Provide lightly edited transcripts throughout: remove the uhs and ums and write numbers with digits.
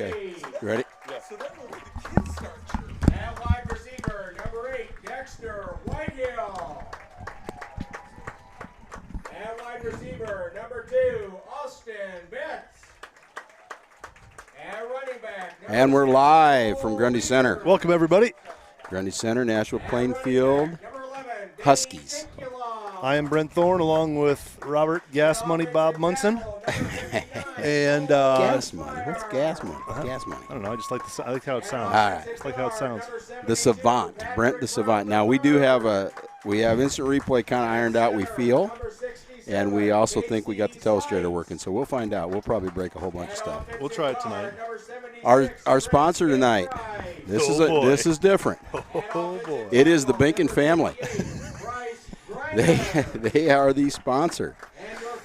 Okay. You ready? Yeah. So that will be the kids start cheering. And wide receiver, number 8, Dexter Whitehill. And wide receiver, number 2, Austin Betts. And running back. And we're live from Grundy Center. Welcome, everybody. Grundy Center, Nashua-Plainfield, Huskies. I am Brent Thorne, along with Robert Gas Money Bob Munson. And Gas money. What's gas money? Gas money. I don't know. I like how it sounds. All right. Just like how it sounds. The Savant, Brent the Savant. Now we do have instant replay kind of ironed out. We feel, and we also think we got the telestrator working. So we'll find out. We'll probably break a whole bunch of stuff. We'll try it tonight. Our sponsor tonight. This is different. Oh boy! It is the Binkin family. They are the sponsor,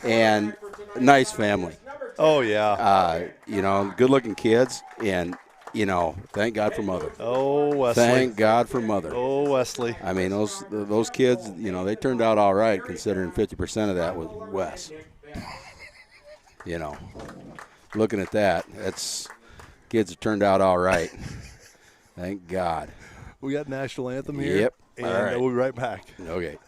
and nice family. Oh yeah. Good-looking kids, and thank God for mother. Oh Wesley. Thank God for mother. Oh Wesley. I mean, those kids, they turned out all right, considering 50% of that was Wes. Looking at that, kids have turned out all right. Thank God. We got National Anthem here. Yep. And all right. we'll be right back. Okay.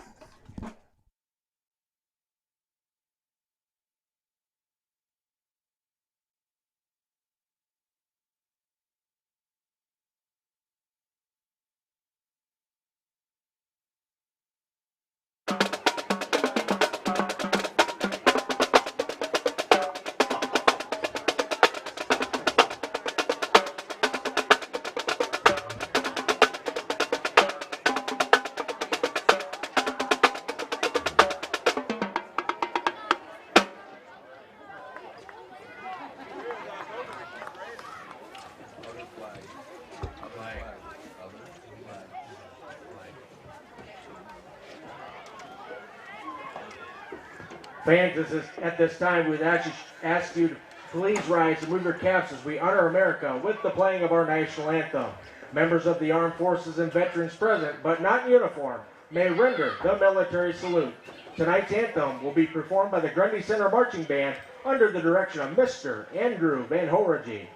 Fans, at this time, we'd actually ask you to please rise and move your caps as we honor America with the playing of our national anthem. Members of the armed forces and veterans present, but not in uniform, may render the military salute. Tonight's anthem will be performed by the Grundy Center Marching Band under the direction of Mr. Andrew Van Horage.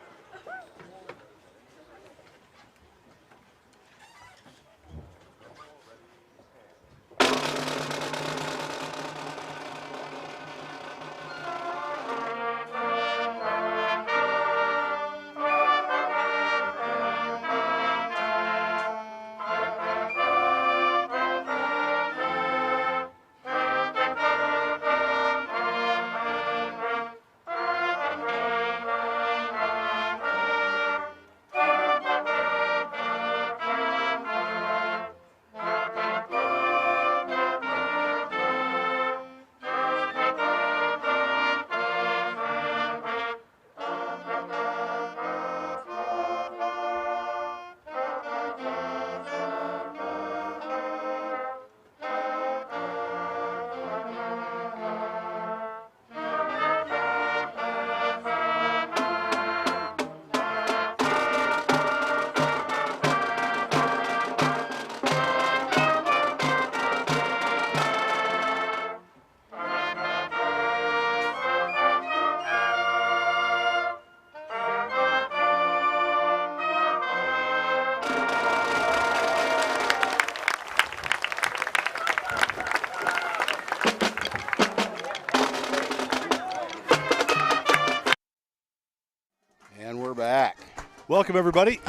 Welcome, everybody.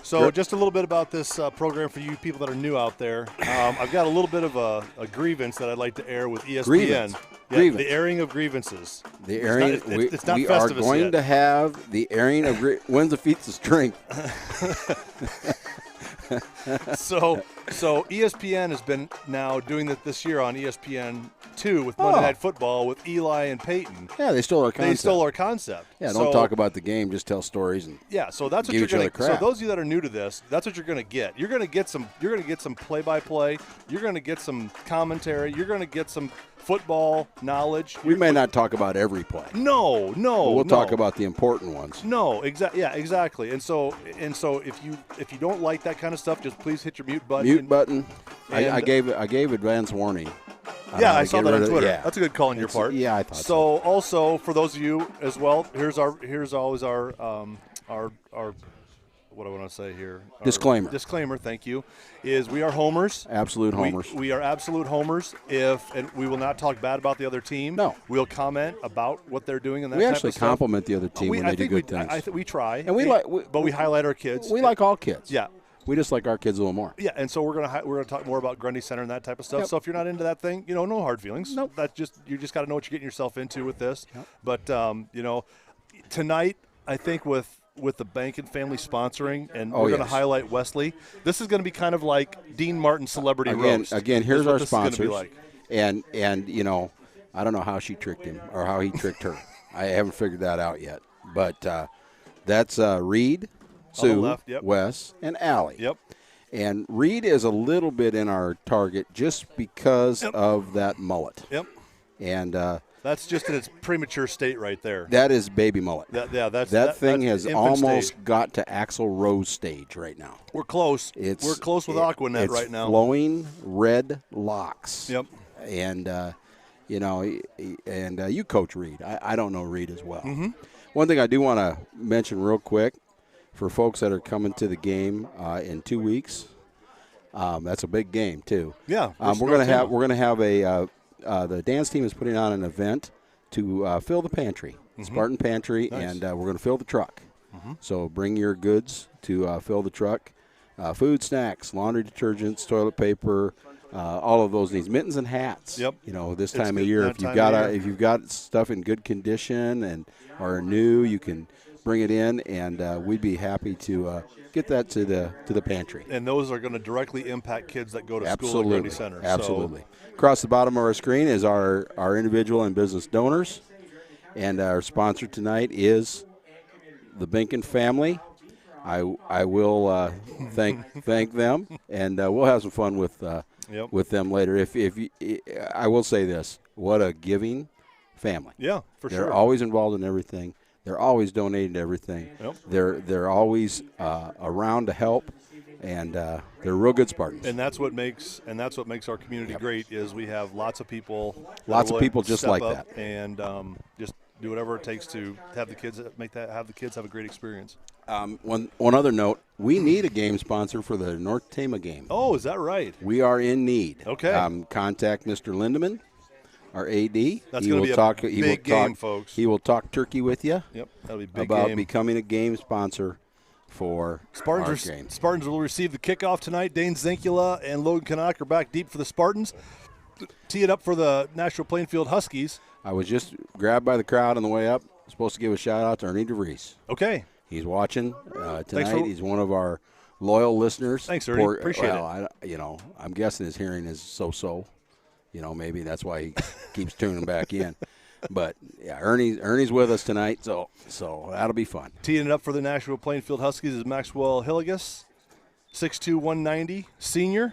So just a little bit about this program for you people that are new out there. I've got a little bit of a grievance that I'd like to air with ESPN. Grievance. The airing of grievances. The airing. It's not we Festivus are going yet. to have the airing of when's the feats of strength. So ESPN has been now doing this year on ESPN2 with Monday Night Football with Eli and Peyton. Yeah, they stole our concept. Yeah, don't talk about the game, just tell stories and so that's what you're going to. So those of you that are new to this, that's what you're going to get. You're going to get some play-by-play. You're going to get some commentary. You're going to get some football knowledge. We may not talk about every play. No. But we'll talk about the important ones. No, exactly. And so if you don't like that kind of stuff, just please hit your mute button. I gave advance warning. Yeah, I saw that on Twitter. Yeah. That's a good call on your part. Yeah, I thought so. So also for those of you as well, here's always our what do I want to say here? Disclaimer. Disclaimer, thank you, is we are homers. Absolute homers. We are absolute homers. And we will not talk bad about the other team. No. We'll comment about what they're doing and that We type actually of stuff. compliment the other team when they do good things. I think we try. And but we highlight our kids. We like all kids. Yeah. We just like our kids a little more. Yeah, and so we're gonna talk more about Grundy Center and that type of stuff. Yep. So if you're not into that thing, no hard feelings. Nope. You just got to know what you're getting yourself into with this. Yep. But tonight I think with the Bankin family sponsoring, and we're going to highlight Wesley. This is going to be kind of like Dean Martin's celebrity roast. Again, here's our sponsors. Like. And I don't know how she tricked him or how he tricked her. I haven't figured that out yet. But that's Reed, Sue, left, yep. Wes, and Allie. Yep. And Reed is a little bit in our target just because of that mullet. Yep. And that's just in its premature state right there. that is baby mullet. That thing has almost stage. got to Axl Rose stage right now. We're close. We're close with Aquanet right now. It's flowing red locks. Yep. And you coach Reed. I don't know Reed as well. Mm-hmm. One thing I do want to mention real quick for folks that are coming to the game in 2 weeks. That's a big game too. Yeah. We're gonna have a the dance team is putting on an event to fill the pantry, Spartan Pantry, Nice. and we're going to fill the truck. So bring your goods to fill the truck. Food, snacks, laundry detergents, toilet paper, all of those needs, mittens and hats. Yep. This time of year, if you've got stuff in good condition and are new, you can bring it in, and we'd be happy to get that to the pantry. And those are going to directly impact kids that go to school at Grundy Center. Absolutely. Across the bottom of our screen is our individual and business donors, and our sponsor tonight is the Bankin family. I will thank them, and we'll have some fun with them later. I will say this: what a giving family. Yeah, for sure. They're always involved in everything. They're always donating to everything. Yep. They're always around to help, and they're real good Spartans. And that's what makes our community great is we have lots of people. Just like that, and just do whatever it takes to have the kids have a great experience. One other note: we need a game sponsor for the North Tama game. Oh, is that right? We are in need. Okay. Contact Mr. Lindeman, our AD. That's going to be a big game, folks. He will talk turkey with you. Yep, that'll be a big about game. becoming a game sponsor for our game. Spartans will receive the kickoff tonight. Dane Zinkula and Logan Canuck are back deep for the Spartans. Tee it up for the Nashua-Plainfield Huskies. I was just grabbed by the crowd on the way up. Supposed to give a shout-out to Ernie DeVries. Okay. He's watching tonight. He's one of our loyal listeners. Thanks, Ernie. Appreciate it. I'm guessing his hearing is so-so. Maybe that's why he keeps tuning back in. But, yeah, Ernie's with us tonight, so that'll be fun. Teeing it up for the Nashua-Plainfield Huskies is Maxwell Hilligus, 6'2", 190, senior.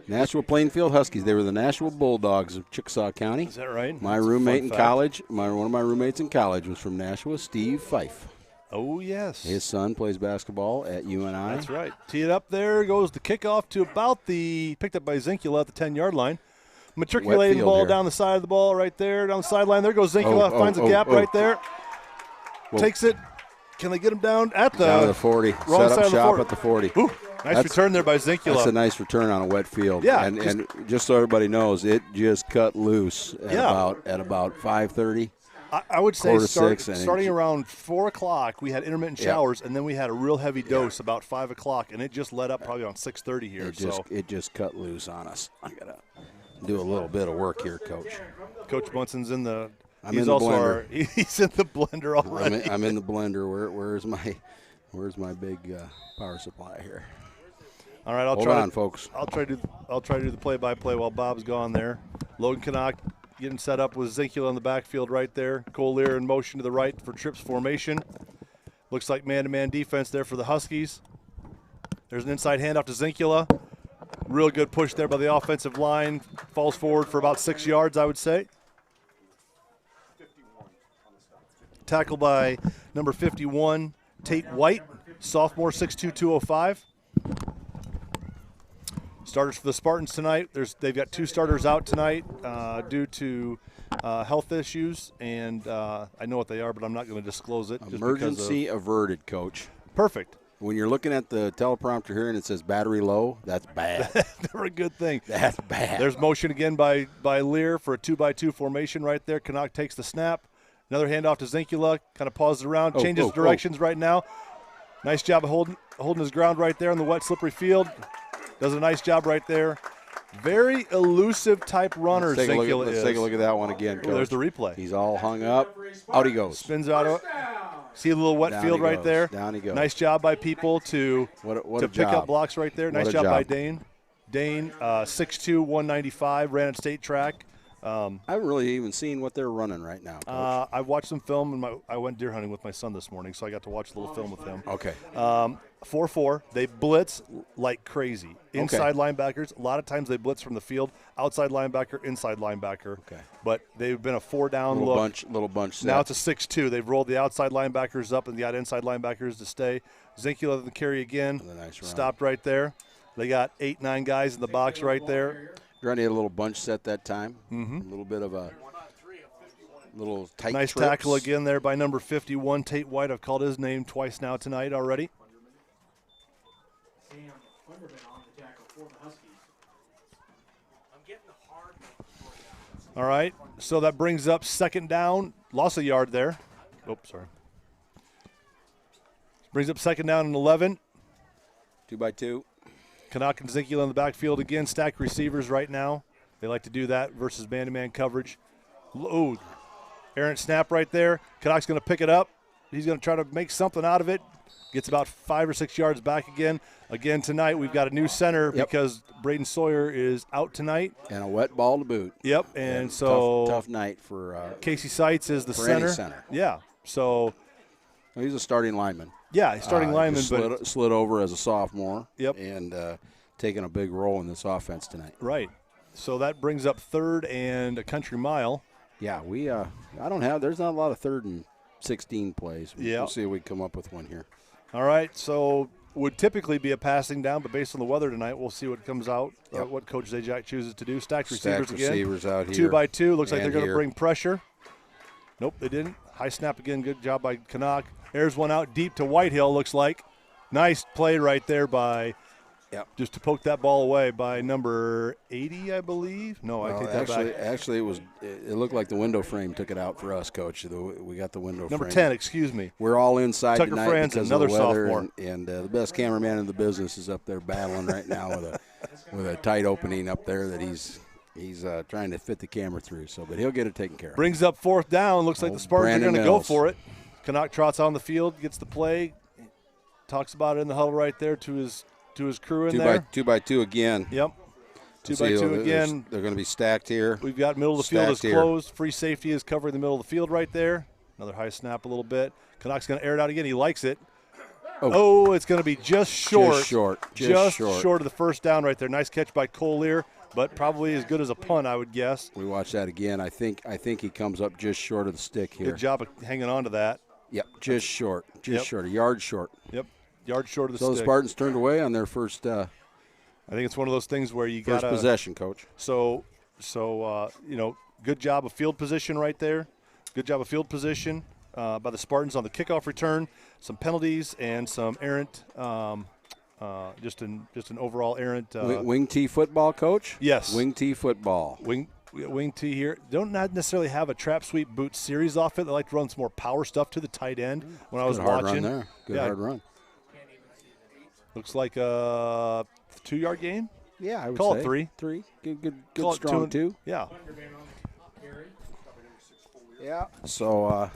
Nashua-Plainfield Huskies. They were the Nashua Bulldogs of Chickasaw County. Is that right? My roommate in college, one of my roommates in college was from Nashua, Steve Fife. Oh, yes. His son plays basketball at UNI. That's right. Tee it up there goes the kickoff to about picked up by Zinkula at the 10-yard line. Matriculating the ball down the side of the ball right there, down the sideline. There goes Zinkula, finds a gap right there. Takes it. Can they get him down at the 40? Wrong Set side up of the shop 40. at the 40. Ooh, nice return there by Zinkula. That's a nice return on a wet field. Yeah, and just so everybody knows, it just cut loose at about 5:30. I would say starting around 4 o'clock, we had intermittent showers, and then we had a real heavy dose about 5 o'clock, and it just let up probably around 6:30 here. It just cut loose on us. I got to do a little bit of work here, Coach. Coach Munson's in the he's in the blender. He's in the blender already. I'm in the blender. Where's my big power supply here? All right, Hold on, folks. I'll try to do the play-by-play while Bob's gone there. Logan Canuck getting set up with Zinkula in the backfield right there. Cole Lear in motion to the right for trips formation. Looks like man-to-man defense there for the Huskies. There's an inside handoff to Zinkula. Real good push there by the offensive line. Falls forward for about 6 yards, I would say. Tackled by number 51, Tate White, sophomore, 6'2", 205. Starters for the Spartans tonight. They've got 2 starters out tonight due to health issues, and I know what they are, but I'm not going to disclose it. Emergency averted, Coach. Perfect. When you're looking at the teleprompter here and it says battery low, that's bad. Never a good thing. That's bad. There's motion again by Lear for a 2-by-2 formation right there. Canuck takes the snap. Another handoff to Zinkula. Kind of pauses around, changes directions right now. Nice job of holding his ground right there on the wet, slippery field. Does a nice job right there. Very elusive type runner, Zinkula is. Let's take a look at that one again, Coach. There's the replay. He's all hung up. Out he goes. Spins out. See a little wet field right there. Down he goes. Nice job by people to pick up blocks right there. Nice job by Dane. Dane, 6'2", 195, ran at state track. I haven't really even seen what they're running right now, Coach. I watched some film, and I went deer hunting with my son this morning, so I got to watch a little film with him. Okay. 4-4. They blitz like crazy. Inside linebackers. A lot of times they blitz from the field. Outside linebacker, inside linebacker. Okay. But they've been a 4-down look. Little bunch set. Now it's a 6-2. They've rolled the outside linebackers up and got inside linebackers to stay. Zinkula the carry again. Nice run. Stopped right there. They got 8-9 guys in the box right there. Grundy had a little bunch set that time. Mm-hmm. A little bit of a little tight Nice trips. tackle again there by number 51, Tate White. I've called his name twice now tonight already. Sam Funderman on the tackle for the Huskies. I'm getting the hard. All right, so that brings up 2nd down. Lost a yard there. Oops, sorry. Brings up 2nd down and 11. 2-by-2. Canuck and Zinkula in the backfield again. Stacked receivers right now. They like to do that versus man-to-man coverage. Ooh, errant snap right there. Canuck's going to pick it up. He's going to try to make something out of it. Gets about 5 or 6 yards back again. Again tonight we've got a new center because Braden Sawyer is out tonight. And a wet ball to boot. Yep, and so tough night for Casey Seitz is the for center. any center. Yeah, so he's a starting lineman. yeah, he's starting lineman, but slid over as a sophomore. Yep. And taking a big role in this offense tonight. right. So that brings up 3rd and a country mile. Yeah, there's not a lot of 3rd and 16 plays. Yeah. We'll see if we come up with one here. All right, so would typically be a passing down, but based on the weather tonight, we'll see what comes out, what Coach Zajac chooses to do. Stacked receivers again. Receivers out here. 2-by-2. Looks like they're going to here. bring pressure. Nope, they didn't. High snap again. Good job by Canuck. Airs one out deep to Whitehill, looks like. Nice play right there by just to poke that ball away by number 80, I believe. No, I take that back. Actually, it looked like the window frame took it out for us, Coach. We got the window Number frame. 10, excuse me. We're all inside Tucker tonight Franzen, because another of the weather, sophomore. and the best cameraman in the business is up there battling right now with a tight opening up there that he's trying to fit the camera through. But he'll get it taken care of. Brings up 4th down. Looks like the Spartans are going to go for it. Canuck trots on the field, gets the play, talks about it in the huddle right there to his crew in there. 2-by-2 again. Yep. 2-by-2 again. They're going to be stacked here. We've got middle of the field is Stacked closed. Free safety is covering the middle of the field right there. Another high snap a little bit. Canuck's going to air it out again. He likes it. Oh, it's going to be just short. Just short of the 1st down right there. Nice catch by Cole Lear, but probably as good as a punt, I would guess. We watch that again. I think he comes up just short of the stick here. Good job of hanging on to that. Yep, just short. A yard short. Yep, yard short of the stick. So the Spartans turned away on their first I think it's one of those things where you got first possession, Coach. So good job of field position right there. Good job of field position by the Spartans on the kickoff return. Some penalties and some errant, just an overall errant. Wing tee football, Coach? Yes. Wing tee football. Wing tee here. Don't not necessarily have a trap sweep boot series off it. They like to run some more power stuff to the tight end when I was hard watching. Run there. Good hard run. Looks like a 2-yard gain. Yeah, I would call say. it 3. 3. Good Call strong 2. Yeah. Yeah. So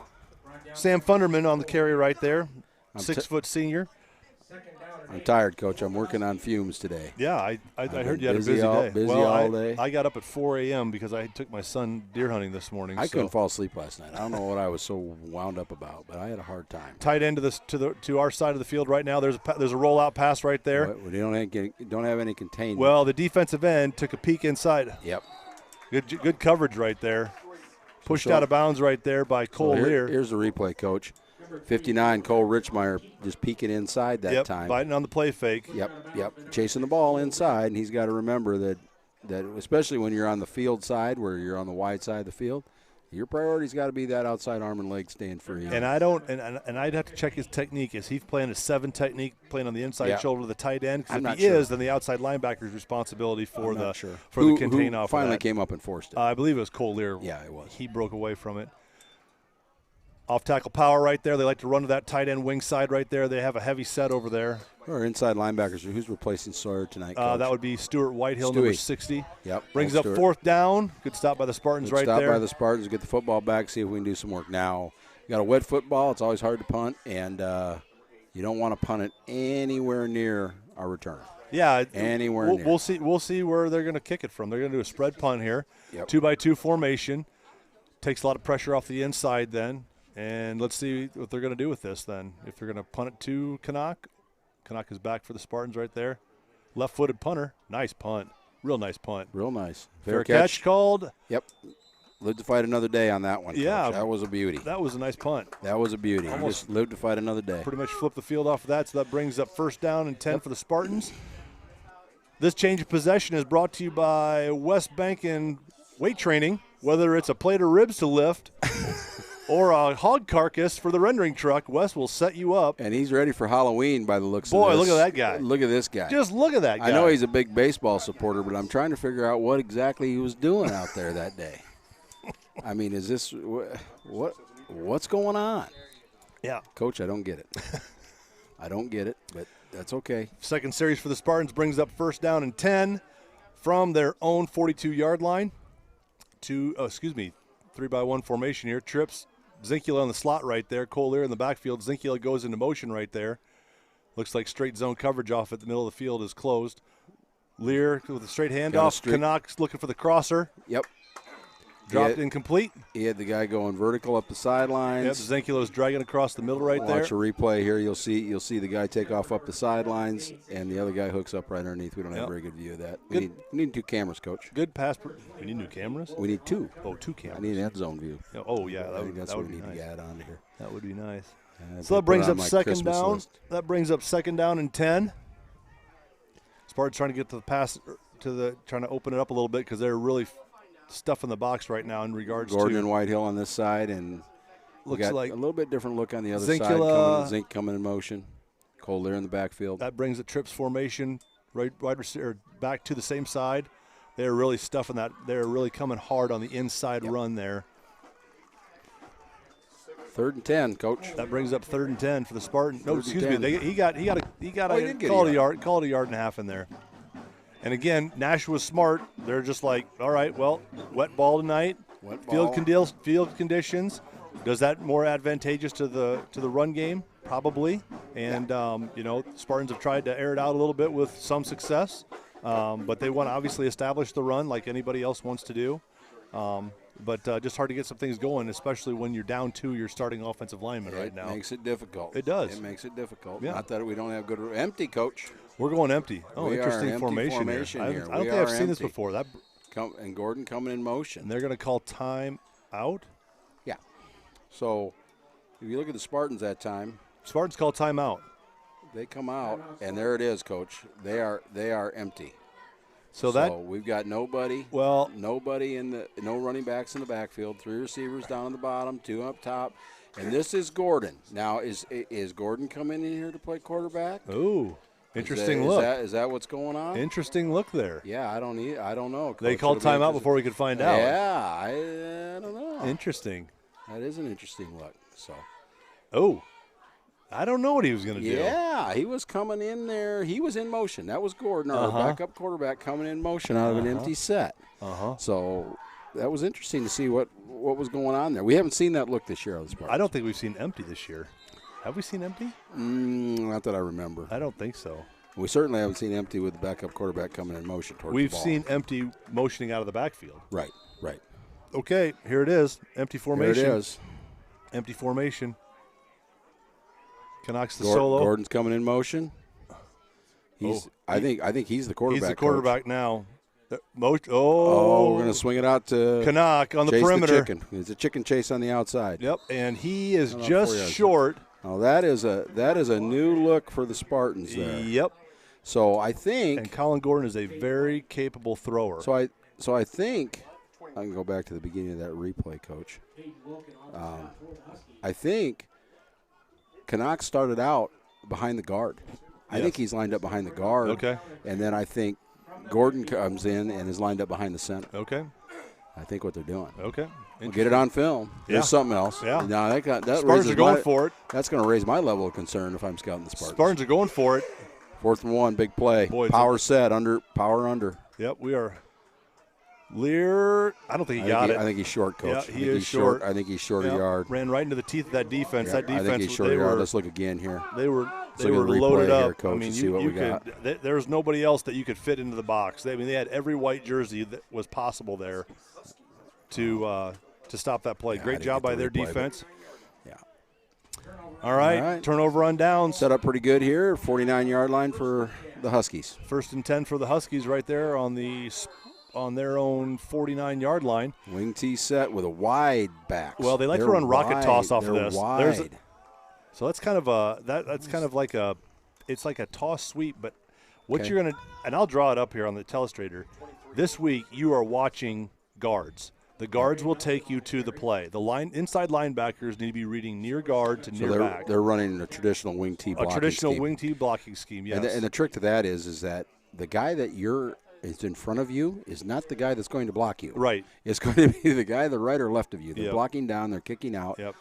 Sam Funderman on the carry right there. 6-foot senior. I'm tired, Coach. I'm working on fumes today. Yeah, I heard you had a busy day. All day. I got up at 4 a.m. because I took my son deer hunting this morning. I couldn't fall asleep last night. I don't know what I was so wound up about, but I had a hard time. Tight end to our side of the field right now. There's a rollout pass right there. We don't have any containment. Well, the defensive end took a peek inside. Yep. Good coverage right there. Pushed out of bounds right there by Cole Lear. Here's the replay, Coach. 59, Cole Richmeyer, just peeking inside that time. Biting on the play fake. Yep, chasing the ball inside, and he's got to remember that especially when you're on the field side, where you're on the wide side of the field, your priority's got to be that outside arm and leg staying free. And I'd have to check his technique. Is he playing a 7 technique, playing on the inside shoulder of the tight end? Because if he is, then the outside linebacker's responsibility for the contain off. Who finally came up and forced it? I believe it was Cole Lear. Yeah, it was. He broke away from it. Off tackle power right there. They like to run to that tight end wing side right there. They have a heavy set over there. Or inside linebackers. Who's replacing Sawyer tonight, Coach? That would be Stuart Whitehill, number 60. Yep. Brings up 4th down. Good stop by the Spartans right there. Stop by the Spartans. Get the football back. See if we can do some work. Now, you got a wet football. It's always hard to punt, and you don't want to punt it anywhere near our return. Yeah, anywhere near. We'll see where they're going to kick it from. They're going to do a spread punt here. Yep. 2-by-2 formation. Takes a lot of pressure off the inside then. And let's see what they're going to do with this then. If they're going to punt it to Canuck. Canuck is back for the Spartans right there. Left-footed punter. Nice punt. Real nice punt. Real nice. Fair catch called. Yep. Lived to fight another day on that one, Coach. Yeah. That was a beauty. That was a nice punt. That was a beauty. Just lived to fight another day. Pretty much flipped the field off of that, so that brings up 1st down and 10 for the Spartans. This change of possession is brought to you by West Bank and Weight Training. Whether it's a plate of ribs to lift or a hog carcass for the rendering truck, Wes will set you up. And he's ready for Halloween by the looks of Boy, this. look at that guy. Look at this guy. Just look at that guy. I know he's a big baseball supporter, but I'm trying to figure out what exactly he was doing out there that day. I mean, is this what's going on? Yeah. Coach, I don't get it. I don't get it, but that's okay. Second series for the Spartans brings up 1st down and 10 from their own 42-yard line. 3-by-1 formation here. Trips Zinkula on the slot right there. Cole Lear in the backfield. Zinkula goes into motion right there. Looks like straight zone coverage off at the middle of the field is closed. Lear with a straight handoff. Canucks looking for the crosser. Yep. Dropped incomplete. He had the guy going vertical up the sidelines. Yep, Zinkula was dragging across the middle right there. Watch a replay here. You'll see the guy take off up the sidelines, and the other guy hooks up right underneath. We don't have a very good view of that. We need 2 cameras, Coach. Good pass. We need new cameras? We need 2. Oh, 2 cameras. I need an end zone view. Oh, yeah. That's that what would we be need nice. to add on to here. That would be nice. So that brings up 2nd down. That brings up 2nd down and 10. Spartans trying to get to the pass trying to open it up a little bit because they're really stuffing the box right now in regards Gordon to and Whitehill on this side, and looks like a little bit different look on the other Zinkula, side. Zink coming in motion. Cole there in the backfield. That brings the trips formation right wide receiver back to the same side. They're really stuffing that. They're really coming hard on the inside run there. 3rd and 10, Coach. That brings up 3rd and 10 for the Spartans. No, excuse 10. me. He got a call a yard and a half in there. And again, Nashua's smart. They're just like, all right, well, wet ball tonight. Field conditions. Does that more advantageous to the run game? Probably. And Spartans have tried to air it out a little bit with some success, but they want to obviously establish the run like anybody else wants to do. But just hard to get some things going, especially when you're down to your starting offensive lineman right now. It makes it difficult. It does. It makes it difficult. Yeah. Not that we don't have good – empty, Coach. We're going empty. Oh, We are interesting empty formation here. I don't think I've seen this before. And Gordon coming in motion. And they're going to call time out? Yeah. So if you look at the Spartans that time. Spartans call timeout. They come out, and there it is, Coach. They are empty. So we've got nobody. Well, no running backs in the backfield. 3 receivers down on the bottom, 2 up top, and this is Gordon. Now is Gordon coming in here to play quarterback? Ooh, interesting look. Is that what's going on? Interesting look there. Yeah, I don't know. Coach. They called timeout before we could find out. Yeah, I don't know. Interesting. That is an interesting look. So. Oh. I don't know what he was going to do. Yeah, he was coming in there. He was in motion. That was Gordon, our backup quarterback, coming in motion out of an empty set. So that was interesting to see what was going on there. We haven't seen that look this year on the Spartans. I don't think we've seen empty this year. Have we seen empty? Not that I remember. I don't think so. We certainly haven't seen empty with the backup quarterback coming in motion towards the ball. We've seen empty motioning out of the backfield. Right. Okay, here it is. Empty formation. Here it is. Empty formation. Canucks the solo. Gordon's coming in motion. I think he's the quarterback. He's the quarterback now. Oh, we're going to swing it out to Canuck on the chase perimeter. The chicken. It's a chicken chase on the outside. Yep, and he is Not just 4 yards. short. Oh, that is a new look for the Spartans there. Yep. So I think. And Colin Gordon is a very capable thrower. So I think I can go back to the beginning of that replay, Coach. I think Canuck started out behind the guard. I think he's lined up behind the guard. Okay. And then I think Gordon comes in and is lined up behind the center. Okay. I think what they're doing. Okay. We'll get it on film. There's something else. Yeah. Now that Spartans are going for it. That's going to raise my level of concern if I'm scouting the Spartans. Spartans are going for it. 4th and 1, big play. Boy, power set, power under. Yep, we are. Lear, I don't think he got it. I think he's short, Coach. Yeah, he is short. I think he's short a yard. Ran right into the teeth of that defense. Yeah, That defense, I think he's short a yard. Let's look again here. They were Let's look at the loaded replay up. here, Coach, I mean, and see what we got. There was nobody else that you could fit into the box. They had every white jersey that was possible there to stop that play. Yeah, Great job by their defense. Yeah. All right, turnover on downs. Set up pretty good here. 49-yard line for the Huskies. 1st and 10 for the Huskies right there on their own 49-yard line. Wing T set with a wide back. Well, they like to run rocket toss off of this. Wide. So that's kind of like a toss sweep, but what you're going to, and I'll draw it up here on the telestrator. This week you are watching guards. The guards will take you to the play. The inside linebackers need to be reading near guard to near back. They're running a traditional wing T blocking scheme. A traditional wing T blocking scheme, yes. And the trick to that is that the guy that is in front of you is not the guy that's going to block you. Right. It's going to be the guy to the right or left of you. They're Yep. blocking down. They're kicking out. Yep.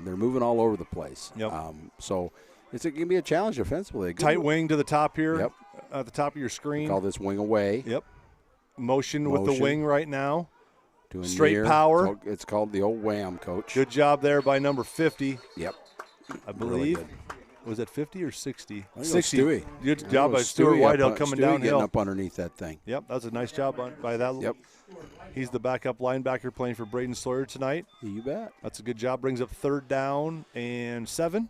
They're moving all over the place. Yep. So it's going to be a challenge offensively. Tight wing to the top here. Yep. At the top of your screen. We call this wing away. Yep. Motion with the wing right now. Doing Straight near. power. It's called the old wham, Coach. Good job there by number 50. Yep. I Really believe. good. Was it 50 or 60? I think it was Stewie. Good job by Stuart Whitehill coming downhill. Getting up underneath that thing. Yep, that was a nice job by that. Yep. He's the backup linebacker playing for Braden Sawyer tonight. You bet. That's a good job. Brings up 3rd down and 7.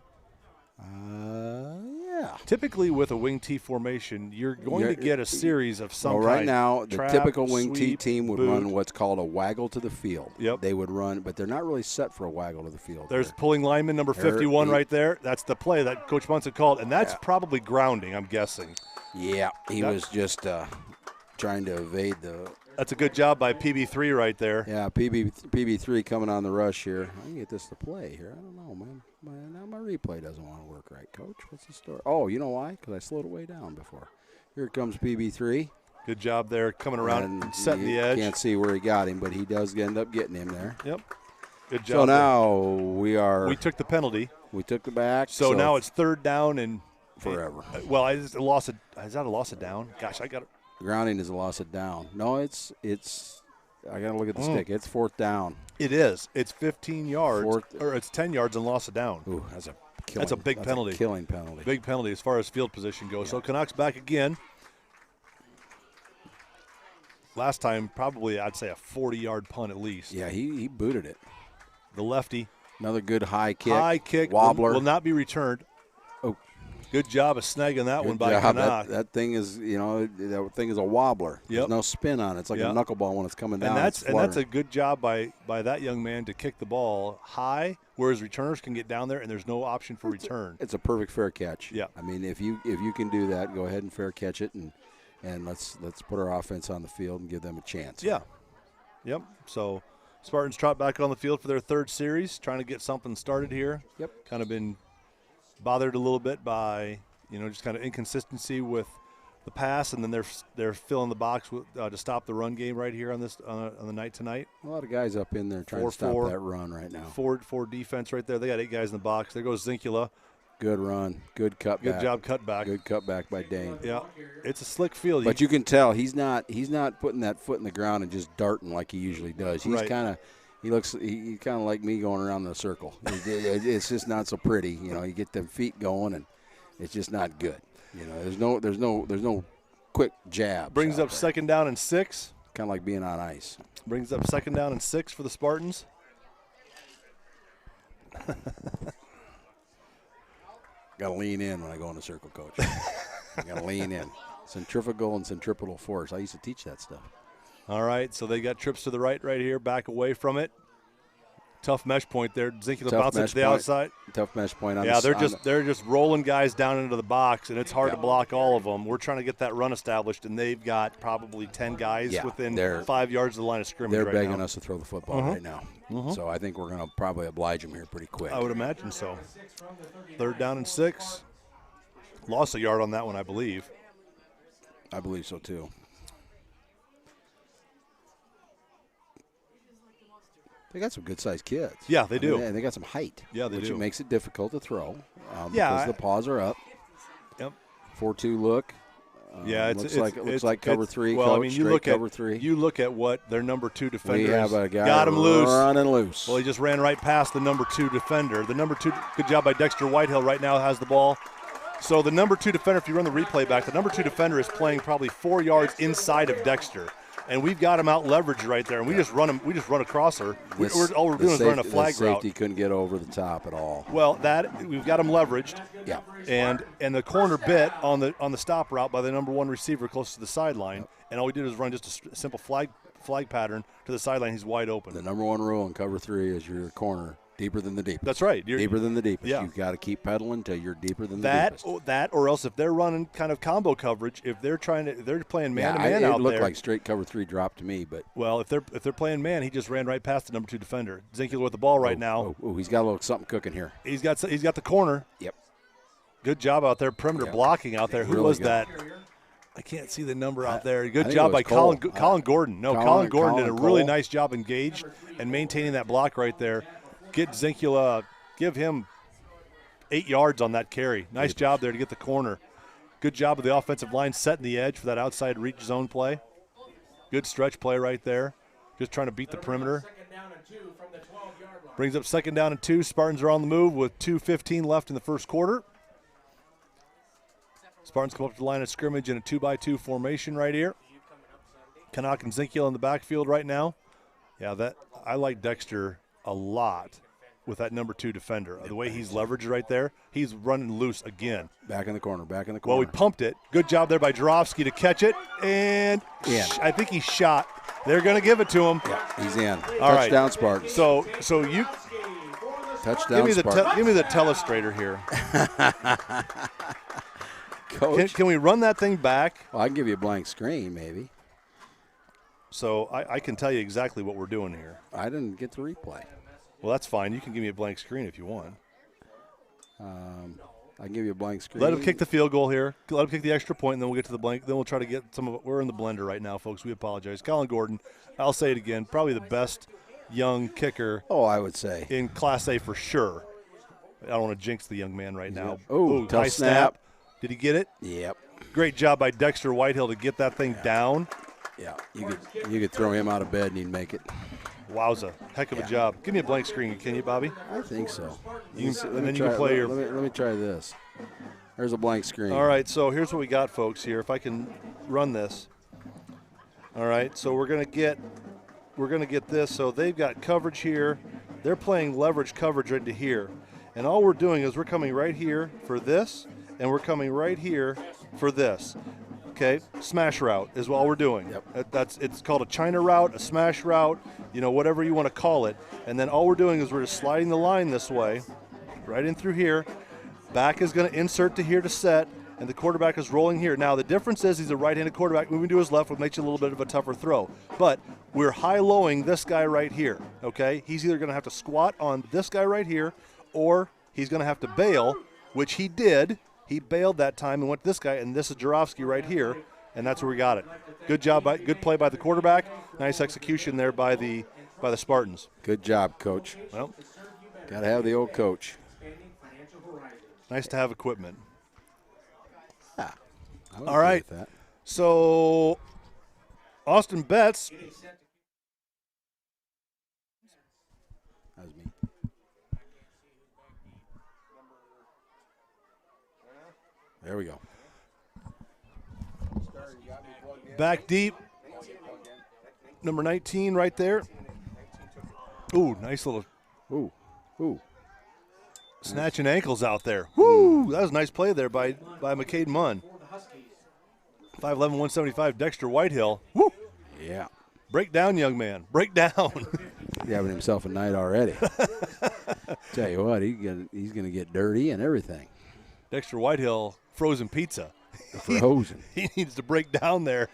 Yeah. Typically with a wing T formation, you're going to get a series of some Well, kind. right now, the Trap, typical wing T sweep, team would boot. run what's called a waggle to the field. Yep. They would run, but they're not really set for a waggle to the field. There's pulling lineman number 51 right there. That's the play that Coach Munson called, and that's probably grounding, I'm guessing. Yeah, he was just trying to evade the. That's a good job by PB3 right there. Yeah, PB3 coming on the rush here. I can get this to play here. I don't know, man. Now my replay doesn't want to work right, Coach. What's the story? Oh, you know why? Because I slowed it way down before. Here comes PB3. Good job there coming around and setting the edge. Can't see where he got him, but he does end up getting him there. Yep. Good job. So now we took the penalty. We took the back. So now it's 3rd down and forever. Well, is that a loss of down? Gosh, I got it. Grounding is a loss of down. No, it's. I got to look at the stick. It's 4th down. It is. It's 15 yards, or it's 10 yards and loss of down. Ooh, that's a big penalty. A killing penalty. Big penalty as far as field position goes. Yeah. So Canucks back again. Last time, probably I'd say a 40-yard punt at least. Yeah, he booted it. The lefty. Another good high kick. High kick. Wobbler. Will not be returned. Oh. Good job of snagging that one by job. Canuck. That thing is, that thing is a wobbler. Yep. There's no spin on it. It's like a knuckleball when it's coming down. And that's a good job by that young man to kick the ball high, whereas returners can get down there and there's no option for return. It's a perfect fair catch. Yeah. I mean, if you can do that, go ahead and fair catch it, and let's put our offense on the field and give them a chance. Yeah. Yep. So Spartans trot back on the field for their 3rd series, trying to get something started here. Yep. Kind of been bothered a little bit by just kind of inconsistency with the pass, and then they're filling the box with, to stop the run game right here on the night tonight. A lot of guys up in there trying to stop that run right now. Four defense right there. They got 8 guys in the box. There goes Zinkula. Good run. Good cutback. Good job cutback. Good cutback by Dane. Yeah, it's a slick field. But you can tell he's not putting that foot in the ground and just darting like he usually does. He's he's kind of like me going around in a circle. It's just not so pretty. You get them feet going and it's just not good. There's no quick jab. Brings up 2nd down and 6. Kind of like being on ice. Brings up 2nd down and 6 for the Spartans. Got to lean in when I go in a circle, Coach. Got to lean in. Centrifugal and centripetal force. I used to teach that stuff. All right, so they got trips to the right here, back away from it. Tough mesh point there. Zinkula bounces it to the outside. Tough mesh point. Yeah, they're just rolling guys down into the box, and it's hard to block all of them. We're trying to get that run established, and they've got probably 10 guys within 5 yards of the line of scrimmage. They're begging us to throw the football right now. So I think we're going to probably oblige them here pretty quick. I would imagine so. 3rd down and 6. Lost a yard on that one, I believe. I believe so too. They got some good-sized kids. Yeah, they do. And they got some height. Yeah, they which do. makes it difficult to throw. Because the paws are up. Yep. 4-2 look. Yeah, it looks like cover 3. Well, coach, I mean, you look cover at 3. You look at what their number 2 defender We have a guy got him loose. running loose. Well, he just ran right past the number 2 defender. The number 2, good job by Dexter Whitehill. Right now has the ball. So the number 2 defender, if you run the replay back, the number 2 defender is playing probably 4 yards inside of Dexter. And we've got him out leveraged right there, and we just run him. We just run across her. All we're doing is run a flag route. Safety couldn't get over the top at all. Well, we've got him leveraged. Yeah. And the corner bit on the stop route by the number 1 receiver close to the sideline, and all we did was run just a simple flag pattern to the sideline. He's wide open. The number 1 rule in cover 3 is your corner deeper than the deepest. That's right. Deeper than the deepest. Yeah. You've got to keep pedaling until you're deeper than the deepest. That, or else if they're running kind of combo coverage, if they're playing man-to-man out there. It looked like straight cover 3 drop to me, but. Well, if they're playing man, he just ran right past the number 2 defender. Zinkula with the ball right now. He's got a little something cooking here. He's got the corner. Yep. Good job out there, perimeter blocking out there. Who really was good. that? I can't see the number out there. Good job by Colin Gordon. No, Colin Gordon did a Cole. really nice job engaged and maintaining that block right there. Get Zinkula, give him 8 yards on that carry. Nice job there to get the corner. Good job of the offensive line setting the edge for that outside reach zone play. Good stretch play right there. Just trying to beat the perimeter. Brings up 2nd down and 2. Spartans are on the move with 2:15 left in the first quarter. Spartans come up to the line of scrimmage in a 2-by-2 formation right here. Canuck and Zinkula in the backfield right now. Yeah, I like Dexter a lot with that number 2 defender. The way he's leveraged right there, he's running loose again. Back in the corner. Well, we pumped it. Good job there by Jarofsky to catch it, and I think he shot. They're going to give it to him. Yeah, he's in. All right. Touchdown, Spartans. So you Touchdown, give me the telestrator here. Coach. Can we run that thing back? Well, I can give you a blank screen, maybe. So I can tell you exactly what we're doing here. I didn't get the replay. Well, that's fine. You can give me a blank screen if you want. I can give you a blank screen. Let him kick the field goal here. Let him kick the extra point, and then we'll get to the blank. Then we'll try to get some of it. We're in the blender right now, folks. We apologize. Colin Gordon, I'll say it again, probably the best young kicker. Oh, I would say. In Class A for sure. I don't want to jinx the young man right now. Oh, tough nice snap. Did he get it? Yep. Great job by Dexter Whitehill to get that thing down. Yeah, you could throw him out of bed and he'd make it. Wowza. Heck of a job. Give me a blank screen, can you, Bobby? I think so. And then you can play your. Let me try this. There's a blank screen. All right, so here's what we got, folks, here. If I can run this. All right, so we're gonna get this. So they've got coverage here. They're playing leverage coverage into here. And all we're doing is we're coming right here for this, and we're coming right here for this. Okay, smash route is all we're doing. Yep. It's called a China route, a smash route, whatever you want to call it. And then all we're doing is we're just sliding the line this way, right in through here. Back is going to insert to here to set, and the quarterback is rolling here. Now the difference is he's a right-handed quarterback moving to his left, which makes it a little bit of a tougher throw. But we're high-lowing this guy right here. Okay, he's either going to have to squat on this guy right here, or he's going to have to bail, which he did. He bailed that time and went to this guy, and this is Jarofsky right here, and that's where we got it. Good job, good play by the quarterback. Nice execution there by the Spartans. Good job, Coach. Well, got to have the old coach. Nice to have equipment. Yeah. All right. So Austin Betts. That was me. There we go. Back deep. Number 19 right there. Ooh, nice little. Ooh. Snatching ankles out there. Woo! That was a nice play there by McCade Munn. 5'11", 175, Dexter Whitehill. Woo! Yeah. Break down, young man. Break down. He's having himself a night already. Tell you what, he's gonna get dirty and everything. Dexter Whitehill, frozen pizza. Frozen. He needs to break down there.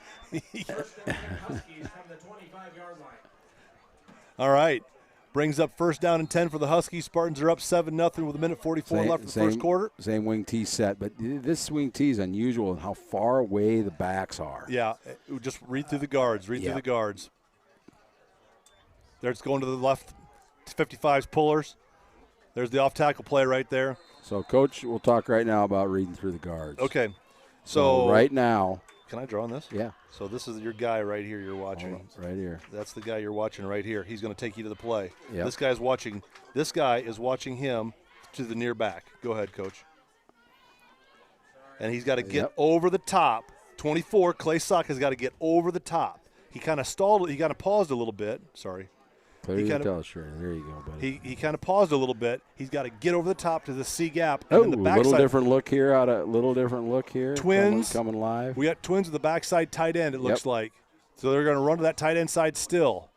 All right. Brings up first down and 10 for the Huskies. Spartans are up 7-0 with a minute 44 left in the first quarter. Same wing tee set, but this swing tee is unusual in how far away the backs are. Yeah, just read through the guards. Read through the guards. There's going to the left, 55's pullers. There's the off-tackle play right there. So, Coach, we'll talk right now about reading through the guards. Okay. So right now. Can I draw on this? Yeah. So this is your guy right here you're watching. Right here. That's the guy you're watching right here. He's going to take you to the play. Yep. This guy is watching him to the near back. Go ahead, Coach. And he's got to get over the top. 24, Clay Sock has got to get over the top. He kind of stalled. He kind of paused a little bit. Sorry. Clear your tail shirt. There you go, buddy. He kind of paused a little bit. He's got to get over the top to the C gap. And then the a backside. little different look here. Twins coming live. We got twins with the backside tight end. It looks like. So they're going to run to that tight end side still.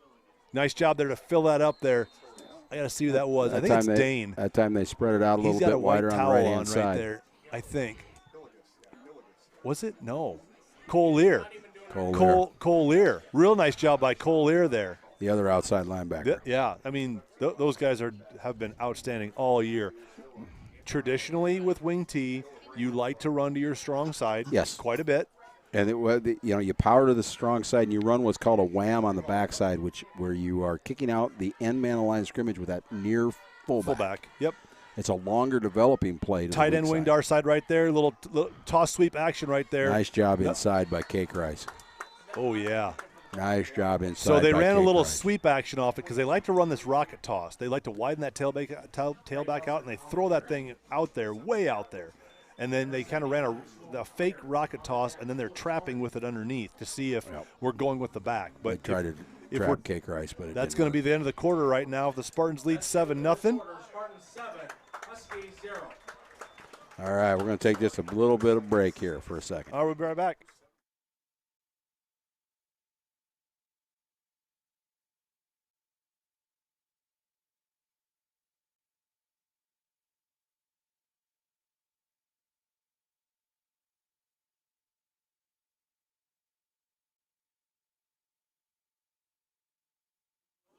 Nice job there to fill that up there. I got to see who that was. I think it's Dane. That time they spread it out a little bit wider on the right-hand side. Right there, I think. Was it? No. Cole Lear. Cole Lear. Real nice job by Cole Lear there. The other outside linebacker. Yeah, I mean, those guys have been outstanding all year. Traditionally with wing T, you like to run to your strong side quite a bit. And you power to the strong side and you run what's called a wham on the backside, where you are kicking out the end man of line of scrimmage with that near fullback. Yep. It's a longer developing play. Tight end wing dar side right there. Little toss sweep action right there. Nice job inside by Cake Rice. Oh, yeah. Nice job inside. So they ran a little Rice. sweep action off it because they like to run this rocket toss. They like to widen that tailback out, and they throw that thing out there, way out there. And then they kind of ran a fake rocket toss, and then they're trapping with it underneath to see if we're going with the back. But they try to trap Cake Rice, but that's going to be the end of the quarter right now. The Spartans lead 7-0. Spartans 7, Huskies 0. All right, we're going to take just a little bit of break here for a second. All right, we'll be right back.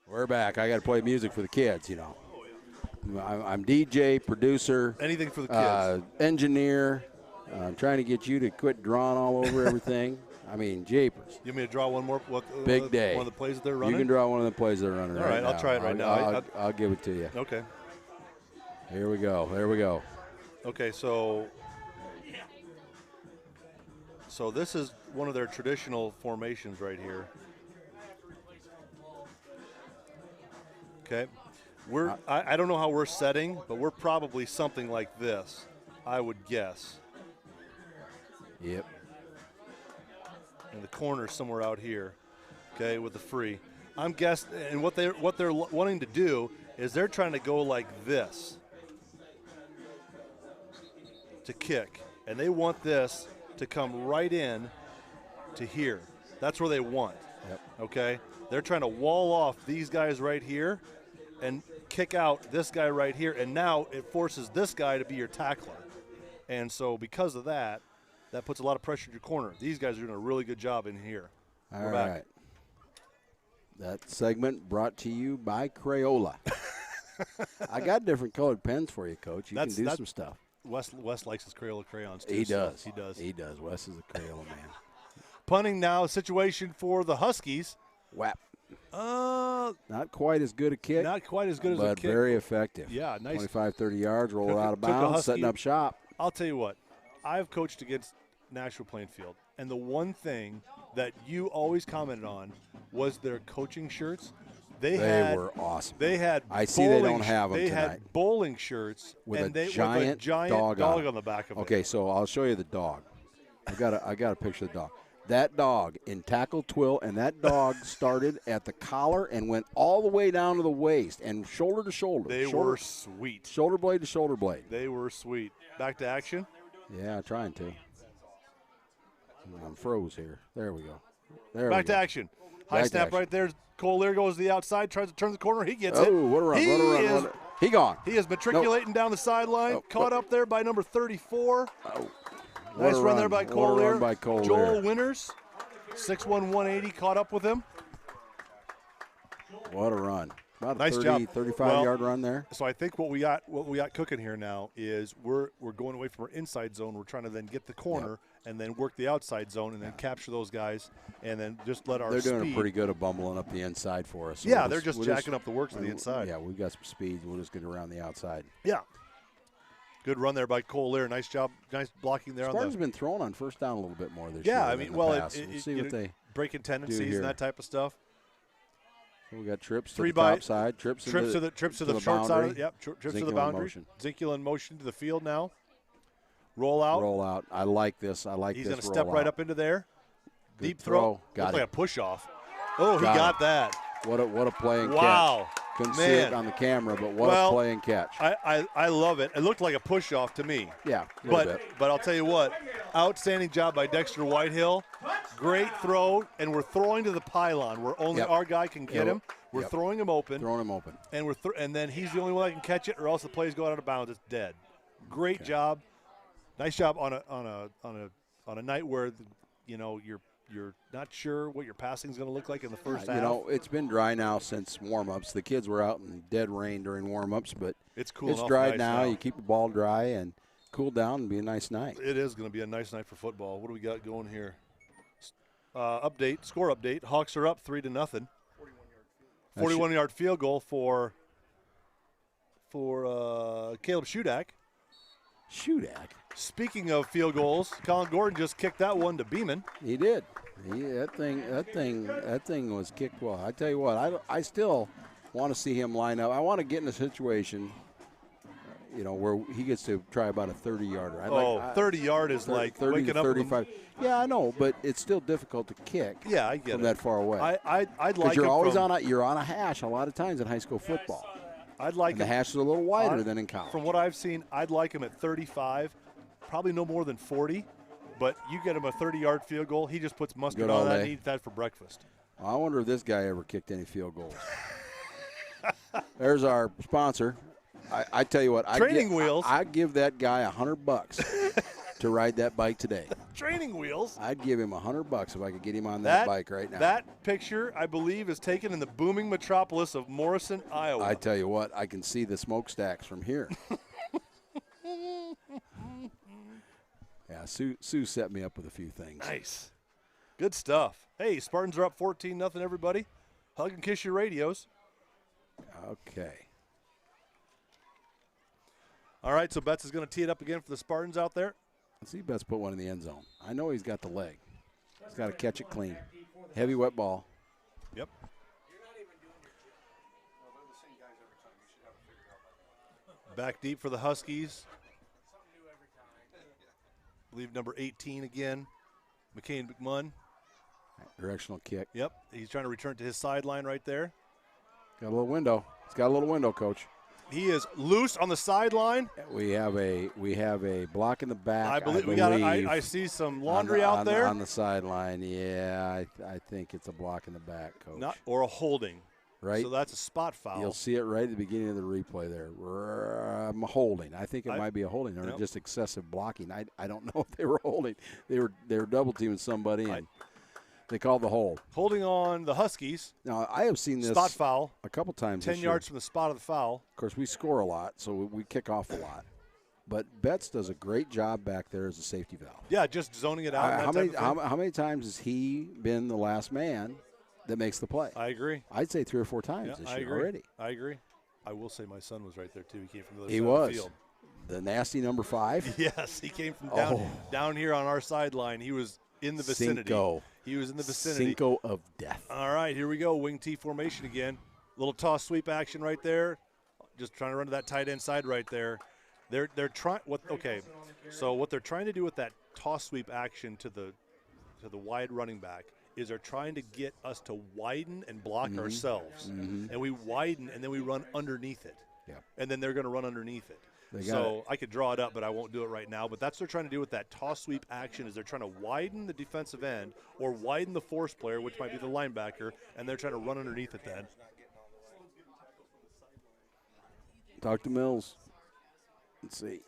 We're back. I got to play music for the kids, I'm DJ, producer. Anything for the kids. Engineer. I'm trying to get you to quit drawing all over everything. I mean, japers. You want me to draw one more? Big day. One of the plays that they're running? You can draw one of the plays they're running all right now. I'll try it right now. I'll give it to you. Okay. Here we go. There we go. Okay, so this is one of their traditional formations right here. Okay. I don't know how we're setting, but we're probably something like this, I would guess. Yep. In the corner somewhere out here, okay, with the free. I'm guessing, and what they're wanting to do is they're trying to go like this to kick, and they want this to come right in to here. That's where they want. Yep. Okay. They're trying to wall off these guys right here and kick out this guy right here, and now it forces this guy to be your tackler. And so because of that, that puts a lot of pressure in your corner. These guys are doing a really good job in here. All right. That segment brought to you by Crayola. I got different colored pens for you, Coach. You can do some stuff. Wes likes his Crayola crayons, too. He does. He does. He does. Wes is a Crayola man. Punting now, situation for the Huskies. Whap. Not quite as good a kick. Not quite as good as a kick. But very effective. Yeah, nice. 25, 30 yards, roll it out of bounds, setting up shop. I'll tell you what. I've coached against Nashua-Plainfield, and the one thing that you always commented on was their coaching shirts. They were awesome. They had I see they don't have them They tonight. had bowling shirts with a giant dog on the back of it. Okay, so I'll show you the dog. I got a picture of the dog. That dog in tackle twill, and that dog started at the collar and went all the way down to the waist and shoulder to shoulder. They were sweet. Shoulder blade to shoulder blade. They were sweet. Back to action? Yeah, trying to. I'm froze here. There we go. Back to action. High Back snap action. right there. Cole Lear goes to the outside, tries to turn the corner. He gets it. Oh, what a run, He what a run, is, what a, he gone. He is matriculating down the sideline. Oh, Caught up there by number 34. Oh, Nice what a run there by What a Cole Lear. run by Cole Joel Lear. Winters, 6'1", 180, caught up with him. What a run. About a Nice 30, job. 35-yard run there. So I think what we got cooking here now is we're going away from our inside zone. We're trying to then get the corner and then work the outside zone and then capture those guys and then just let our They're speed. doing pretty good at bumbling up the inside for us. So Yeah, they're just jacking up the works to the inside. Yeah, we've got some speed. We'll just get around the outside. Yeah. Good run there by Cole Lear. Nice job. Nice blocking there. Spartans on been thrown on first down a little bit more this Yeah, year. I than mean, in the well, past. We'll see you what know, they breaking tendencies here. and that type of stuff. We got trips Three to the by- top side, trips to the short boundary. side. Yep, trips to the Zinkel in boundary. motion. Zinkel in motion to the field now. Roll out. Roll out. I like this. I like He's this. going to step right up into there. Good Deep throw. Got Looked it. like a push off. Oh, he Got got it. that. What a play and Wow. catch. Couldn't see Man. it on the camera, but what Well, a play and catch. I love it. It looked like a push off to me. Yeah, a little bit. But I'll tell you what, outstanding job by Dexter Whitehill. Great throw, and we're throwing to the pylon where only Yep. our guy can get Yep. him. We're Yep. throwing him open, Throwing him open. and and then he's the only one that can catch it, or else the play's going out of bounds. It's dead. Great job. Nice job on a night where you're not sure what your passing is going to look like in the first half. You know, it's been dry now since warm-ups. The kids were out in dead rain during warm-ups, but it's cool. it's dry now. You keep the ball dry and cool down and be a nice night. It is going to be a nice night for football. What do we got going here? Score update. Hawks are up 3-0. 41-yard field goal for Caleb Shudak. Shudak. Speaking of field goals, Colin Gordon just kicked that one to Beeman. He did. That thing was kicked well. I tell you what, I still want to see him line up. I want to get in a situation, where he gets to try about a 30-yarder. 30-yard is like 30 waking to up 35. Yeah, I know, but it's still difficult to kick. Yeah, I get from it. that far away. I'd like because you're him always from, you're on a hash a lot of times in high school football. I'd like And the him, hash is a little wider than in college. From what I've seen, I'd like him at 35, probably no more than 40. But you get him a 30-yard field goal, he just puts mustard Good all on that day. and eats that for breakfast. I wonder if this guy ever kicked any field goals. There's our sponsor. I tell you what, Training wheels. I'd give that guy $100 to ride that bike today. Training wheels. I'd give him $100 if I could get him on that bike right now. That picture, I believe, is taken in the booming metropolis of Morrison, Iowa. I tell you what, I can see the smokestacks from here. Yeah, Sue set me up with a few things. Nice. Good stuff. Hey, Spartans are up 14-0, everybody. Hug and kiss your radios. Okay. All right, so Betts is going to tee it up again for the Spartans out there. Let's see if Betts put one in the end zone. I know he's got the leg. He's got to catch it clean. Heavy, wet ball. Yep. Back deep for the Huskies. I believe number 18 again, McCain McMunn. Directional kick. Yep, he's trying to return to his sideline right there. Got a little window. He's got a little window, Coach. He is loose on the sideline. We have a block in the back. I believe we got. I see some laundry out there on the sideline. Yeah, I think it's a block in the back, Coach. or a holding. Right. So that's a spot foul. You'll see it right at the beginning of the replay there. Holding. I think it might be a holding or just excessive blocking. I don't know if they were holding. They were double teaming somebody and they called the hold. Holding on the Huskies. Now I have seen this spot foul a couple times. 10 this year. yards from the spot of the foul. Of course, we score a lot, so we kick off a lot. But Betts does a great job back there as a safety valve. Yeah, just zoning it out. How many times has he been the last man that makes the play? I agree. I'd say 3 or 4 times this year already. I agree. I will say my son was right there, too. He came from the other He side was. of the field. The nasty number 5. Yes, he came from down here on our sideline. He was in the vicinity. Cinco. He was in the vicinity. Cinco of death. All right, here we go. Wing T formation again. Little toss sweep action right there. Just trying to run to that tight end side right there. They're trying So what they're trying to do with that toss sweep action to the wide running back is they're trying to get us to widen and block ourselves. And we widen and then we run underneath it. Yeah. And then they're going to run underneath it. So I could draw it up, but I won't do it right now. But that's what they're trying to do with that toss sweep action is they're trying to widen the defensive end or widen the force player, which might be the linebacker, and they're trying to run underneath it then. Talk to Mills. Let's see.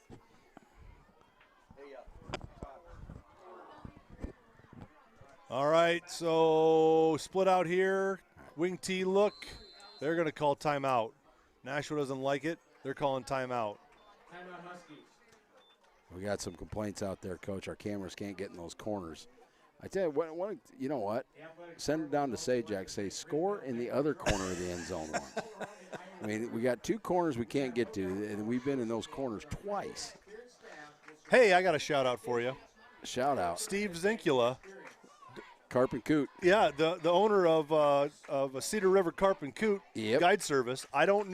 All right, so split out here. Wing T look. They're going to call timeout. Nashua doesn't like it. They're calling timeout. Timeout Huskies. We got some complaints out there, Coach. Our cameras can't get in those corners. I tell you what, you know what? Send it down to Sajak. Say, score in the other corner of the end zone once. I mean, we got 2 corners we can't get to, and we've been in those corners twice. Hey, I got a shout-out for you. Shout out. Steve Zinkula. Carp and Coot. Yeah, the owner of Cedar River Carp and Coot Guide Service. I don't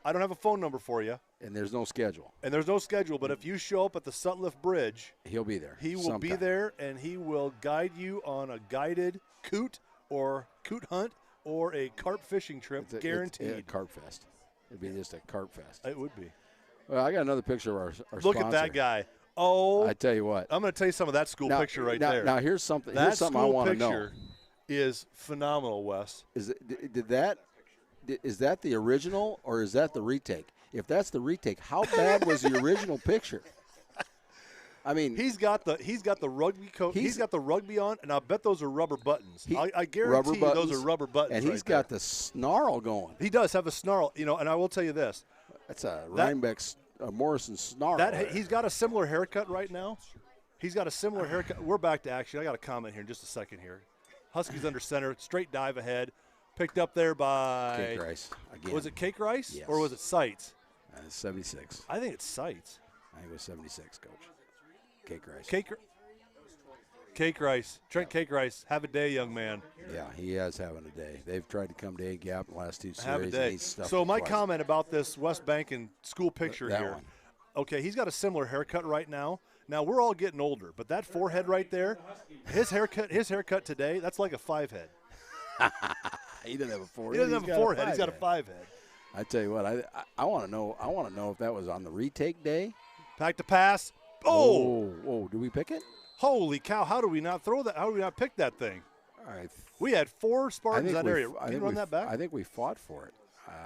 have a phone number for you. And there's no schedule. But if you show up at the Sutliff Bridge, he'll be there. He will be there, and he will guide you on a guided coot or coot hunt or a carp fishing trip, guaranteed. It's a carp fest. It'd be just a carp fest. It would be. Well, I got another picture of our Look sponsor. at that guy. Oh, I tell you what. I'm going to tell you some of that school picture right there. Now here's something. That Here's something I want to know. picture is phenomenal, Wes. Is that the original or is that the retake? If that's the retake, how bad was the original picture? I mean, he's got the rugby coat. He's got the rugby on, and I bet those are rubber buttons. I guarantee you those are rubber buttons. And he's got the snarl going. He does have a snarl, and I will tell you this. That's a Rhinebeck Morrison snarl. He's got a similar haircut right now. He's got a similar haircut. We're back to action. I got a comment here in just a second here. Huskies under center, straight dive ahead. Picked up there by Cake Rice. Again. Was it Cake Rice? Yes. Or was it Sights? 76. I think it's Sights. I think it was 76, Coach. Cake Rice. Cake Rice. Trent Cake Rice. Have a day, young man. Yeah, he is having a day. They've tried to come to A-gap in the last 2 series. Have a day. So my comment about this West Bank and school picture that here. One. Okay, he's got a similar haircut right now. Now, we're all getting older, but that forehead right there, his haircut today, that's like a 5-head. He doesn't have a forehead. He doesn't have a forehead. He's got a 5-head. I tell you what, I want to know if that was on the retake day. Back to pass. Oh, do we pick it? Holy cow! How do we not throw that? How do we not pick that thing? All right. We had 4 Spartans in that area. Can you run that back? I think we fought for it.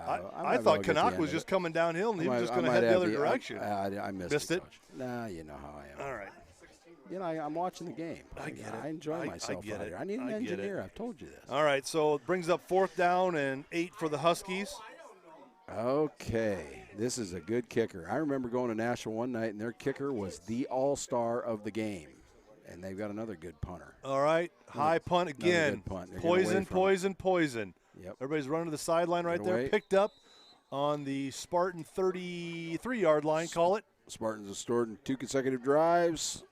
I thought Canuck was just coming downhill and he was just going to head the other direction. I missed it. Coach. Nah, you know how I am. All right. You know, I'm watching the game. I get it. I enjoy myself out here. I need an engineer. I've told you this. All right, so it brings up 4th down and 8 for the Huskies. Okay, this is a good kicker. I remember going to Nashua one night, and their kicker was the all-star of the game. And they've got another good punter. All right, high punt again. Punt. Poison. Yep. Everybody's running to the sideline right there. Picked up on the Spartan 33-yard line, call it. Spartans have scored in 2 consecutive drives.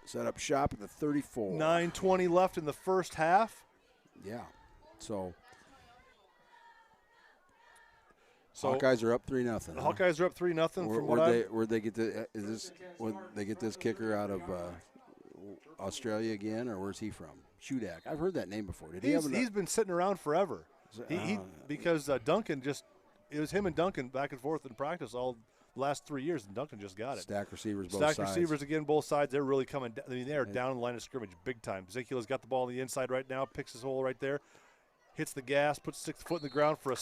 Set up shop at the 34. 9:20 left in the first half. Yeah. So Hawkeyes are up 3-0. Hawkeyes are up 3-0. Where'd they get they get this kicker out of Australia again, or where's he from? Shudak. I've heard that name before. He's been sitting around forever. Because Duncan it was him and Duncan back and forth in practice all the last 3 years, and Duncan just got it. Stack receivers both sides. Stack receivers again, both sides. They're really coming down. I mean, they are down the line of scrimmage big time. Ezekiel's got the ball on the inside right now, picks his hole right there, hits the gas, puts 6 foot in the ground for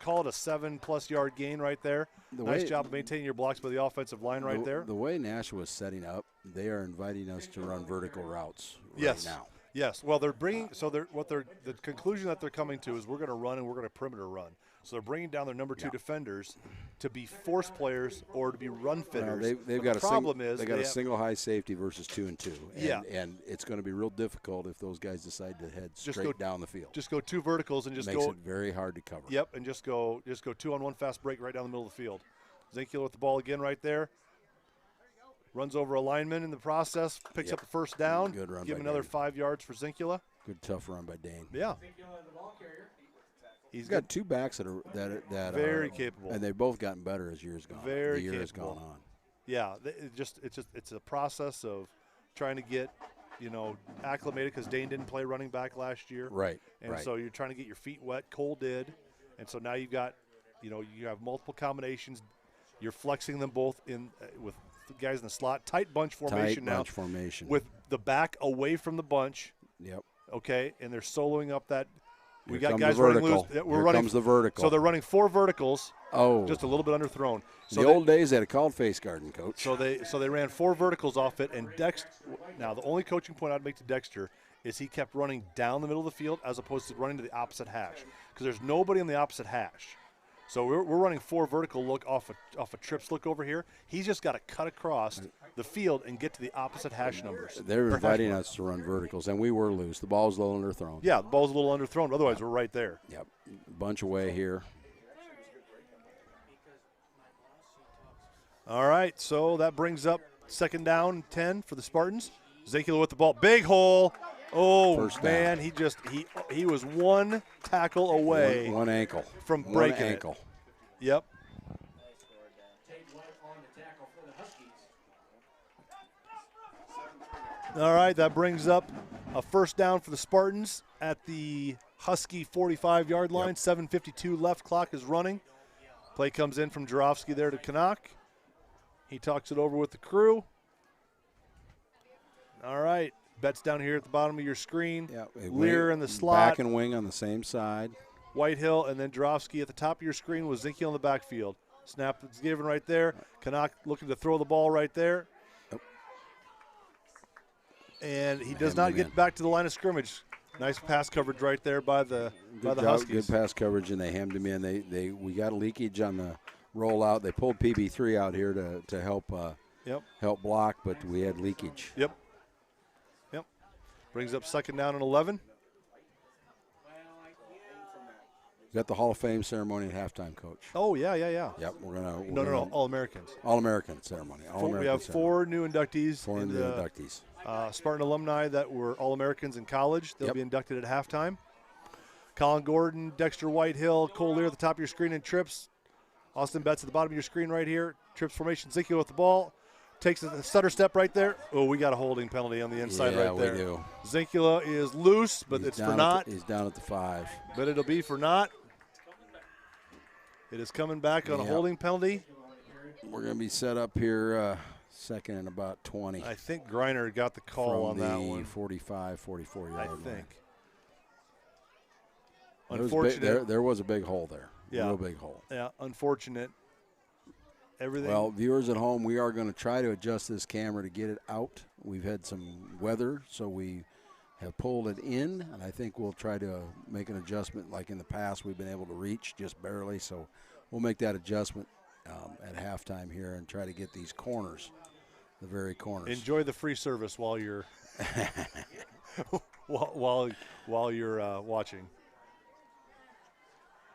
call it a 7+ yard gain right there. Nice job of maintaining your blocks by the offensive line right there. The way Nashua is setting up, they are inviting us to run vertical routes now. Yes. Well, they're bringing the conclusion that they're coming to is we're going to run and we're going to perimeter run. So they're bringing down their number 2 defenders to be force players or to be run fitters. They've got a single high safety versus 2 and 2. And it's going to be real difficult if those guys decide to head straight down the field. Just go 2 verticals and just makes it very hard to cover. Yep, and just go 2 on 1 fast break right down the middle of the field. Ezekiel with the ball again right there. Runs over a lineman in the process, picks up the first down. Good run. Give him another 5 yards for Zinkula. Good tough run by Dane. Yeah. He's got 2 backs that are very capable, and they've both gotten better as years gone. Very capable. Has gone on. Yeah, it's a process of trying to get acclimated because Dane didn't play running back last year, right? And so you're trying to get your feet wet. Cole did, and so now you've got you have multiple combinations. You're flexing them both in with the guys in the slot. Tight bunch formation Tight now. bunch formation. With the back away from the bunch. Yep. Okay, and they're soloing up that. We Here got comes guys the running vertical. loose. We're Here running comes the vertical. So they're running 4 verticals. Oh. Just a little bit underthrown. So the old days they had a called face garden, coach. So they ran 4 verticals off it, and Dexter. Now the only coaching point I'd make to Dexter is he kept running down the middle of the field as opposed to running to the opposite hash, because there's nobody on the opposite hash. So we're running 4 vertical look off a trips look over here. He's just got to cut across the field and get to the opposite hash numbers. They're inviting us to run verticals, and we were loose. The ball was a little underthrown. Yeah, the ball's a little underthrown. Otherwise, we're right there. Yep. Bunch away here. All right, so that brings up 2nd down, 10 for the Spartans. Ezekiel with the ball. Big hole. Oh, First man, down. he was 1 tackle away. One ankle. From One breaking ankle. It. Yep. All right, that brings up a 1st down for the Spartans at the Husky 45-yard line. Yep. 7:52 left. Clock is running. Play comes in from Jarofsky there to Canuck. He talks it over with the crew. All right. Betts down here at the bottom of your screen. Yep. Lear in the slot. Back and wing on the same side. Whitehill, and then Jarofsky at the top of your screen with Zinke on the backfield. Snap is given right there. Canuck looking to throw the ball right there. Yep. And he Hammed does not him get in. back to the line of scrimmage. Nice pass coverage right there by the Good job, Huskies. good pass coverage, and they hemmed him in. We got a leakage on the rollout. They pulled PB3 out here to help help block, but we had leakage. Yep. Brings up 2nd down and 11. Got the Hall of Fame ceremony at halftime, Coach. Oh, yeah. Yep, we're gonna. No, All-Americans. All-American ceremony. We have 4 new inductees. 4 in new the, inductees. Spartan alumni that were All-Americans in college. They'll Yep. be inducted at halftime. Colin Gordon, Dexter Whitehill, Cole Lear at the top of your screen in trips. Austin Betts at the bottom of your screen right here. Trips formation. Zinke with the ball. Takes a stutter step right there. Oh, we got a holding penalty on the inside right there. Yeah, we do. Zinkula is loose, but He's it's down for naught. He's down at the 5. But it'll be for naught. It is coming back on a Yep. holding penalty. We're going to be set up here 2nd and about 20. I think Greiner got the call on from that the one. 45, 44-yard I line. think. There was Unfortunate. there was a big hole there. Yeah. Real big hole. Yeah, unfortunate. Everything. Well, viewers at home, we are going to try to adjust this camera to get it out. We've had some weather, so we have pulled it in, and I think we'll try to make an adjustment like in the past we've been able to reach just barely. So we'll make that adjustment at halftime here and try to get these corners, the very corners. Enjoy the free service while you're while you're watching.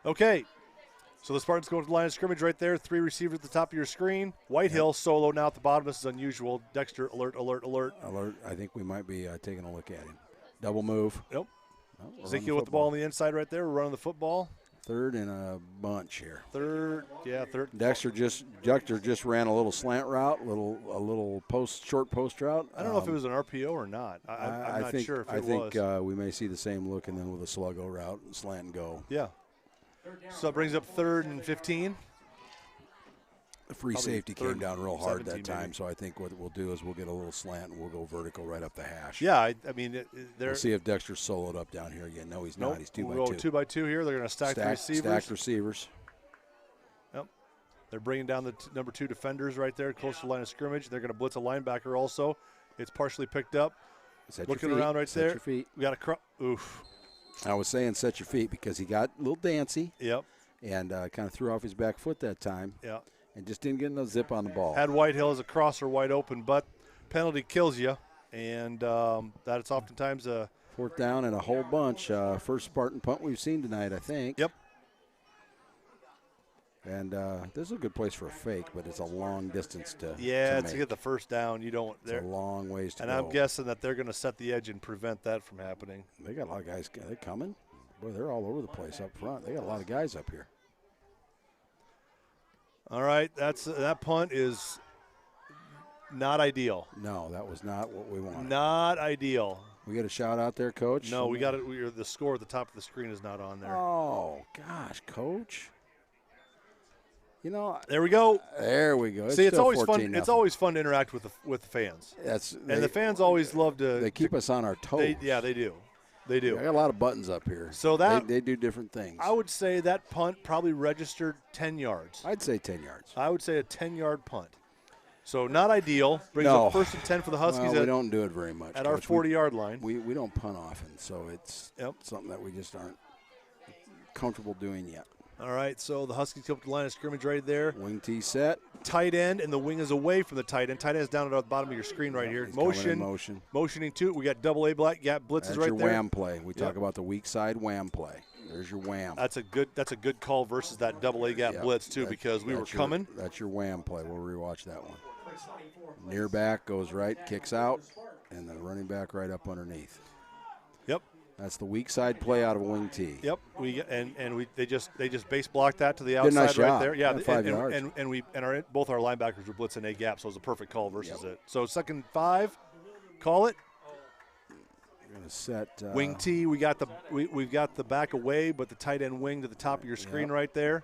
Okay. So the Spartans go to the line of scrimmage right there. 3 receivers at the top of your screen. Whitehill solo now at the bottom. This is unusual. Dexter, alert. Alert. I think we might be taking a look at him. Double move. Nope. No, we're Ezekiel running with the ball on the inside right there. We're running the football. 3rd and a bunch here. Third. Dexter just ran a little slant route, a little short post route. I don't know if it was an RPO or not. I'm not sure if it was. I think we may see the same look, and then with a sluggo route, slant and go. Yeah. So it brings up 3rd and 15. The free Probably safety came down real hard that 17 time, maybe. so I think what we'll do is we'll get a little slant and we'll go vertical right up the hash. Yeah, I mean, We'll see if Dexter's soloed up down here again. No, he's not. He's 2 we'll by go 2. 2 by 2 here. They're going to stack the receivers. Stacked receivers. Yep. They're bringing down the number 2 defenders right there, close to the line of scrimmage. They're going to blitz a linebacker also. It's partially picked up. Set Looking your feet. around right Set there. your feet. We got a oof. I was saying set your feet because he got a little dancy Yep. and kind of threw off his back foot that time. Yeah. And just didn't get no zip on the ball. Had Whitehill as a crosser wide open, but penalty kills you, and that is oftentimes a 4th down and a whole bunch. First Spartan punt we've seen tonight, I think. Yep. And this is a good place for a fake, but it's a long distance to to make. get the first down. You don't. It's a long ways to And go. I'm guessing that they're going to set the edge and prevent that from happening. They got a lot of guys. Are they coming? Boy, they're all over the place up front. They got a lot of guys up here. All right, that punt is not ideal. No, that was not what we wanted. Not ideal. We get a shout out there, Coach? No, we got it. The score at the top of the screen is not on there. Oh, gosh, Coach. There we go. There we go. See, it's still always 14 fun. It's nothing. always fun to interact with the fans. And the fans always love to. They keep us on our toes. They do. They do. I got a lot of buttons up here. So that they do different things. I would say that punt probably registered 10 yards. I'd say 10 yards. I would say a 10-yard punt. So not ideal. Brings No. up 1st and 10 for the Huskies. Well, we don't do it very much. At our Coach. 40-yard line. We don't punt often, so it's something that we just aren't comfortable doing yet. All right, so the Huskies come up to the line of scrimmage right there. Wing T set. Tight end, and the wing is away from the tight end. Tight end is down at the bottom of your screen right here. He's coming in motion. Motioning to it. We got double A black gap blitzes That's right your there. wham play. We talk about the weak side wham play. There's your wham. That's a good call versus that double A gap blitz too, because we were coming. That's your wham play. We'll rewatch that one. Near back goes right, kicks out, and the running back right up underneath. Yep. That's the weak side play out of wing T. Yep. They just base blocked that to the outside nice right job. there. Yeah. 5 yards. And both our linebackers were blitzing A gap, so it was a perfect call versus it. So 2nd 5, call it. We're gonna set Wing T. We've got the back away, but the tight end wing to the top of your screen right there.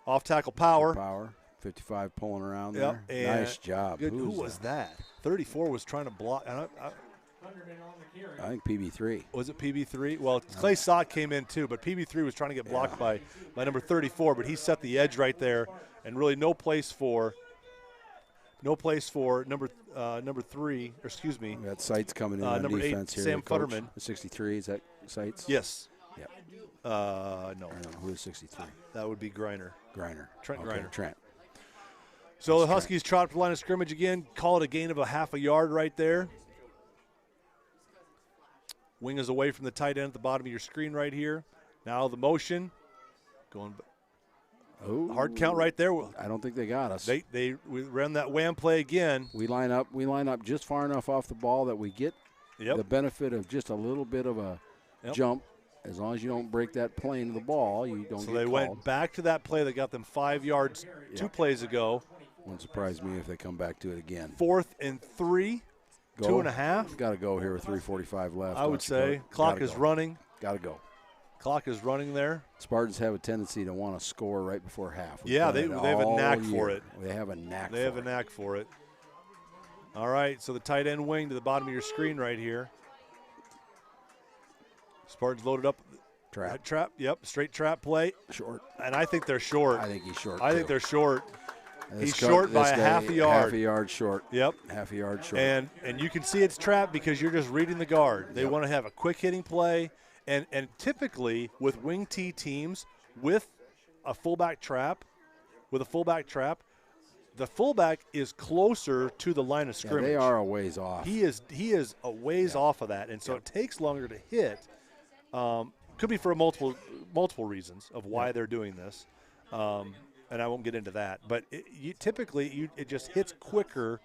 Off tackle power. 55 pulling around Yep. there. Nice job. Who was that? 34 was trying to block. I think PB3. Was it PB3? Well, Clay Sock came in too, but PB3 was trying to get blocked by number 34, but he set the edge right there, and really no place for number 3. Or excuse me. We got Sights coming in on number defense 8, here. Sam Coach. Futterman. 63, is that Sights? Yes. Yep. No. I don't know. Who is 63? That would be Griner. Trent Griner. Trent. So the Huskies trot up the line of scrimmage again. Call it a gain of a half a yard right there. Wing is away from the tight end at the bottom of your screen right here. Now the motion. Hard count right there. I don't think they got us. We ran that wham play again. We line up just far enough off the ball that we get the benefit of just a little bit of a jump. As long as you don't break that plane of the ball, you don't get So they called. went back to that play that got them 5 yards 2 plays ago. Wouldn't surprise me if they come back to it again. 4th and 3, 2.5. Got to go here with 3:45 left. I would say. Clock is running. Got to go. Clock is running there. Spartans have a tendency to want to score right before half. They have a knack for it. They have a knack They have a knack for it. All right, so the tight end wing to the bottom of your screen right here. Spartans loaded up. Trap. Yep, straight trap play. Short. And I think they're short. I think he's short. I think they're short. He's short by a half a yard. Half a yard short. Yep. Half a yard short. And you can see it's trapped because you're just reading the guard. They want to have a quick hitting play. And typically with wing T teams with a fullback trap, the fullback is closer to the line of scrimmage. They are a ways off. He is a ways off of that, and so it takes longer to hit. Could be for multiple reasons of why they're doing this, and I won't get into that. But typically it just hits quicker,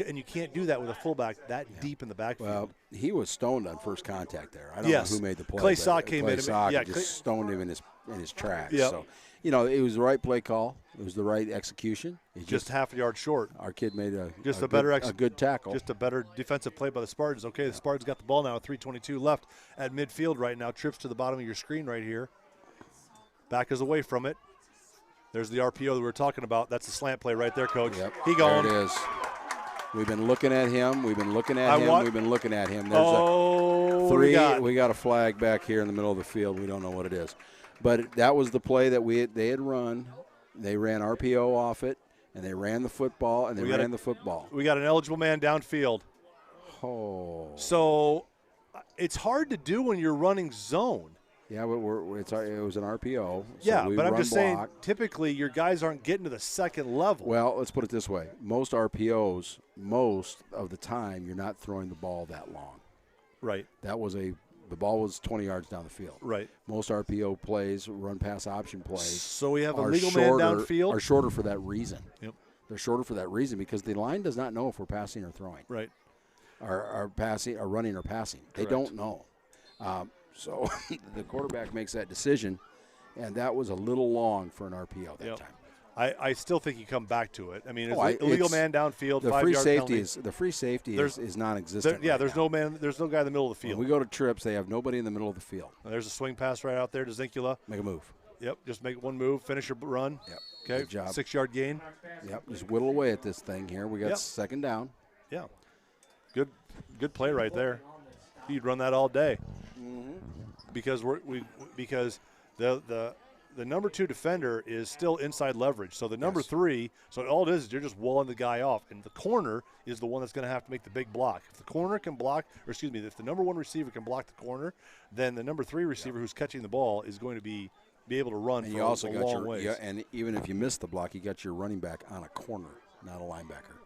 and you can't do that with a fullback that deep in the backfield. Well, he was stoned on first contact there. I don't know who made the play. Clay Sock came in. Just stoned him in his tracks. Yep. So, it was the right play call. It was the right execution. Just half a yard short. Our kid made a good tackle. Just a better defensive play by the Spartans. Okay, the Spartans got the ball now with 3:22 left at midfield right now. Trips to the bottom of your screen right here. Back is away from it. There's the RPO that we were talking about. That's the slant play right there, Coach. Yep. He going. There it is. We've been looking at him. There's three. We got a flag back here in the middle of the field. We don't know what it is. But that was the play that they had run. They ran RPO off it, and they ran the football, and they ran the football. We got an eligible man downfield. Oh. So it's hard to do when you're running zone. Yeah, but it was an RPO. So yeah, but I'm just saying, block. Typically your guys aren't getting to the second level. Well, let's put it this way. Most RPOs, most of the time, you're not throwing the ball that long. Right. The ball was 20 yards down the field. Right. Most RPO plays, run pass option plays. So we have a legal man downfield. Are shorter for that reason. Yep. They're shorter for that reason because the line does not know if we're passing or throwing. Right. Are passing, or running or passing. They don't know. So the quarterback makes that decision, and that was a little long for an RPO that time. I still think you come back to it. I mean, illegal man downfield, the 5 free yard safety penalty. the free safety is non-existent. There's no man. There's no guy in the middle of the field. When we go to trips, they have nobody in the middle of the field. There's a swing pass right out there to Zinkula. Make a move. Yep, just make one move, finish your run. Yep. Okay, Good job. 6-yard gain. Yep. Just whittle away at this thing here. We got Yep. second down. Yeah, good play right there. You'd run that all day. Because because the number 2 defender is still inside leverage. So the number 3, so all it is you're just walling the guy off, and the corner is the one that's going to have to make the big block. If the corner can block, or excuse me, if the number 1 receiver can block the corner, then the number 3 receiver who's catching the ball is going to be able to run And for you also a got long ways. and even if you miss the block, you got your running back on a corner, not a linebacker.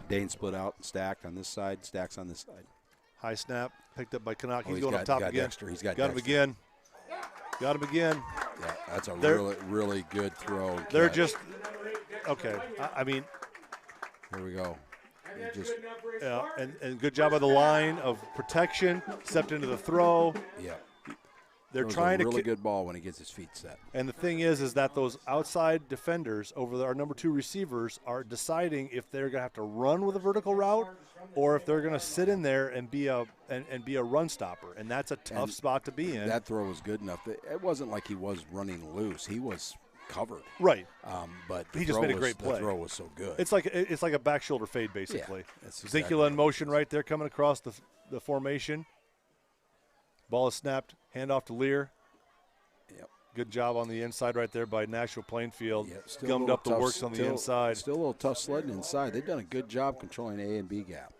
Dane split out and stacked on this side, stacks on this side. High snap, picked up by Canuck. Oh, He's going up top again. Dexter. He's got him Dexter. again. Got him again. Yeah, that's a They're- really good throw. They're catch. just okay. I mean, Here we go. It just yeah, and good job by the line of protection. Stepped into the throw. yeah. They're Throws trying a to really good ball when he gets his feet set. And the thing is that those outside defenders over our number 2 receivers are deciding if they're going to have to run with a vertical route or if they're going to sit in there and be a run stopper. And that's a tough spot to be in. That throw was good enough. It wasn't like he was running loose. He was covered. Right. But He just made a great The play. throw was so good. It's like a back shoulder fade basically. that's exactly Zinkula in motion right there coming across the formation. Ball is snapped. Hand off to Lear. Yep. Good job on the inside right there by Nashua-Plainfield. Yep. Still a Gummed little up the tough- works on the still- inside. Still a little tough sledding inside. They've done a good job controlling A and B gap.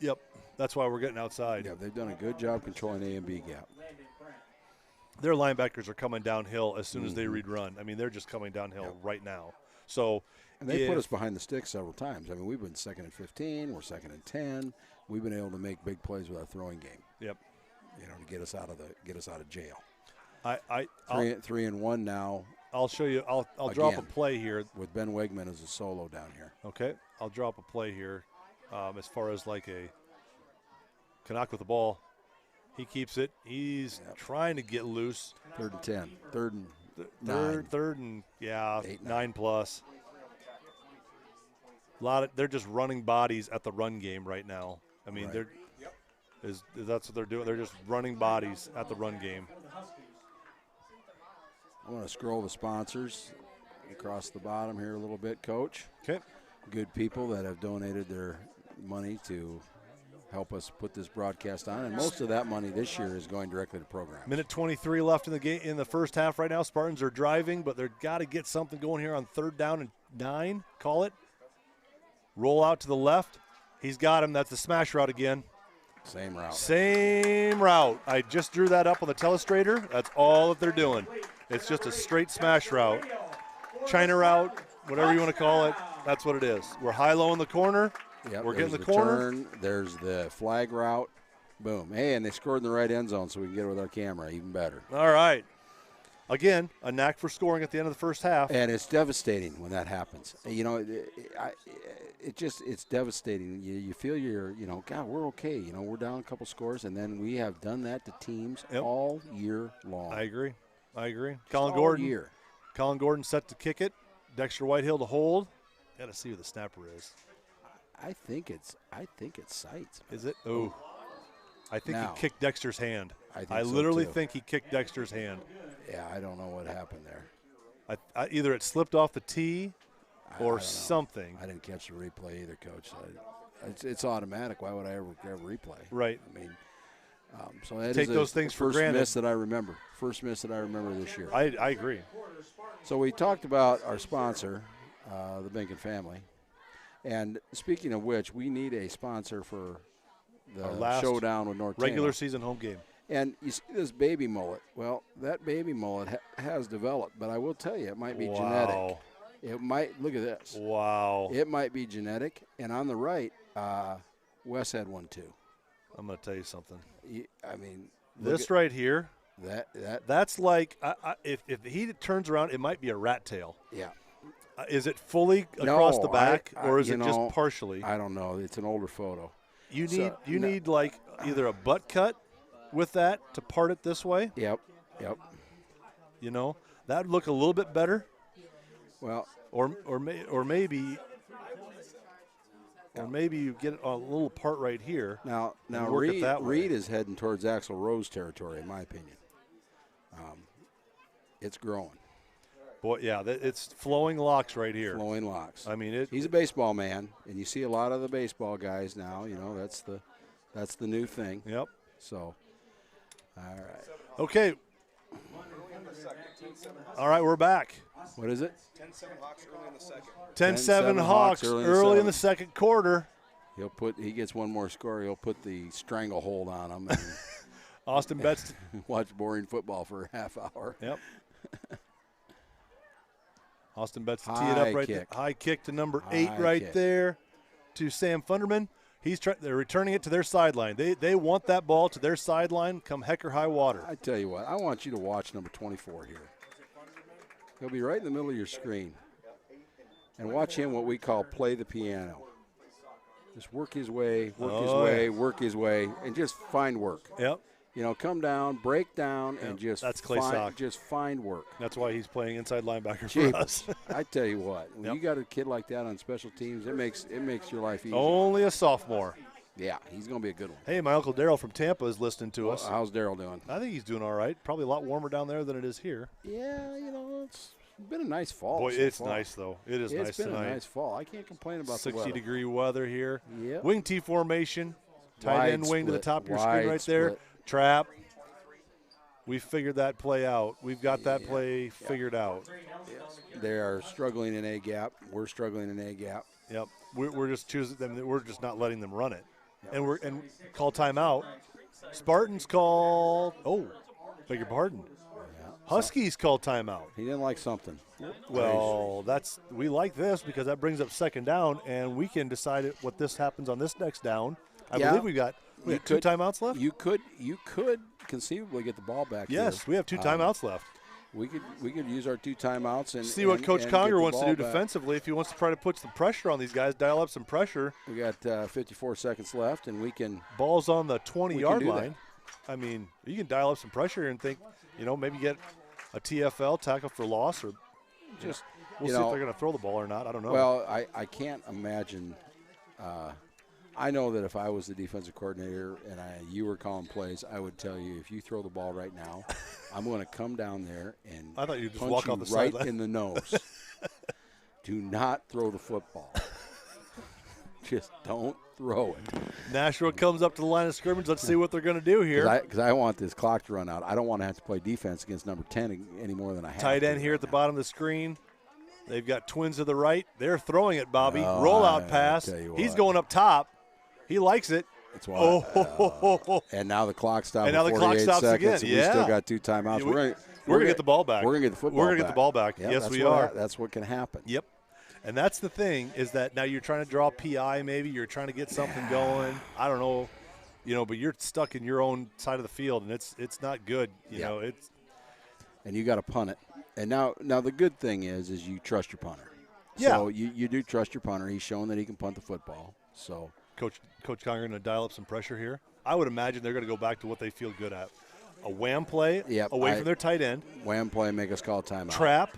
Yep. That's why we're getting outside. Yeah, they've done a good job controlling A and B gap. Their linebackers are coming downhill as soon as they read run. I mean, they're just coming downhill right now. So And they put us behind the sticks several times. I mean, we've been 2nd and 15. We're 2nd and 10. We've been able to make big plays with our throwing game. Yep. You know, to get us out of jail. I'll 3 and 1 now show you. I'll drop a Again. play here. with Ben Wegman as a solo down here. Okay. I'll drop a play here as far as like a Canuck with the ball. He keeps it. He's trying to get loose. 3rd and 10. 3rd and 9. Third and 8, 9 plus. They're just running bodies at the run game right now. I mean, Right. that's what they're doing. They're just running bodies at the run game. I want to scroll the sponsors across the bottom here a little bit, Coach. Okay. Good people that have donated their money to help us put this broadcast on, and most of that money this year is going directly to programs. Minute 23 left in the game in the first half right now. Spartans are driving, but they've got to get something going here on 3rd down and 9. Call it. Roll out to the left. He's got him. That's the smash route again. Same route. Same route. I just drew that up on the telestrator. That's all that they're doing. It's just a straight smash route. China route, whatever you want to call it. That's what it is. We're high-low in the corner. Yep, We're getting the there's corner. turn, there's the flag route. Boom. Hey, and they scored in the right end zone, so we can get it with our camera. Even better. All right. Again, a knack for scoring at the end of the first half. And it's devastating when that happens. You know, it's devastating. You feel God, we're okay. You know, we're down a couple scores, and then we have done that to teams all year long. I agree. Just Colin all Gordon. year. Colin Gordon set to kick it. Dexter Whitehill to hold. Got to see who the snapper is. I think it's Sights. Is it? Oh. I think Now, he kicked Dexter's hand. I think I so, literally too. think he kicked Dexter's hand. Yeah, I don't know what happened there. Either it slipped off the tee I or don't know. something. I didn't catch the replay either, Coach. It's automatic. Why would I ever replay? Right. I mean, so that Take is those things for first granted. miss that I remember. First miss that I remember this year. I agree. So we talked about our sponsor, the Binkin family. And speaking of which, we need a sponsor for the Our last showdown with North Regular Tama. season home game. And you see this baby mullet. Well, that baby mullet has developed, but I will tell you, it might be genetic. Wow. It might, look at this. Wow. It might be genetic. And on the right, Wes had one too. I'm going to tell you something. I mean, look This right here, at that. that's like, if he turns around, it might be a rat tail. Yeah. Is it fully across the back, I- or is you it know, just partially? I don't know. It's an older photo. You So, need no. like either a butt cut with that to part it this way. Yep. You know, that'd look a little bit better. Well, Or maybe or maybe you get a little part right here. Now work it that way. Reed is heading towards Axl Rose territory, in my opinion. It's growing. Boy, yeah, it's flowing locks right here. Flowing locks. I mean, he's a baseball man, and you see a lot of the baseball guys now. You know, that's the new thing. Yep. So, all right. Okay. All right, we're back. What is it? 10-7 Hawks early in the second. 10-7 Hawks early in the second quarter. He gets one more score. He'll put the stranglehold on him. And Austin Betts. Watch boring football for a half hour. Yep. Austin Betts tee it up right there. High kick to number 8 right there to Sam Funderman. They're returning it to their sideline. They want that ball to their sideline come heck or high water. I tell you what, I want you to watch number 24 here. He'll be right in the middle of your screen. And watch him what we call play the piano. Just work his way, work his way, and just find work. Yep. You know, come down, break down, and just find work. That's why he's playing inside linebacker for us. I tell you what, when you got a kid like that on special teams, it makes your life easier. Only a sophomore. Yeah, he's going to be a good one. Hey, my Uncle Daryl from Tampa is listening to us. How's Daryl doing? I think he's doing all right. Probably a lot warmer down there than it is here. Yeah, you know, it's been a nice fall. Boy, it's nice, though. It is nice tonight. It's been a nice fall. I can't complain about the weather. 60-degree weather here. Yep. Wing T formation. Tight end wing to the top of your screen right there. Split. Trap. We figured that play out. We've got that play figured out. They are struggling in A gap. We're struggling in A gap. Yep. We're just choosing them. We're just not letting them run it. Yep. And call timeout. Spartans called. Oh, beg your pardon. Yeah. Huskies called timeout. He didn't like something. Well, we like this because that brings up second down, and we can decide what this happens on this next down. I believe we have 2 timeouts left. You could conceivably get the ball back. Yes, we have 2 timeouts left. We could use our 2 timeouts and see what Coach Conger wants to do back. defensively. If he wants to try to put some pressure on these guys, dial up some pressure. We got 54 seconds left, and we can. Ball's on the 20-yard line. I mean, you can dial up some pressure and think, maybe get a TFL, tackle for loss, or just we'll see if they're going to throw the ball or not. I don't know. Well, I can't imagine. I know that if I was the defensive coordinator and you were calling plays, I would tell you, if you throw the ball right now, I'm going to come down there and I thought you'd just punch walk you off the right sideline. in the nose. Do not throw the football. Just don't throw it. Nashua comes up to the line of scrimmage. Let's see what they're going to do here. Because I want this clock to run out. I don't want to have to play defense against number 10 any more than I have. Tight end here at the bottom of the screen. They've got twins to the right. They're throwing it, Bobby. Rollout pass. He's going up top. He likes it. That's why. And now the clock stops. And now the clock stops seconds, again. We still got 2 timeouts. We're going to get the ball back. We're going to get the football back. We're going to get the ball back. Yeah, yes, we are. That's what can happen. Yep. And that's the thing is that now you're trying to draw PI maybe. You're trying to get something going. I don't know. But you're stuck in your own side of the field, and it's not good. You know, it's. And you got to punt it. And now the good thing is you trust your punter. Yeah. So you do trust your punter. He's shown that he can punt the football. So Coach Conger going to dial up some pressure here. I would imagine they're going to go back to what they feel good at. A wham play away from their tight end. Wham play, make us call timeout. Trap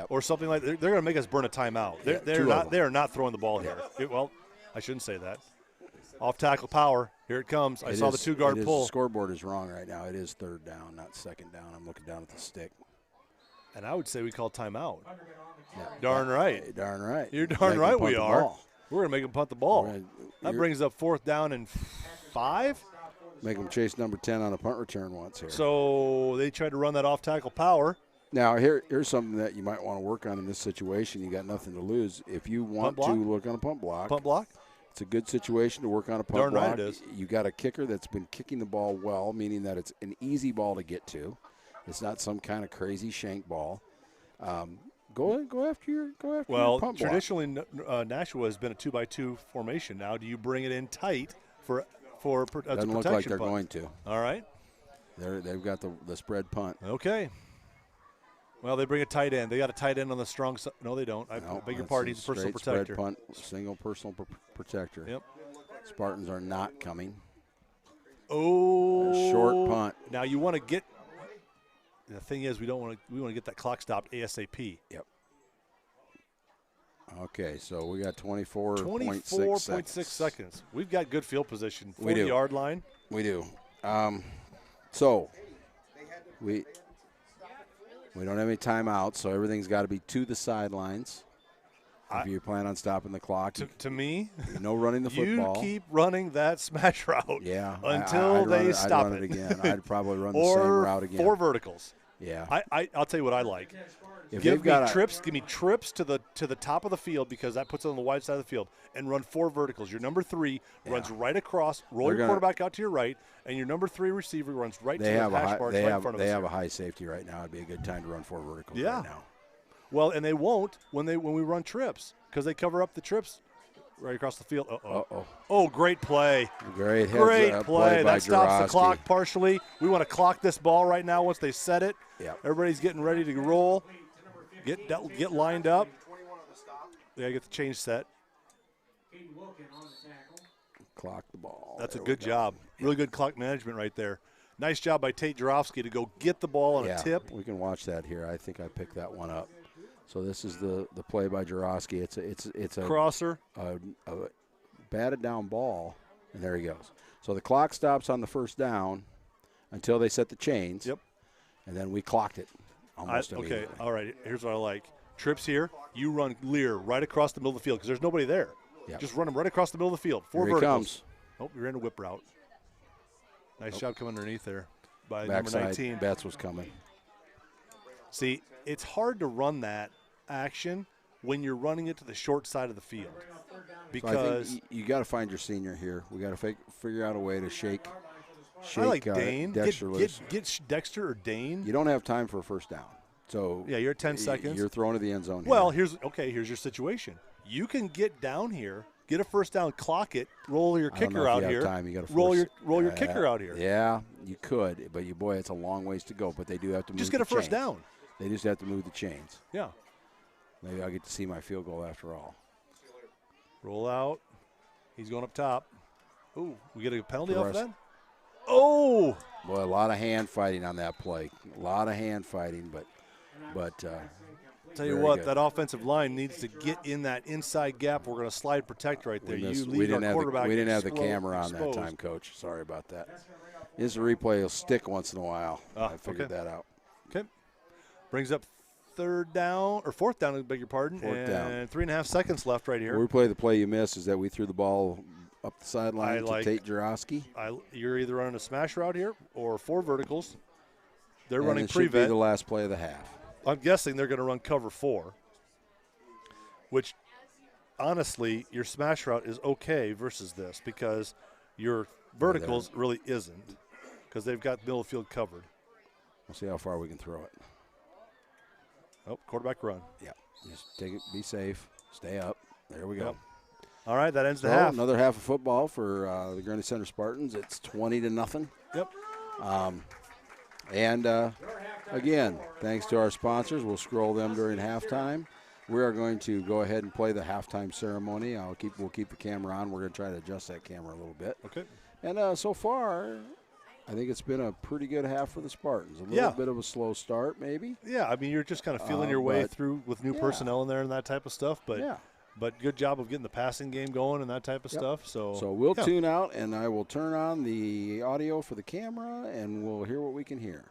or something like that. They're going to make us burn a timeout. They are not throwing the ball here. Well, I shouldn't say that. Off tackle power. Here it comes. I saw the 2-guard pull. The scoreboard is wrong right now. It is 3rd down, not 2nd down. I'm looking down at the stick. And I would say we call timeout. Yeah. Darn right. Darn right. You're darn right we are. We're going to make them punt the ball. That brings up 4th down and 5. Make them chase number 10 on a punt return once here. So they tried to run that off tackle power. Now, here's something that you might want to work on in this situation. You got nothing to lose. If you want to look on a punt block. Punt block? It's a good situation to work on a punt block. Darn right it is. You got a kicker that's been kicking the ball well, meaning that it's an easy ball to get to. It's not some kind of crazy shank ball. Go after your punt block. Traditionally, Nashua has been a 2-by-2 formation. Now, do you bring it in tight for Doesn't look like they're going to. All right. They've got the spread punt. Okay. Well, they bring a tight end. They got a tight end on the strong side. No, they don't. I beg your pardon. He's a personal protector. Spread punt, single personal protector. Yep. Spartans are not coming. Oh. Short punt. Now you want to get. The thing is, we want to get that clock stopped ASAP. Yep. Okay, so we got 24.6 24.6 seconds. We've got good field position. We do. 40-yard line. We do. So we don't have any timeouts, so everything's got to be to the sidelines. If you plan on stopping the clock, To me, no running the football. You keep running that smash route until I'd they run stop I'd run it again. I'd probably run the or same route again. 4 verticals. Yeah. I'll tell you what I like. If Give they've got me trips to the top of the field because that puts it on the wide side of the field, and run 4 verticals. Your number 3 runs right across, roll your quarterback out to your right, and your number 3 receiver runs right to the hash marks right in front of us. They have a high safety right now. It'd be a good time to run 4 verticals right now. Well, and they won't when we run trips because they cover up the trips right across the field. Oh, great play. Great play. That stops the Jurowski. clock partially. We want to clock this ball right now once they set it. Yep. Everybody's getting ready to roll. Get lined up. Yeah, get the change set. Clock the ball. That's a good job. Really good clock management right there. Nice job by Tate Jurowski to go get the ball on a tip. We can watch that here. I think I picked that one up. So this is the play by Jurowski. It's a crosser, a batted down ball, and there he goes. So the clock stops on the first down until they set the chains. Yep. And then we clocked it almost immediately. Okay, all right. Here's what I like. Trips here. You run Lear right across the middle of the field because there's nobody there. Yep. Just run him right across the middle of the field. 4 Here he verticals. comes. You're in a whip route. Nice job coming underneath there by Backside, number 19. Betts was coming. See, it's hard to run that action when you're running it to the short side of the field because so I think you got to find your senior here. We got to figure out a way to shake I like Dane. Dexter loose. Get Dexter or Dane. You don't have time for a first down. So yeah, you're at 10 seconds. You're throwing to the end zone. Well, here. here's your situation. You can get down here, get a first down, clock it, roll your kicker out here. Time. You got to roll your kicker out here. Yeah, you could, but boy, it's a long ways to go. But they do have to move. Just get a first down. They just have to move the chains. Yeah. Maybe I'll get to see my field goal after all. Roll out. He's going up top. Ooh, we get a penalty off of that? Oh! Boy, a lot of hand fighting on that play. A lot of hand fighting, but tell you what, that offensive line needs to get in that inside gap. We're going to slide protect right there. We didn't have the camera on that time, Coach. Sorry about that. This replay will stick once in a while. I figured that out. Okay. Brings up fourth down, I beg your pardon. Fourth down. 3.5 seconds left right here. Replay the play you missed is that we threw the ball up the sideline to Tate Jurowski. You're either running a smash route here or 4 verticals. They're running prevent. Should be the last play of the half. I'm guessing they're going to run cover 4, which honestly, your smash route is okay versus this because your verticals really isn't because they've got middle field covered. We'll see how far we can throw it. Oh, quarterback run. Yeah, just take it, be safe, stay up. There we go. Yep. All right, that ends the half. Another half of football for the Grundy Center Spartans. It's 20-0. Yep. Again, thanks to our sponsors, we'll scroll them during halftime. We are going to go ahead and play the halftime ceremony. We'll keep the camera on. We're going to try to adjust that camera a little bit. Okay. And so far, I think it's been a pretty good half for the Spartans. A little bit of a slow start, maybe. Yeah, I mean, you're just kind of feeling your way through with new personnel in there and that type of stuff. But good job of getting the passing game going and that type of stuff. So we'll tune out, and I will turn on the audio for the camera, and we'll hear what we can hear.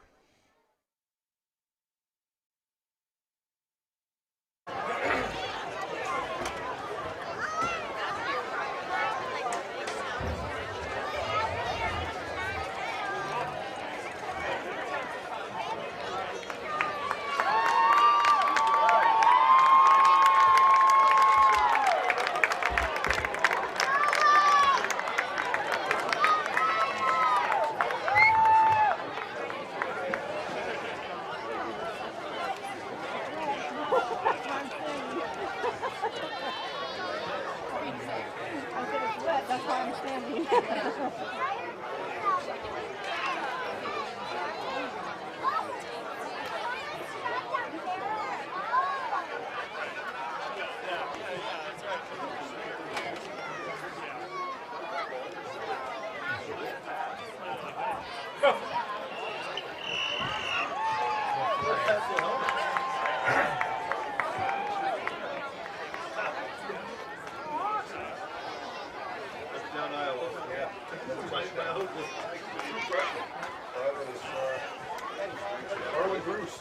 down Iowa. Yeah. Touchdown. That was Harley Bruce.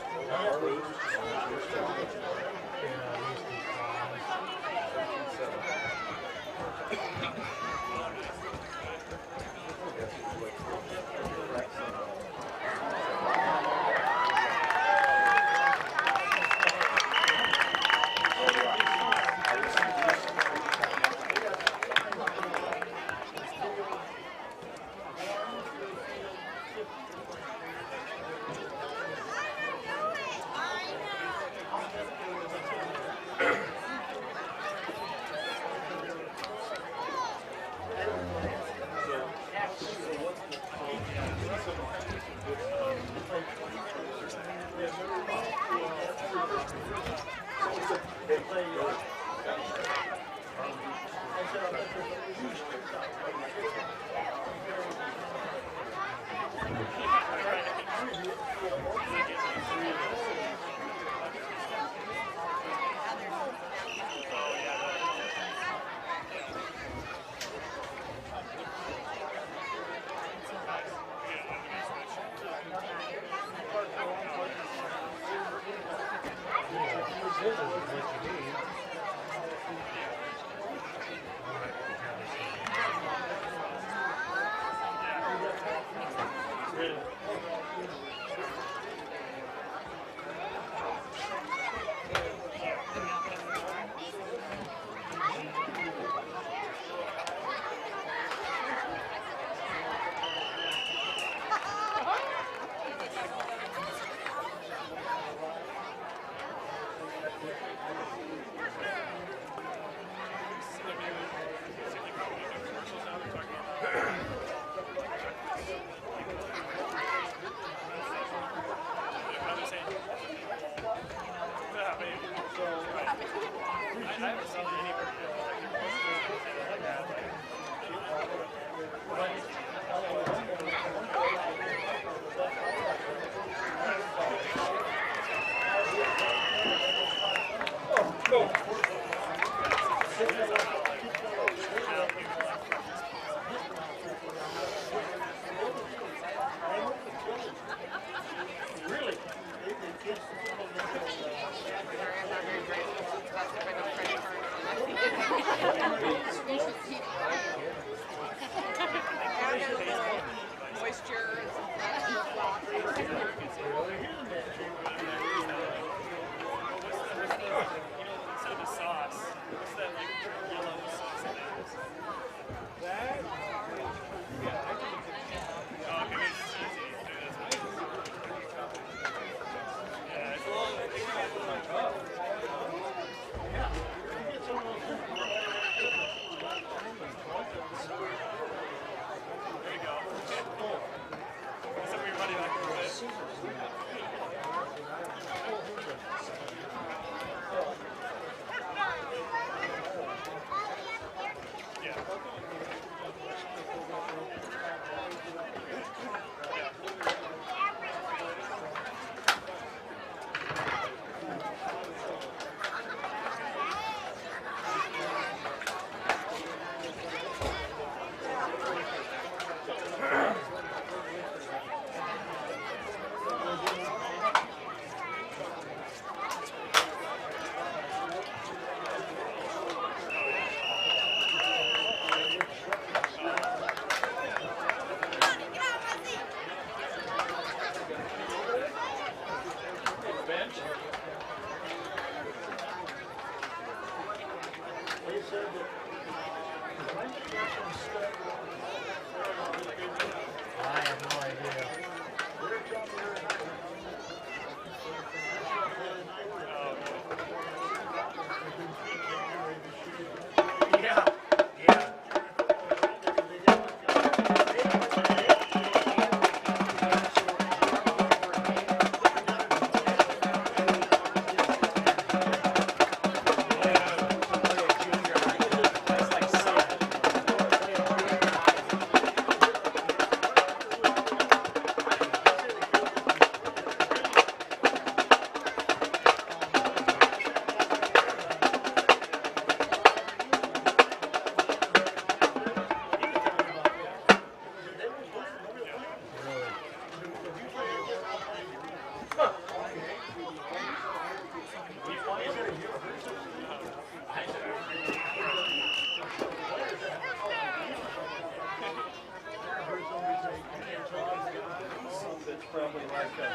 like a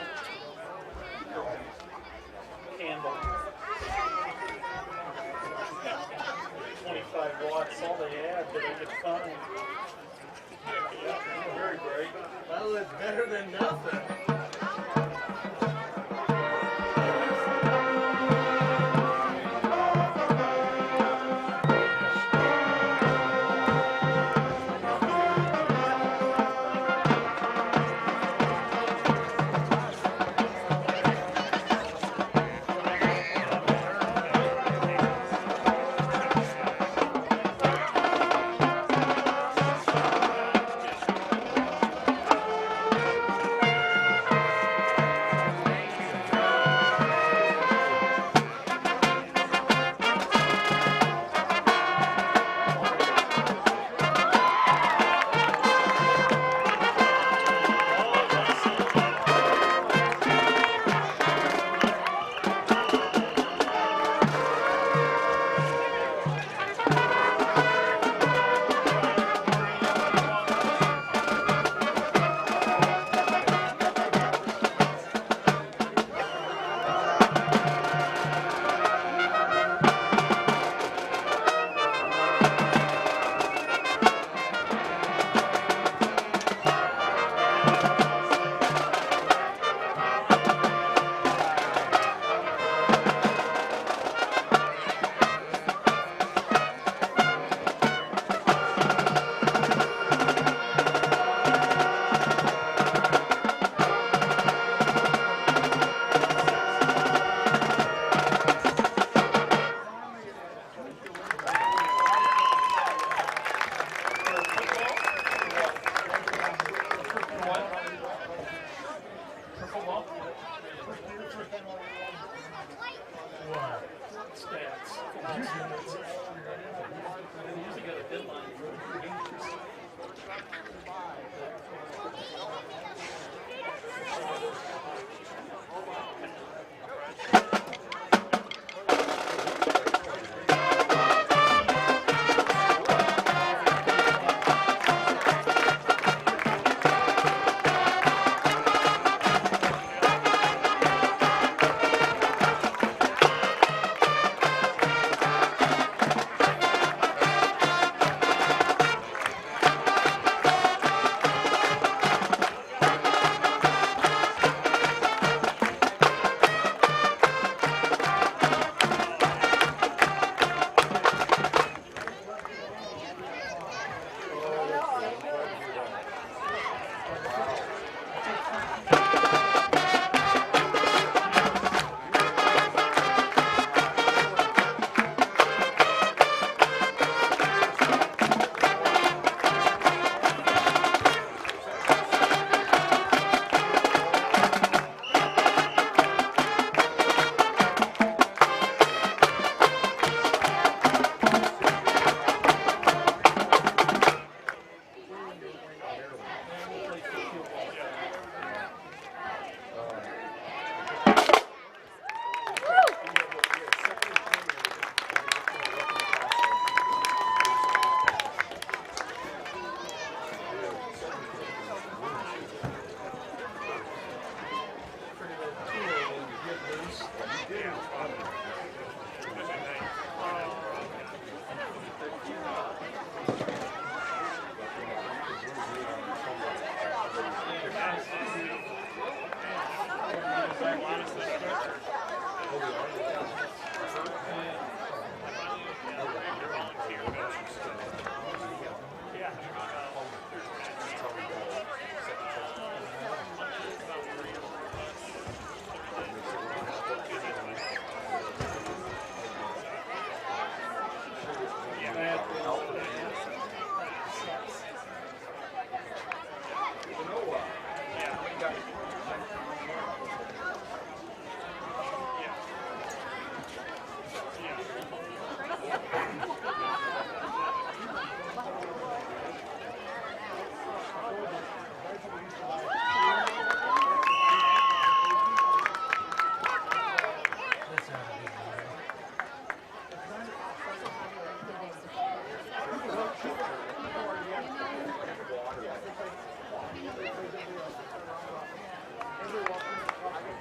candle. 25 watts, all they had, but they could find. Yeah, very bright. Well, it's better than nothing.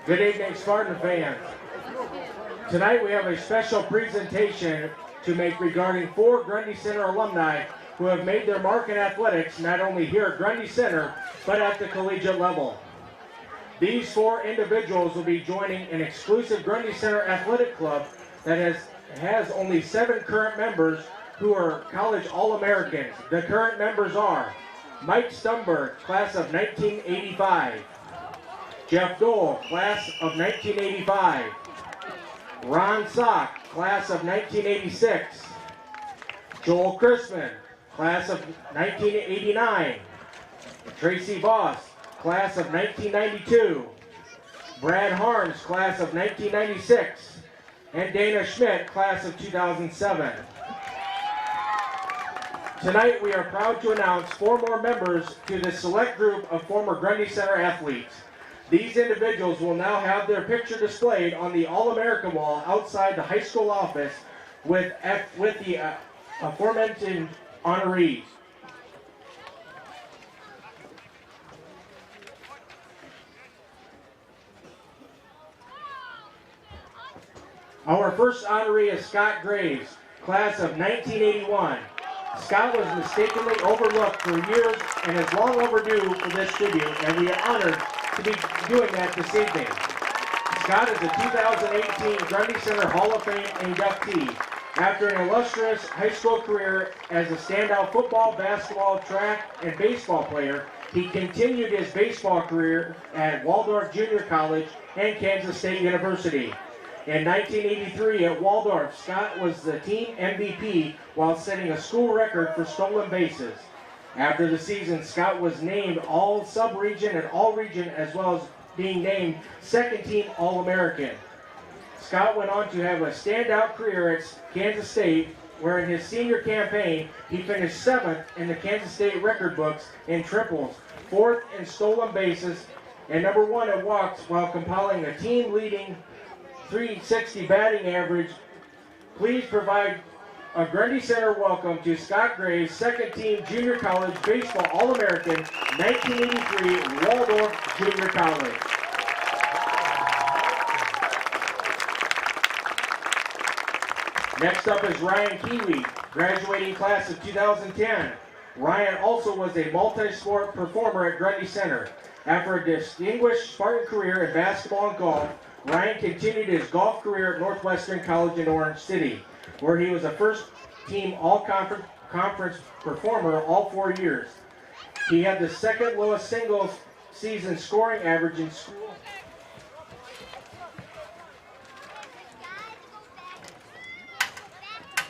Good evening, Spartan fans. Tonight we have a special presentation to make regarding 4 Grundy Center alumni who have made their mark in athletics not only here at Grundy Center, but at the collegiate level. These 4 individuals will be joining an exclusive Grundy Center athletic club that has only 7 current members who are college All-Americans. The current members are Mike Stumberg, class of 1985. Jeff Dole, class of 1985. Ron Sock, class of 1986. Joel Chrisman, class of 1989. Tracy Voss, class of 1992. Brad Harms, class of 1996. And Dana Schmidt, class of 2007. Tonight we are proud to announce 4 more members to this select group of former Grundy Center athletes. These individuals will now have their picture displayed on the All-American wall outside the high school office with the aforementioned honorees. Our first honoree is Scott Graves, class of 1981. Scott was mistakenly overlooked for years and is long overdue for this tribute, and we are honored to be doing that this evening. Scott is a 2018 Grundy Center Hall of Fame inductee. After an illustrious high school career as a standout football, basketball, track, and baseball player, he continued his baseball career at Waldorf Junior College and Kansas State University. In 1983 at Waldorf, Scott was the team MVP while setting a school record for stolen bases. After the season, Scott was named all sub-region and all-region, as well as being named second-team All-American. Scott went on to have a standout career at Kansas State, where in his senior campaign, he finished 7th in the Kansas State record books in triples, 4th in stolen bases, and number 1 in walks while compiling a team-leading 360 batting average. Please provide a Grundy Center welcome to Scott Graves, second-team junior college baseball All-American, 1983 Waldorf Junior College. Next up is Ryan Kiwi, graduating class of 2010. Ryan also was a multi-sport performer at Grundy Center. After a distinguished Spartan career in basketball and golf, Ryan continued his golf career at Northwestern College in Orange City, where he was a first-team all-conference performer all 4 years. He had the second lowest single season scoring average in school.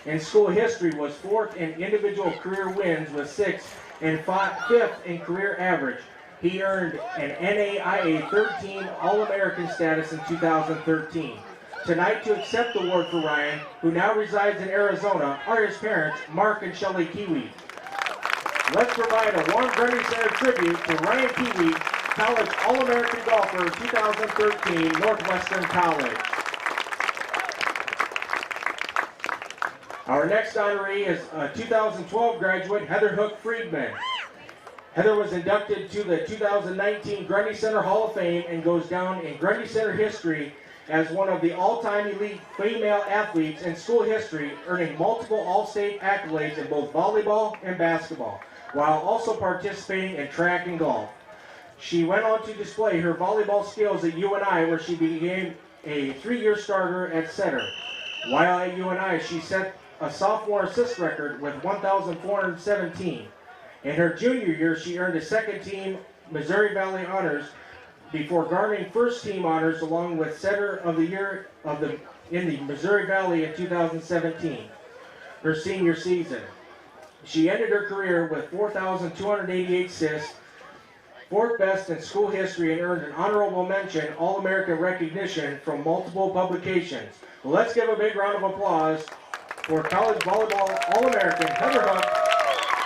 In school history, was 4th in individual career wins with 6th and 5th in career average. He earned an NAIA third-team All-American status in 2013. Tonight, to accept the award for Ryan, who now resides in Arizona, are his parents, Mark and Shelley Kiwi. Let's provide a warm Grundy Center tribute to Ryan Kiwi, college All-American golfer 2013, Northwestern College. Our next honoree is 2012 graduate Heather Hook Friedman. Heather was inducted to the 2019 Grundy Center Hall of Fame and goes down in Grundy Center history as one of the all-time elite female athletes in school history, earning multiple all-state accolades in both volleyball and basketball, while also participating in track and golf. She went on to display her volleyball skills at UNI, where she became a 3-year starter at center. While at UNI, she set a sophomore assist record with 1,417. In her junior year, she earned a second-team Missouri Valley honors before garnering first-team honors along with Setter of the Year in the Missouri Valley in 2017, her senior season. She ended her career with 4,288 assists, 4th best in school history, and earned an honorable mention All-American recognition from multiple publications. Let's give a big round of applause for college volleyball All-American Heather Hook,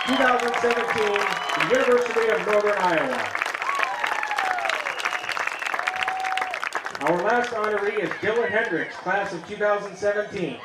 2017, the University of Northern Iowa. Our last honoree is Dylan Hendricks, class of 2017.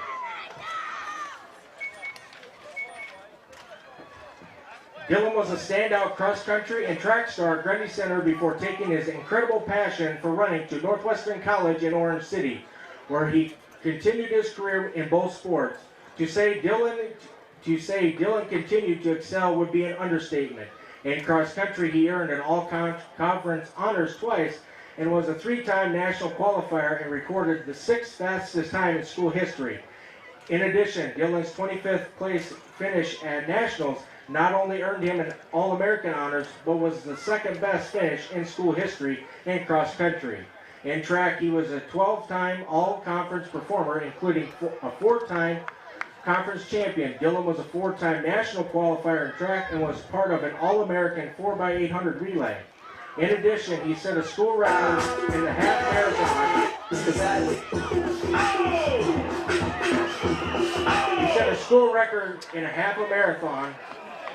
Dylan was a standout cross-country and track star at Grundy Center before taking his incredible passion for running to Northwestern College in Orange City, where he continued his career in both sports. To say Dylan continued to excel would be an understatement. In cross-country, he earned an all-conference honors twice and was a 3-time national qualifier and recorded the 6th fastest time in school history. In addition, Dylan's 25th place finish at Nationals not only earned him an All-American honors, but was the 2nd best finish in school history in cross-country. In track, he was a 12-time all-conference performer, including a 4-time conference champion. Dylan was a 4-time national qualifier in track and was part of an All-American 4x800 relay. In addition, he set a school record in the half marathon. He set a school record in a half a marathon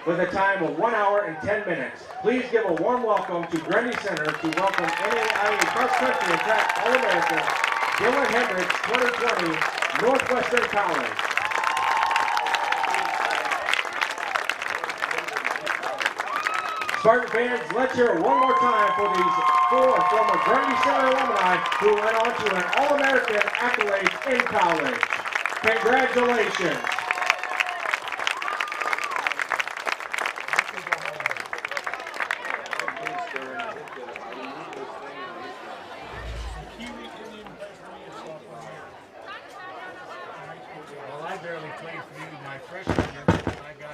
with a time of 1 hour and 10 minutes. Please give a warm welcome to Grundy Center to welcome NAIA Cross Country and Track All-American Dylan Hendricks, 2020, Northwestern College. Spartan fans, let's hear it one more time for these 4 former Grundy Center alumni who went on to an All-American accolades in college. Congratulations. Well, I barely played for you my freshman year, but I got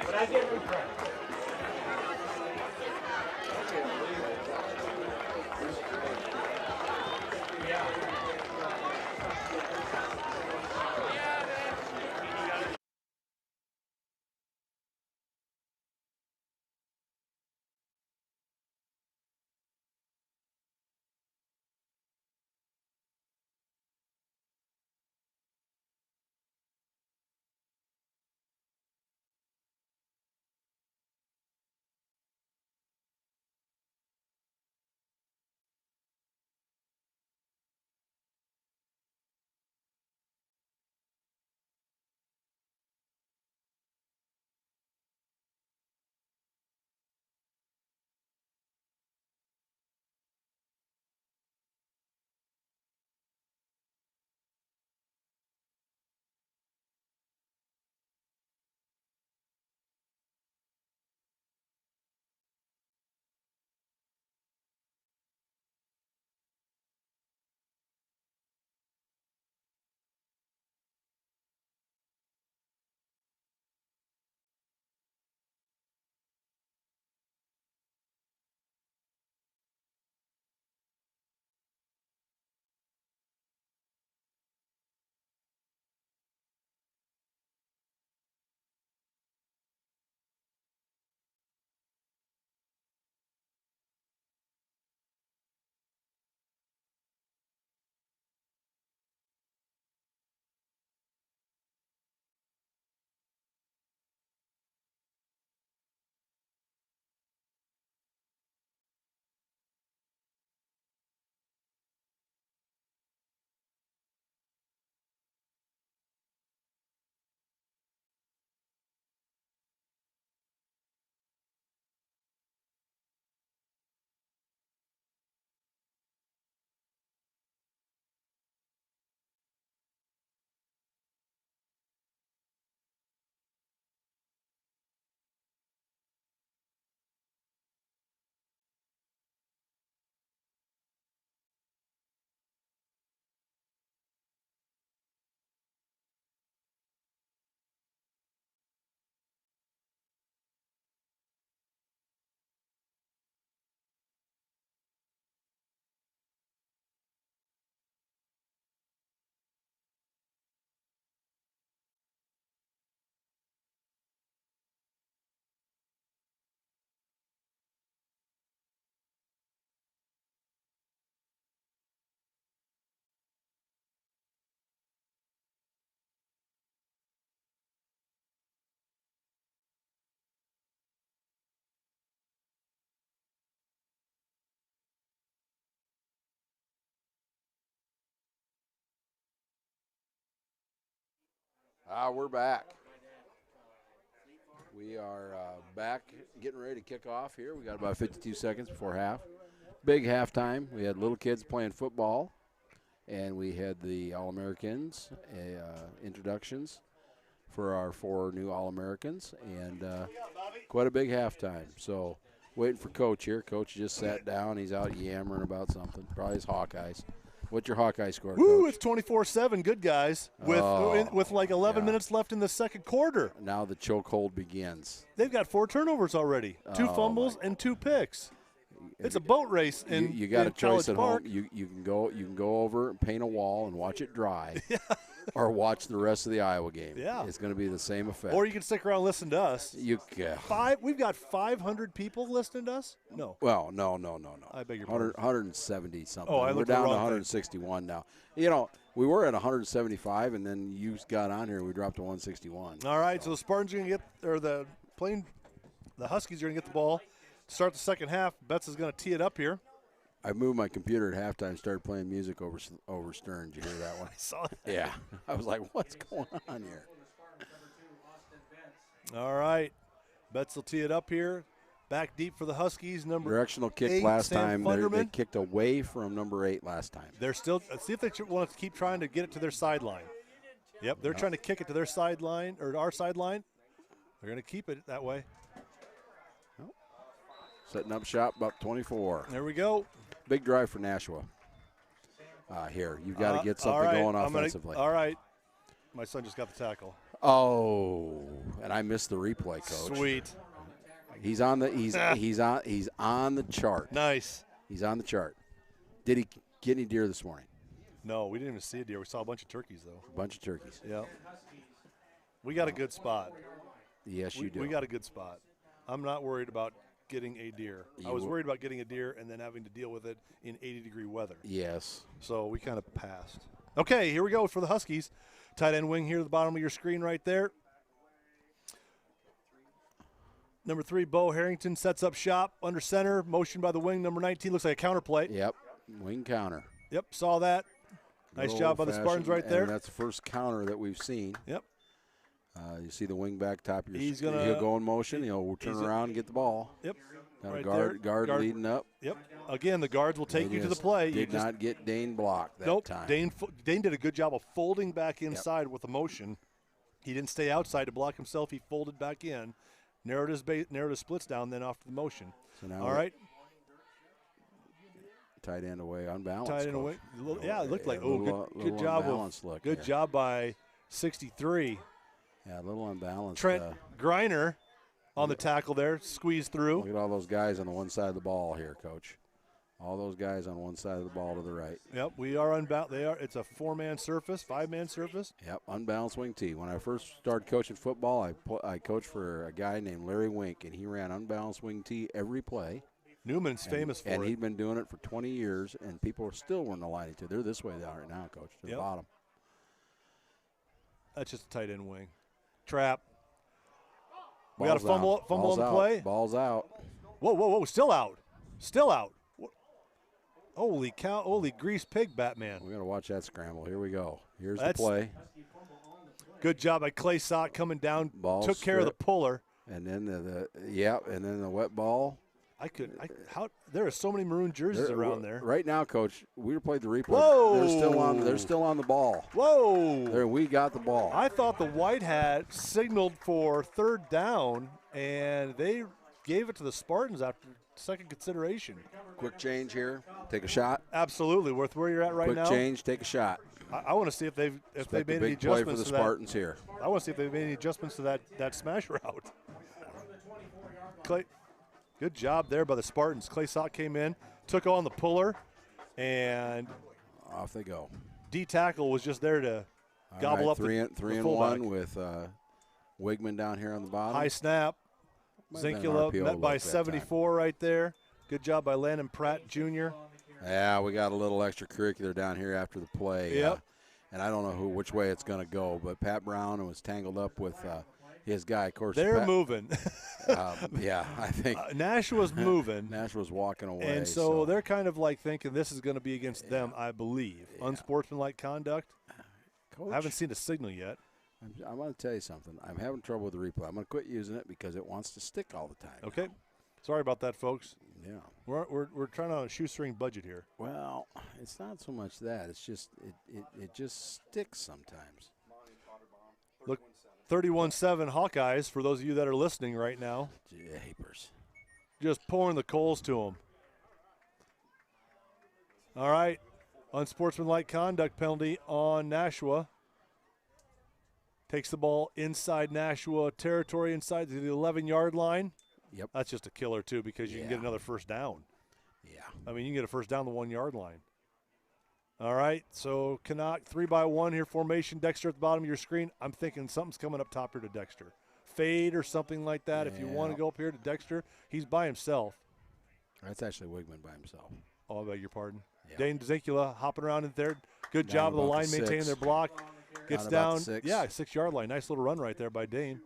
But I give him credit. We're back. We are back, getting ready to kick off here. We got about 52 seconds before half. Big halftime. We had little kids playing football, and we had the All-Americans introductions for our 4 new All-Americans, and quite a big halftime. So waiting for Coach here. Coach just sat down. He's out yammering about something, probably his Hawkeyes. What's your Hawkeye score, Woo, Coach? it's 24-7, good guys, with like 11 minutes left in the second quarter. Now the chokehold begins. They've got 4 turnovers already, 2 fumbles and 2 picks. It's a boat race in you got a choice at Park. home. You can go over and paint a wall and watch it dry, or watch the rest of the Iowa game. Yeah, it's going to be the same effect. Or you can stick around and listen to us. We've got 500 people listening to us. No. Well, no. I beg your pardon. 170 something. Oh, we're down to 161 now. You know, we were at 175, and then you got on here and we dropped to 161. All right, so the Spartans are going to get, or the Huskies are going to get the ball. Start the second half. Betts is going to tee it up here. I moved my computer at halftime, started playing music over Stern. Did you hear that one? I saw that. Yeah. I was like, what's going on here? All right. Betts will tee it up here. Back deep for the Huskies. Directional kick 8, last Sam time. They Funderman. kicked away from number 8 last time. They're still – let's see if they want to keep trying to get it to their sideline. Yep, they're trying to kick it to their sideline or our sideline. They're going to keep it that way. Setting up shop, about 24. There we go. Big drive for Nashua. Here, you've got to get something going offensively. All right. My son just got the tackle. Oh, and I missed the replay, Coach. Sweet. He's on the chart. Nice. He's on the chart. Did he get any deer this morning? No, we didn't even see a deer. We saw a bunch of turkeys, though. A bunch of turkeys. Yeah. We got a good spot. Yes, you do. We got a good spot. I'm not worried about getting a deer. I was worried about getting a deer and then having to deal with it in 80-degree weather. Yes. So we kind of passed. Okay, here we go for the Huskies. Tight end wing here at the bottom of your screen right there. Number 3, Bo Harrington sets up shop under center. Motion by the wing. Number 19 looks like a counter play. Yep, wing counter. Yep, saw that. Nice job by the Spartans right there. And that's the first counter that we've seen. Yep. You see the wing back top of your screen. He'll go in motion. He'll turn around and get the ball. Yep. Got right a guard leading up. Yep. Again, the guards will take you to the play. Did not get Dane blocked that time. Dane did a good job of folding back inside with the motion. He didn't stay outside to block himself. He folded back in, narrowed his splits down, then off to the motion. So now all right. Tight end away, unbalanced. Tight end away. Yeah, it looked like good job. Good here. job by 63. Yeah, a little unbalanced. Trent Griner on the tackle there, squeezed through. Look at all those guys on the one side of the ball here, Coach. All those guys on one side of the ball to the right. Yep, we are unbalanced. It's a 4-man surface, 5-man surface. Yep, unbalanced wing tee. When I first started coaching football, I coached for a guy named Larry Wink, and he ran unbalanced wing tee every play. Newman's famous for it. And he'd been doing it for 20 years, and people are still weren't aligning to. They're this way down right now, Coach, to the bottom. That's just a tight end wing. Trap. We Ball's got a fumble on the play. Ball's out. Whoa. Still out. Holy cow. Holy grease pig, Batman. We got to watch that scramble. Here we go. Here's the play. Good job by Clay Sock coming down. Ball took care of the puller. And then and then the wet ball. There are so many maroon jerseys around there. Right now, Coach, we played the replay. Whoa. They're still on the ball. Whoa. We got the ball. I thought the white hat signaled for third down, and they gave it to the Spartans after second consideration. Quick change here. Take a shot. Absolutely. Worth where you're at right now. Quick change. Take a shot. I want to see if they've made any adjustments play for the to Spartans here. I want to see if they've made any adjustments to that smash route. Clay, good job there by the Spartans. Clay Sock came in, took on the puller, and off they go. D tackle was just there to gobble up three the and fullback. one with Wigman down here on the bottom. High snap. Zinkula met by 74 right there. Good job by Landon Pratt Jr. Yeah, we got a little extracurricular down here after the play. Yep. And I don't know which way it's going to go, but Pat Brown was tangled up with his guy. Of course, they're moving. Yeah, I think Nashua's moving. Nashua's walking away. And so they're kind of like thinking this is going to be against them, I believe. Yeah. Unsportsmanlike conduct. Coach, I haven't seen a signal yet. I'm going to tell you something. I'm having trouble with the replay. I'm going to quit using it because it wants to stick all the time. Okay. Sorry about that, folks. Yeah. We're trying on a shoestring budget here. Well, it's not so much that. It's just it just sticks sometimes. Look, 31-7 Hawkeyes, for those of you that are listening right now. Japers. Just pouring the coals to them. All right. Unsportsmanlike conduct penalty on Nashua. Takes the ball inside Nashua territory, inside the 11-yard line. Yep. That's just a killer, too, because you can get another first down. Yeah. I mean, you can get a first down the 1-yard line. All right, so Canuck 3-by-1 here formation. Dexter at the bottom of your screen. I'm thinking something's coming up top here to Dexter. Fade or something like that. If you want to go up here to Dexter, he's by himself. That's actually Wigman by himself. Oh, I beg your pardon. Yeah. Dane Zinkula hopping around in there. Good Down job of the about line the maintaining 6. their block. Gets Down about down. the 6. Yeah, 6-yard line. Nice little run right there by Dane.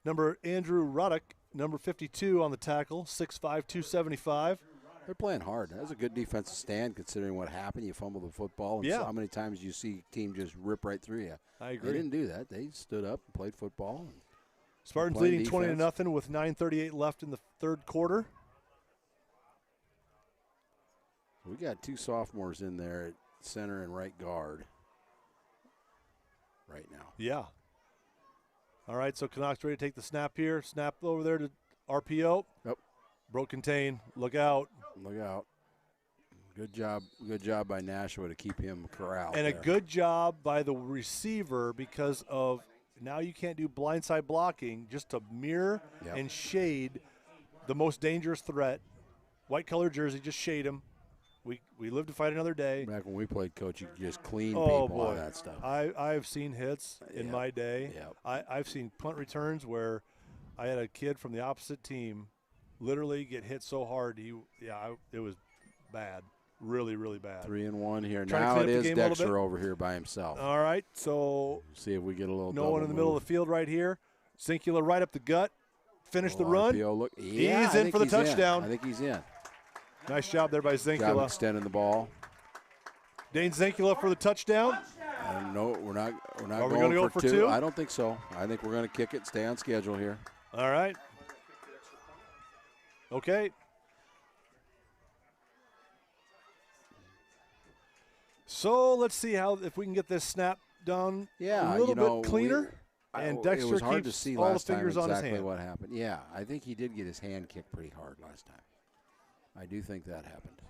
Number Andrew Ruddock, number 52 on the tackle, 6'5", 275. They're playing hard. That's a good defensive stand considering what happened. You fumbled the football. And so how many times you see a team just rip right through you. I agree. They didn't do that. They stood up and played football. Spartans leading 20-0 with 9:38 left in the third quarter. We got 2 sophomores in there at center and right guard right now. Yeah. All right, so Canucks ready to take the snap here. Snap over there to RPO. Yep. Broke contain. Look out. Look out. Good job by Nashua to keep him corralled. And there. a good job by the receiver because of now you can't do blindside blocking, just to mirror and shade the most dangerous threat. White color jersey, just shade him. We live to fight another day. Back when we played coach, you could just clean people on that stuff. I've seen hits in my day. Yep. I've seen punt returns where I had a kid from the opposite team literally get hit so hard it was bad. Really, really bad. 3-1 here. Trying now to it clean up the is game a little Dexter bit. over here by himself. All right, so see if we get a little no one in the middle of the field right here. Zinkula right up the gut. Finish the run. RPO, look. He's in for the touchdown. I think he's in. Nice job there by Job Zinkula. extending the ball. Dane Zinkula for the touchdown. No, we're not Are we going gonna go for for 2. two? I don't think so. I think we're going to kick it, stay on schedule here. All right. Okay. So let's see if we can get this snap done a little bit cleaner. And Dexter it was hard keeps to see all the last time fingers on his exactly hand. what happened. Yeah, I think he did get his hand kicked pretty hard last time. I do think that happened.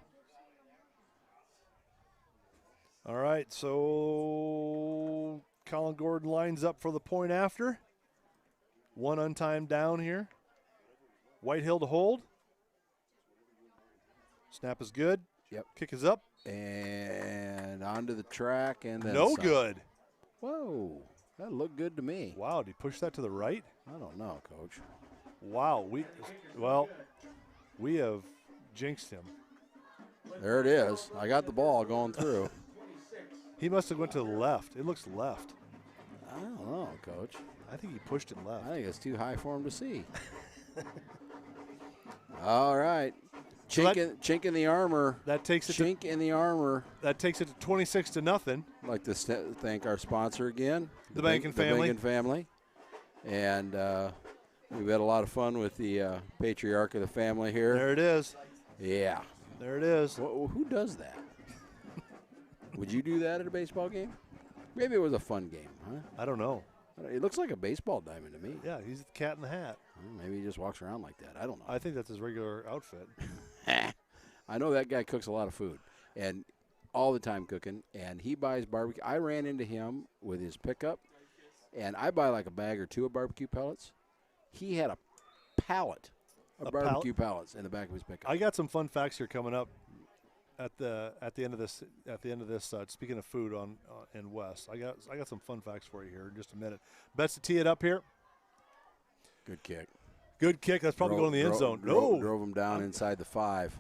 All right, so Colin Gordon lines up for the point after. 1 untimed down here. Whitehill to hold. Snap is good. Yep. Kick is up. And onto the track and then No some. good. Whoa, that looked good to me. Wow, did he push that to the right? I don't know, Coach. Wow, we have jinxed him. There it is. I got the ball going through. He must have went to the left. It looks left. I don't know, Coach. I think he pushed it left. I think it's too high for him to see. All right. Chink in the armor. That takes it. Chink in the armar. That takes it to 26-0. I'd like to thank our sponsor again, The Bankin' Family. The Bankin' Family. And we've had a lot of fun with the patriarch of the family here. There it is. Yeah. There it is. Who does that? Would you do that at a baseball game? Maybe it was a fun game, huh? I don't know. It looks like a baseball diamond to me. Yeah, he's the cat in the hat. Maybe he just walks around like that. I don't know. I think that's his regular outfit. I know that guy cooks a lot of food, and all the time cooking, and he buys barbecue. I ran into him with his pickup, and I buy like a bag or 2 of barbecue pellets. He had a pallet of barbecue pellets in the back of his pickup. I got some fun facts here coming up at the end of this. Speaking of food in West, I got some fun facts for you here in just a minute. Bets to tee it up here. Good kick. Good kick. That's probably going in the end zone. Drove him down inside the 5.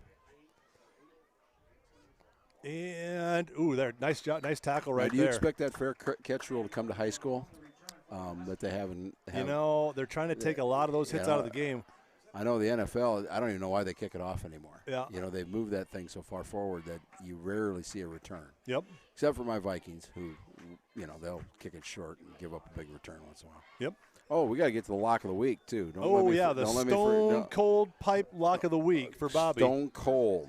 And there, nice job, nice tackle right now, do there. you expect that fair catch rule to come to high school? That they haven't. They're trying to take a lot of those hits out of the game. I know the NFL. I don't even know why they kick it off anymore. Yeah. They've moved that thing so far forward that you rarely see a return. Yep. Except for my Vikings, who they'll kick it short and give up a big return once in a while. Yep. Oh, we got to get to the lock of the week too. The Stone Cold Pipe Lock of the Week for Bobby. Stone Cold.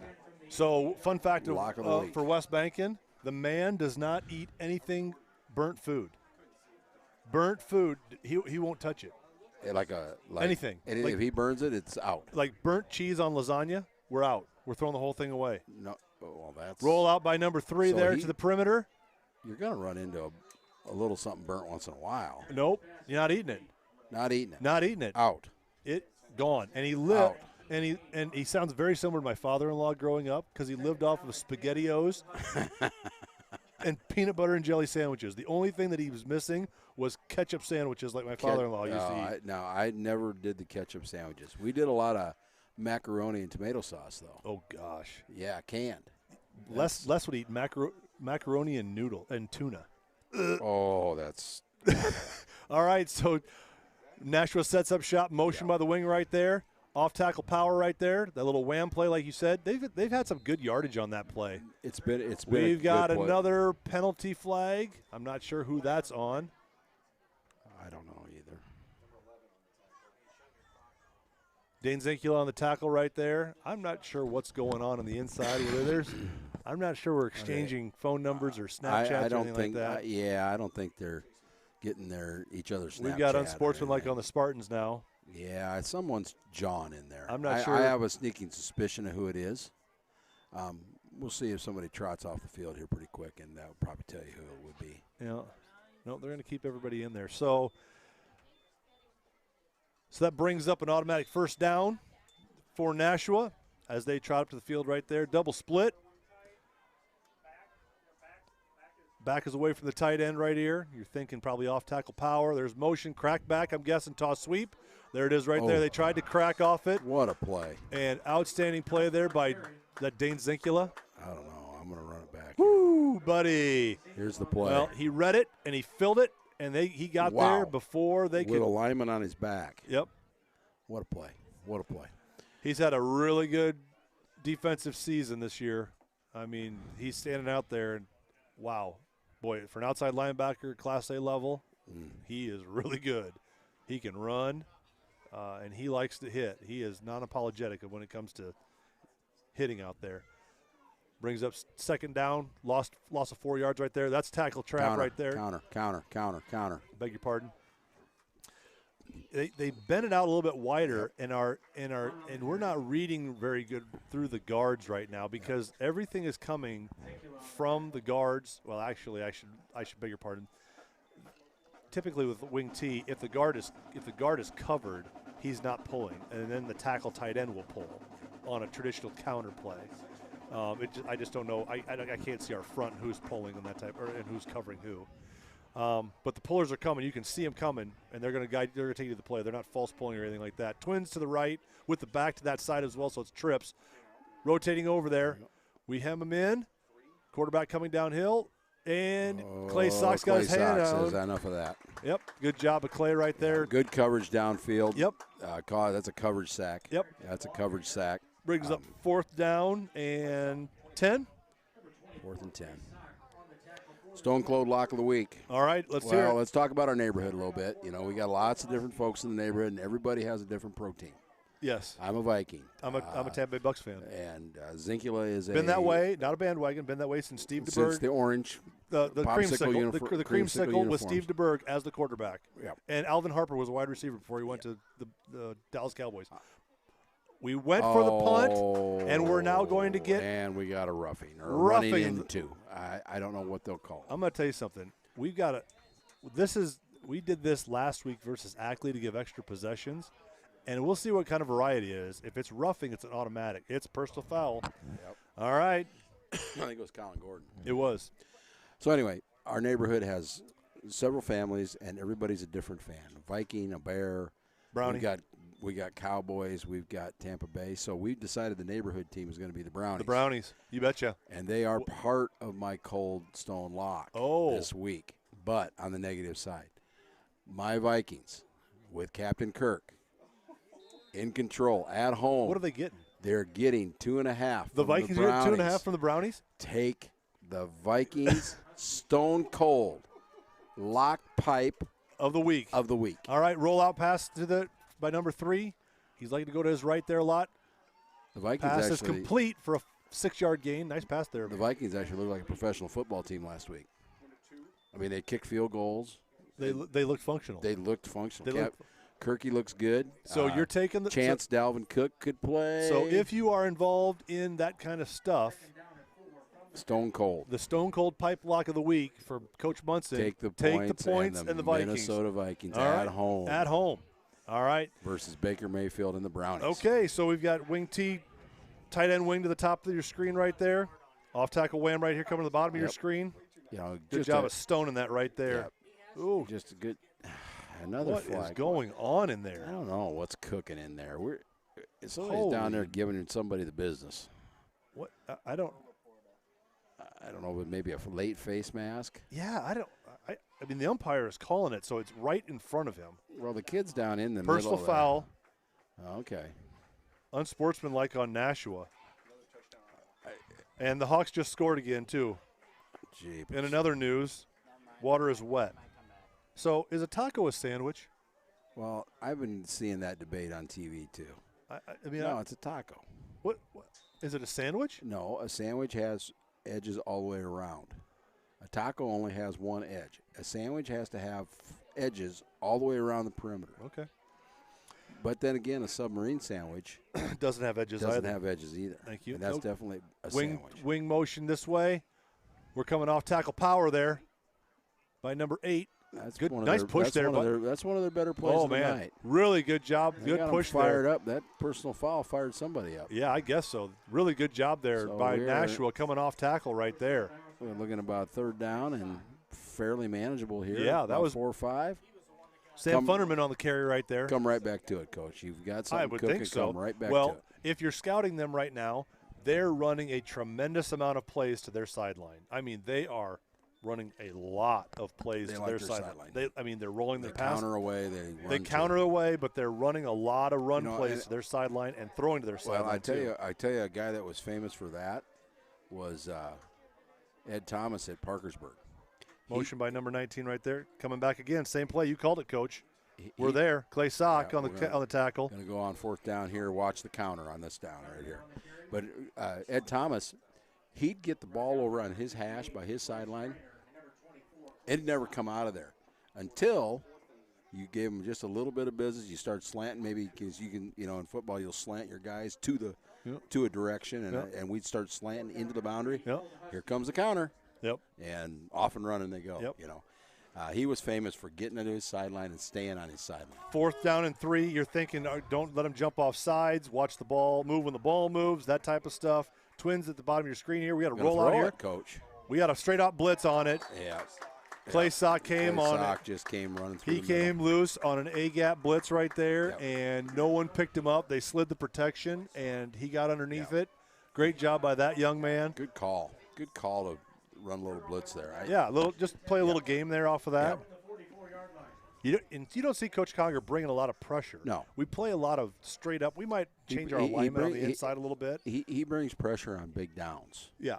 So, fun fact Lock of the week. for West Bankin, the man does not eat anything burnt food. Burnt food, he won't touch it. Anything. And if he burns it, it's out. Like burnt cheese on lasagna, we're out. We're throwing the whole thing away. No, well, that's roll out by number 3 to the perimeter. You're gonna run into a little something burnt once in a while. Nope, you're not eating it. Not eating it. Not eating it. Out. It gone. And he lived. And he sounds very similar to my father-in-law growing up because he lived off of SpaghettiOs and peanut butter and jelly sandwiches. The only thing that he was missing was ketchup sandwiches like my father-in-law used to eat. I never did the ketchup sandwiches. We did a lot of macaroni and tomato sauce, though. Oh, gosh. Yeah, canned. Les would eat macaroni and noodle and tuna. Oh, that's – All right, so Nashua sets up shop, motion by the wing right there. Off-tackle power right there. That little wham play, like you said. They've had some good yardage on that play. It's been We've got another penalty flag. I'm not sure who that's on. I don't know either. Dane Zinkula on the tackle right there. I'm not sure what's going on the inside. I'm not sure we're exchanging phone numbers or Snapchats or anything like that. I don't think they're getting each other's Snapchat. We've got unsportsmanlike on the Spartans now. Yeah, someone's John in there. I'm not sure. I have a sneaking suspicion of who it is. We'll see if somebody trots off the field here pretty quick, and that will probably tell you who it would be. Yeah. No, they're going to keep everybody in there. So that brings up an automatic first down for Nashua as they trot up to the field right there. Double split. Back is away from the tight end right here. You're thinking probably off-tackle power. There's motion, crack back, I'm guessing, toss sweep. There it is right there. They tried to crack off it. What a play. And outstanding play there by that Dane Zinkula. I don't know. I'm going to run it back. Woo, buddy. Here's the play. Well, he read it, and he filled it, and he got there before they could. With a lineman on his back. Yep. What a play. What a play. He's had a really good defensive season this year. I mean, he's standing out there, and wow. Boy, for an outside linebacker, Class A level, he is really good. He can run, and he likes to hit. He is non-apologetic when it comes to hitting out there. Brings up second down, loss of 4 yards right there. That's tackle trap right there. Counter. Beg your pardon. They bend it out a little bit wider, and we're not reading very good through the guards right now because everything is coming from the guards. Well, actually, I should beg your pardon. Typically with wing T, if the guard is covered, he's not pulling, and then the tackle tight end will pull on a traditional counter play. I just don't know. I can't see our front who's pulling on that type and who's covering who. But the pullers are coming. You can see them coming, and they're going to guide. They're going to take you to the play. They're not false pulling or anything like that. Twins to the right with the back to that side as well, so it's trips. Rotating over there. We hem them in. Quarterback coming downhill, and Clay Sox got his hand out. Enough of that. Yep, good job of Clay right there. Good coverage downfield. Yep. That's a coverage sack. Yep. That's a coverage sack. Brings up fourth down and 10. 4th and 10. Stone Cold Lock of the Week. All right, let's hear it. Let's talk about our neighborhood a little bit. You know, we got lots of different folks in the neighborhood, and everybody has a different pro team. Yes. I'm a Viking. I'm a Tampa Bay Bucks fan. And Zinkula is been that way, not a bandwagon. Been that way since Steve DeBerg. Since the orange, the creamsicle, the creamsicle with Steve DeBerg as the quarterback. Yep. And Alvin Harper was a wide receiver before he went to the Dallas Cowboys. We went for the punt, and we're now going to get. And we got a roughing running into. I don't know what they'll call it. I'm going to tell you something. We've got we did this last week versus Ackley to give extra possessions, and we'll see what kind of variety it is. If it's roughing, it's an automatic. It's personal foul. Yep. All right. I think it was Colin Gordon. It was. So anyway, our neighborhood has several families, and everybody's a different fan. A Viking, a Bear, Brownie. We got Cowboys. We've got Tampa Bay. So we decided the neighborhood team is going to be the Brownies. The Brownies. You betcha. And they are part of my Cold Stone Lock this week. But on the negative side, my Vikings with Captain Kirk in control at home. What are they getting? They're getting 2.5. The Vikings are getting 2.5 from the Brownies? Take the Vikings stone cold lock pipe of the week. of the week. All right, rollout pass by number 3. He's likely to go to his right there a lot. The Vikings Pass is actually complete for a 6-yard gain. Nice pass there. The Vikings actually looked like a professional football team last week. I mean, they kicked field goals. They looked functional. They looked functional. They looked- Kirky looks good. So you're taking the chance Dalvin Cook could play. So if you are involved in that kind of stuff, stone cold. the stone cold pipe lock of the week for Coach Munson. Take the points and the Vikings. Minnesota Vikings All right. at home. At home. All right. Versus Baker Mayfield and the Brownies. Okay, so we've got wing T, tight end wing to the top of your screen right there. Off tackle wham right here coming to the bottom of your screen. You know, Good job of stoning that right there. Ooh, just a good another what flag. is going on in there? I don't know what's cooking in there. Somebody's down there giving somebody the business. What I don't know, but maybe a late face mask. Yeah, I mean, the umpire is calling it, so it's right in front of him. Well, the kid's down in the Personal middle. foul. Okay. Unsportsmanlike on Nashua. And the Hawks just scored again, too. Jeepers. In another news, water is wet. So is a taco a sandwich? Well, I've been seeing that debate on TV, too. I mean, no, it's a taco. What is it, a sandwich? No, a sandwich has edges all the way around. A taco only has one edge. A sandwich has to have edges all the way around the perimeter. Okay. But then again, a submarine sandwich doesn't have edges doesn't have edges either. Thank you. And that's definitely a sandwich. Wing motion this way. We're coming off tackle power there by number 8. That's good, one of nice their, push that's there. One of their, that's one of their better plays oh of the man, night. Really good job. They good got push them fired there. Up. That personal foul fired somebody up. Yeah, I guess so. Really good job there by Nashua coming off tackle right there. We're looking about third down and fairly manageable here. Yeah, that was 4 or 5. Sam Funderman on the carry right there. Come right back to it, Coach. You've got something I would cooking. think so. Come right back well, to it. If you're scouting them right now, they're running a tremendous amount of plays to their sideline. I mean, they are running a lot of plays to their sideline. They're rolling their pass. Counter away. They counter away, but they're running a lot of plays to their sideline and throwing to their sideline. Well, I tell you, a guy that was famous for that was Ed Thomas at Parkersburg. Motion by number 19 right there. Coming back again. Same play. You called it, Coach. We're there. Clay Sock on the tackle. Going to go on 4th down here. Watch the counter on this down right here. But Ed Thomas, he'd get the ball over on his hash by his sideline. It'd never come out of there until you gave him just a little bit of business. You start slanting, maybe because you can, in football you'll slant your guys to a direction, and we'd start slanting into the boundary. Yep. Here comes the counter. Yep. And off and running they go. Yep. He was famous for getting into his sideline and staying on his sideline. 4th down and 3. You're thinking, don't let him jump off sides. Watch the ball move when the ball moves. That type of stuff. Twins at the bottom of your screen here. We got a roll out here, Coach. We got a straight out blitz on it. Yeah. Clay Sock came on it. Sock just came running through. He came loose on an A-gap blitz right there, and no one picked him up. They slid the protection, and he got underneath it. Great job by that young man. Good call. Good call to run a little blitz there. Just play a little game there off of that. You don't see Coach Conger bringing a lot of pressure. No. We play a lot of straight up. We might change our alignment on the inside a little bit. He brings pressure on big downs. Yeah.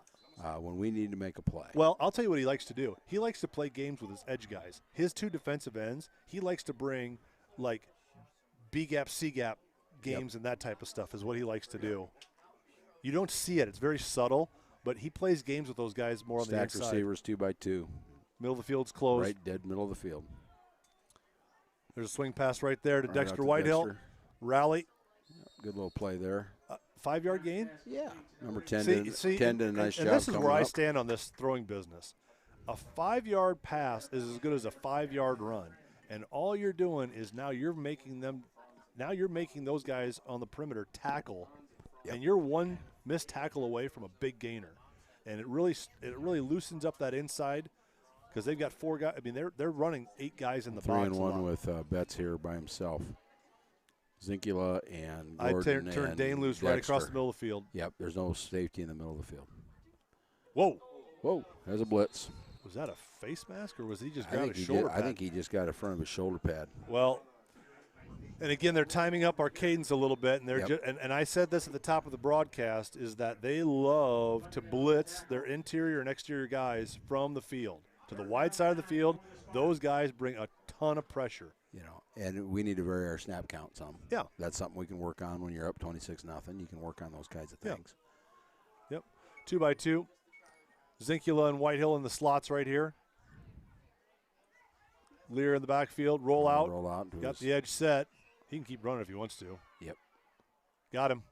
When we need to make a play. Well, I'll tell you what he likes to do. He likes to play games with his edge guys. His 2 defensive ends, he likes to bring, like, B-gap, C-gap games and that type of stuff is what he likes to do. You don't see it. It's very subtle, but he plays games with those guys more on the inside. Stacked receivers 2 by 2. Middle of the field's closed. Right dead middle of the field. There's a swing pass right there to Dexter Whitehill. Rally. Good little play there. 5-yard gain? Yeah. Number 10 10 did a nice job. And this is where I up. stand on this throwing business. A 5-yard pass is as good as a 5-yard run. And all you're doing is now you're making those guys on the perimeter tackle. Yep. And you're one missed tackle away from a big gainer. And it really loosens up that inside because they've got 4 guys. I mean, they're running 8 guys in the box. 3-and-1 with Betts here by himself. Zinkula and Gordon turned Dane loose Dexter. right across the middle of the field. Yep, there's no safety in the middle of the field. Whoa, there's a blitz. Was that a face mask or was he just grabbing his shoulder pad? I think he just got in front of his shoulder pad. Well, and again, they're timing up our cadence a little bit, and they're and I said this at the top of the broadcast, is that they love to blitz their interior and exterior guys from the field to the wide side of the field, Those guys bring a ton of pressure. You know, and we need to vary our snap count some. Yeah. That's something we can work on when you're up 26-0. You can work on those kinds of things. Yep. 2x2. Zinkula and Whitehill in the slots right here. Lear in the backfield. Roll out. Roll out. Got the edge set. He can keep running if he wants to. Yep. Got him.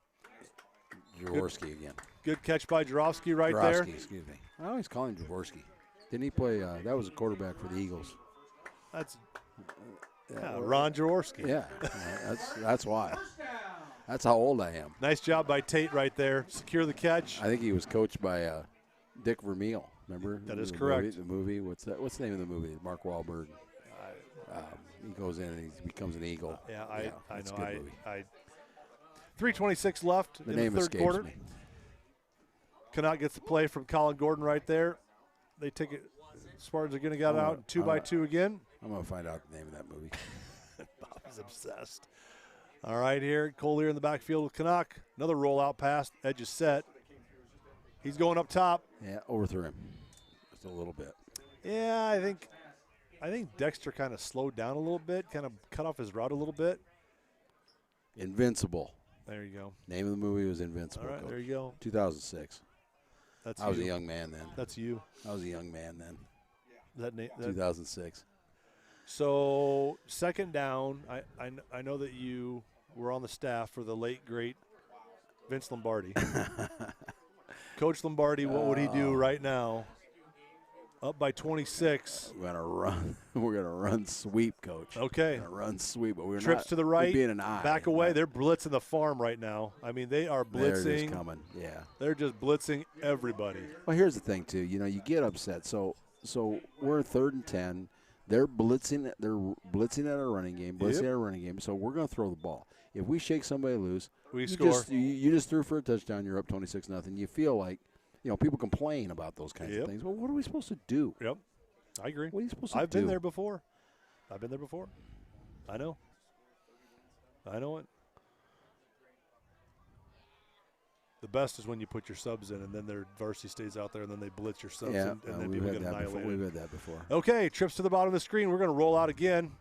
Jaworski again. Good catch by Jarovski right there. Excuse me. I always call him Jaworski. Didn't he play? That was a quarterback for the Eagles. That's Ron Jaworski. Yeah, that's why. That's how old I am. Nice job by Tate right there. Secure the catch. I think he was coached by Dick Vermeil. Remember? That is correct. The movie. What's the name of the movie? Mark Wahlberg. He goes in and he becomes an Eagle. I it's know. a good movie. 3:26 left in name the third escapes quarter. me. Connaught gets the play from Colin Gordon right there. They take it. Spartans are going to get out 2x2 again. I'm going to find out the name of that movie. Bob is obsessed. All right, here. Collier in the backfield with Canuck. Another rollout pass. Edge is set. He's going up top. Yeah, overthrew him just a little bit. Yeah, I think Dexter kind of slowed down a little bit, kind of cut off his route a little bit. Invincible. There you go. Name of the movie was Invincible. All right, Coach. there you go. 2006. I was a young man then. That's you. I was a young man then. That 2006. So second down. I know that you were on the staff for the late great Vince Lombardi. Coach Lombardi, what would he do right now? Up by 26. We're gonna run. We're gonna run sweep, Coach. Okay. We're gonna run sweep, but we're trips not, to the right. Being an eye. Back away. They're blitzing the farm right now. I mean, they are blitzing. They're just coming. Yeah. They're just blitzing everybody. Well, here's the thing too. You know, you get upset. So we're 3rd and 10. They're blitzing. They're blitzing at our running game. Blitzing at our running game. So we're gonna throw the ball. If we shake somebody loose, we score. You just threw for a touchdown. You're up 26-0. You feel like, you know, people complain about those kinds of things. Well, what are we supposed to do? Yep. I agree. What are you supposed to do? I've been there before. I know. it. The best is when you put your subs in, and then their varsity stays out there, and then they blitz your subs, and then people get annihilated. We've had that before. Okay, trips to the bottom of the screen. We're going to roll out again.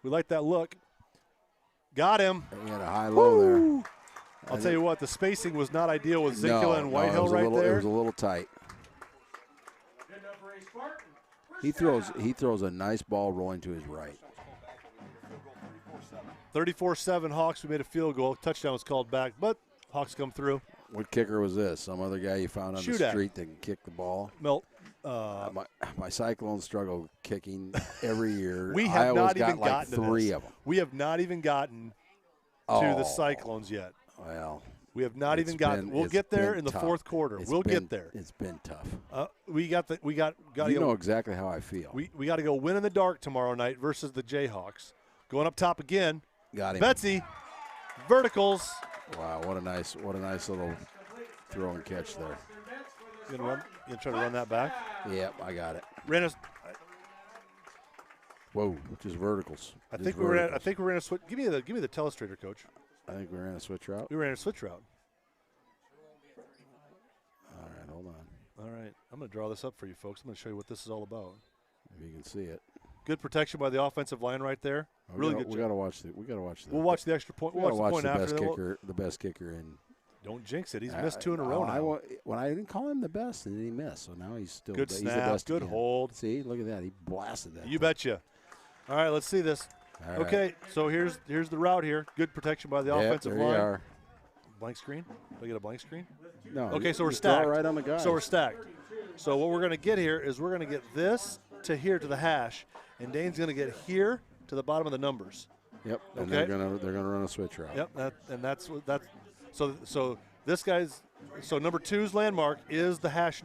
We like that look. Got him. He had a high-low there. I'll tell you what, the spacing was not ideal with Zinkula and Whitehill right there. It was a little tight. He throws a nice ball rolling to his right. 34-7 Hawks. We made a field goal. Touchdown was called back, but Hawks come through. What kicker was this? Some other guy you found on the street that can kick the ball? Milt. My Cyclones struggle kicking every year. We have not even gotten to 3 this. of them. We have not even gotten to the Cyclones yet. Well, we have not even gotten. We'll get there in the tough. fourth quarter. We'll get there. It's been tough. We got. You know exactly how I feel. We got to go win in the dark tomorrow night versus the Jayhawks. Going up top again. Got him. Betsy, verticals. Wow, what a nice little throw and catch there. You gonna try to run that back? Yep, I got it. Whoa, just verticals. I think we were in a switch. Give me the telestrator, Coach. I think we ran a switch route. We ran a switch route. All right, hold on. All right, I'm going to draw this up for you folks. I'm going to show you what this is all about. If you can see it. Good protection by the offensive line right there. Really good. We got to watch the. We'll watch the extra point. We'll watch the best point kicker. The best kicker in. Don't jinx it. He's missed 2 in a row now. When I didn't call him the best, and then he missed. So now he's still good he's snap. the best Good again. hold. See, look at that. He blasted that. You betcha. All right, let's see this. All okay, right. so here's the route here. Good protection by the offensive there line. You are. Blank screen? Do I get a blank screen? No. Okay, so we're just throw stacked. it right on the guy. So we're stacked. So what we're going to get here is we're going to get this to here to the hash, and Dane's going to get here to the bottom of the numbers. Yep. And okay. they're gonna run a switch route. Yep. So this guy's number 2's landmark is the hash.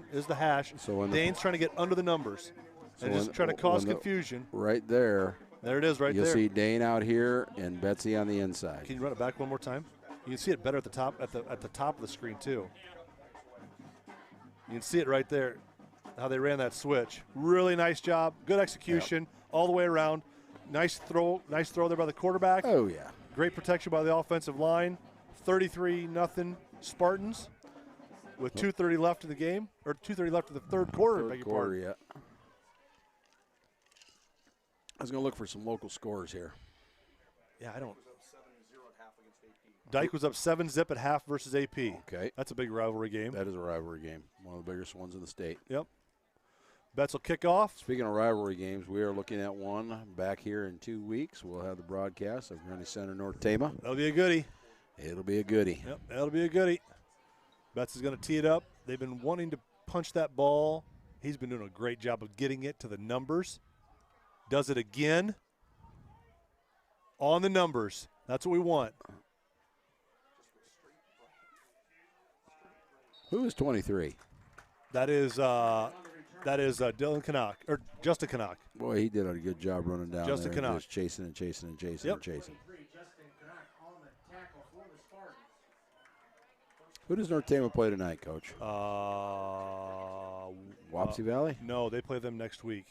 So Dane's trying to get under the numbers and just trying to cause confusion. Right there. There it is, right there. You'll see Dane out here and Betsy on the inside. Can you run it back one more time? You can see it better at the top at the top of the screen too. You can see it right there, how they ran that switch. Really nice job, good execution all the way around. Nice throw there by the quarterback. Oh yeah. Great protection by the offensive line. 33-0 Spartans with 2:30 left in the game, or 2:30 left in the third quarter. Third quarter, yeah. I was going to look for some local scores here. Yeah, I don't. Dyke was up 7-0 at half versus AP. Okay. That's a big rivalry game. That is a rivalry game. One of the biggest ones in the state. Yep. Bets will kick off. Speaking of rivalry games, we are looking at one back here in 2 weeks. We'll have the broadcast of Grundy Center, North Tama. That'll be a goodie. It'll be a goodie. Yep, that'll be a goodie. Betts is going to tee it up. They've been wanting to punch that ball. He's been doing a great job of getting it to the numbers. Does it again. On the numbers. That's what we want. Who is 23? That is Dylan Canuck, or Justin Canuck. Boy, he did a good job running down Justin there. Canuck. Just chasing and chasing and chasing Yep. and chasing. Who does North Tama play tonight, Coach? Wapsie Valley? No, they play them next week.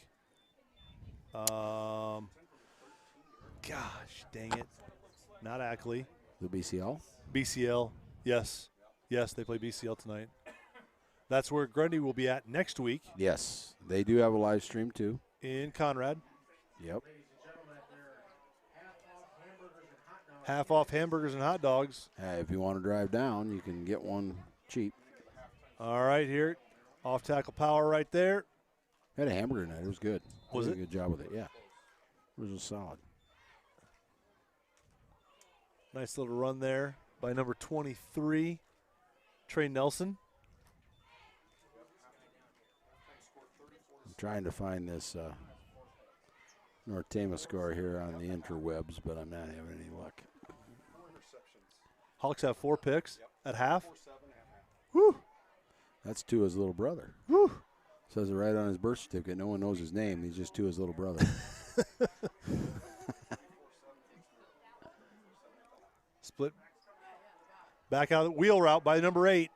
Gosh, dang it. Not Ackley. The BCL? BCL, yes. Yes, they play BCL tonight. That's where Grundy will be at next week Yes. They do have a live stream, too. in Conrad. Yep. Half off hamburgers and hot dogs. Hey, if you want to drive down, you can get one cheap. All right, here. Off tackle power right there. Had a hamburger tonight. It was good. Was Did it? a good job with it, yeah. It was solid. Nice little run there by number 23, Trey Nelson. I'm trying to find this North Tama score here on the interwebs, but I'm not having any luck. Hawks have 4 picks at half. Whew. That's Tua's little brother. Whew. Says it right on his birth certificate. No one knows his name. He's just Tua's little brother. Split back out of the wheel route by number 8.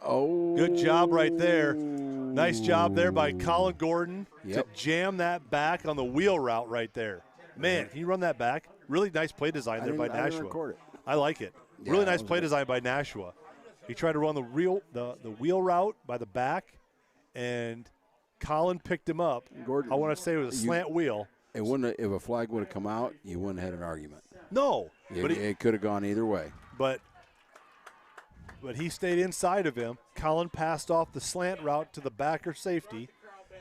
Oh. Good job right there. Nice job there by Colin Gordon Yep. to jam that back on the wheel route right there. Man, can you run that back? Really nice play design there by I didn't Nashua. record it. I like it. Yeah, Really that nice was play good. design by Nashua. He tried to run the wheel route by the back, and Colin picked him up. Gordon, I want to say it was a slant wheel. It wouldn't. If a flag would have come out, you wouldn't have had an argument. No, It could have gone either way. but he stayed inside of him. Colin passed off the slant route to the backer safety,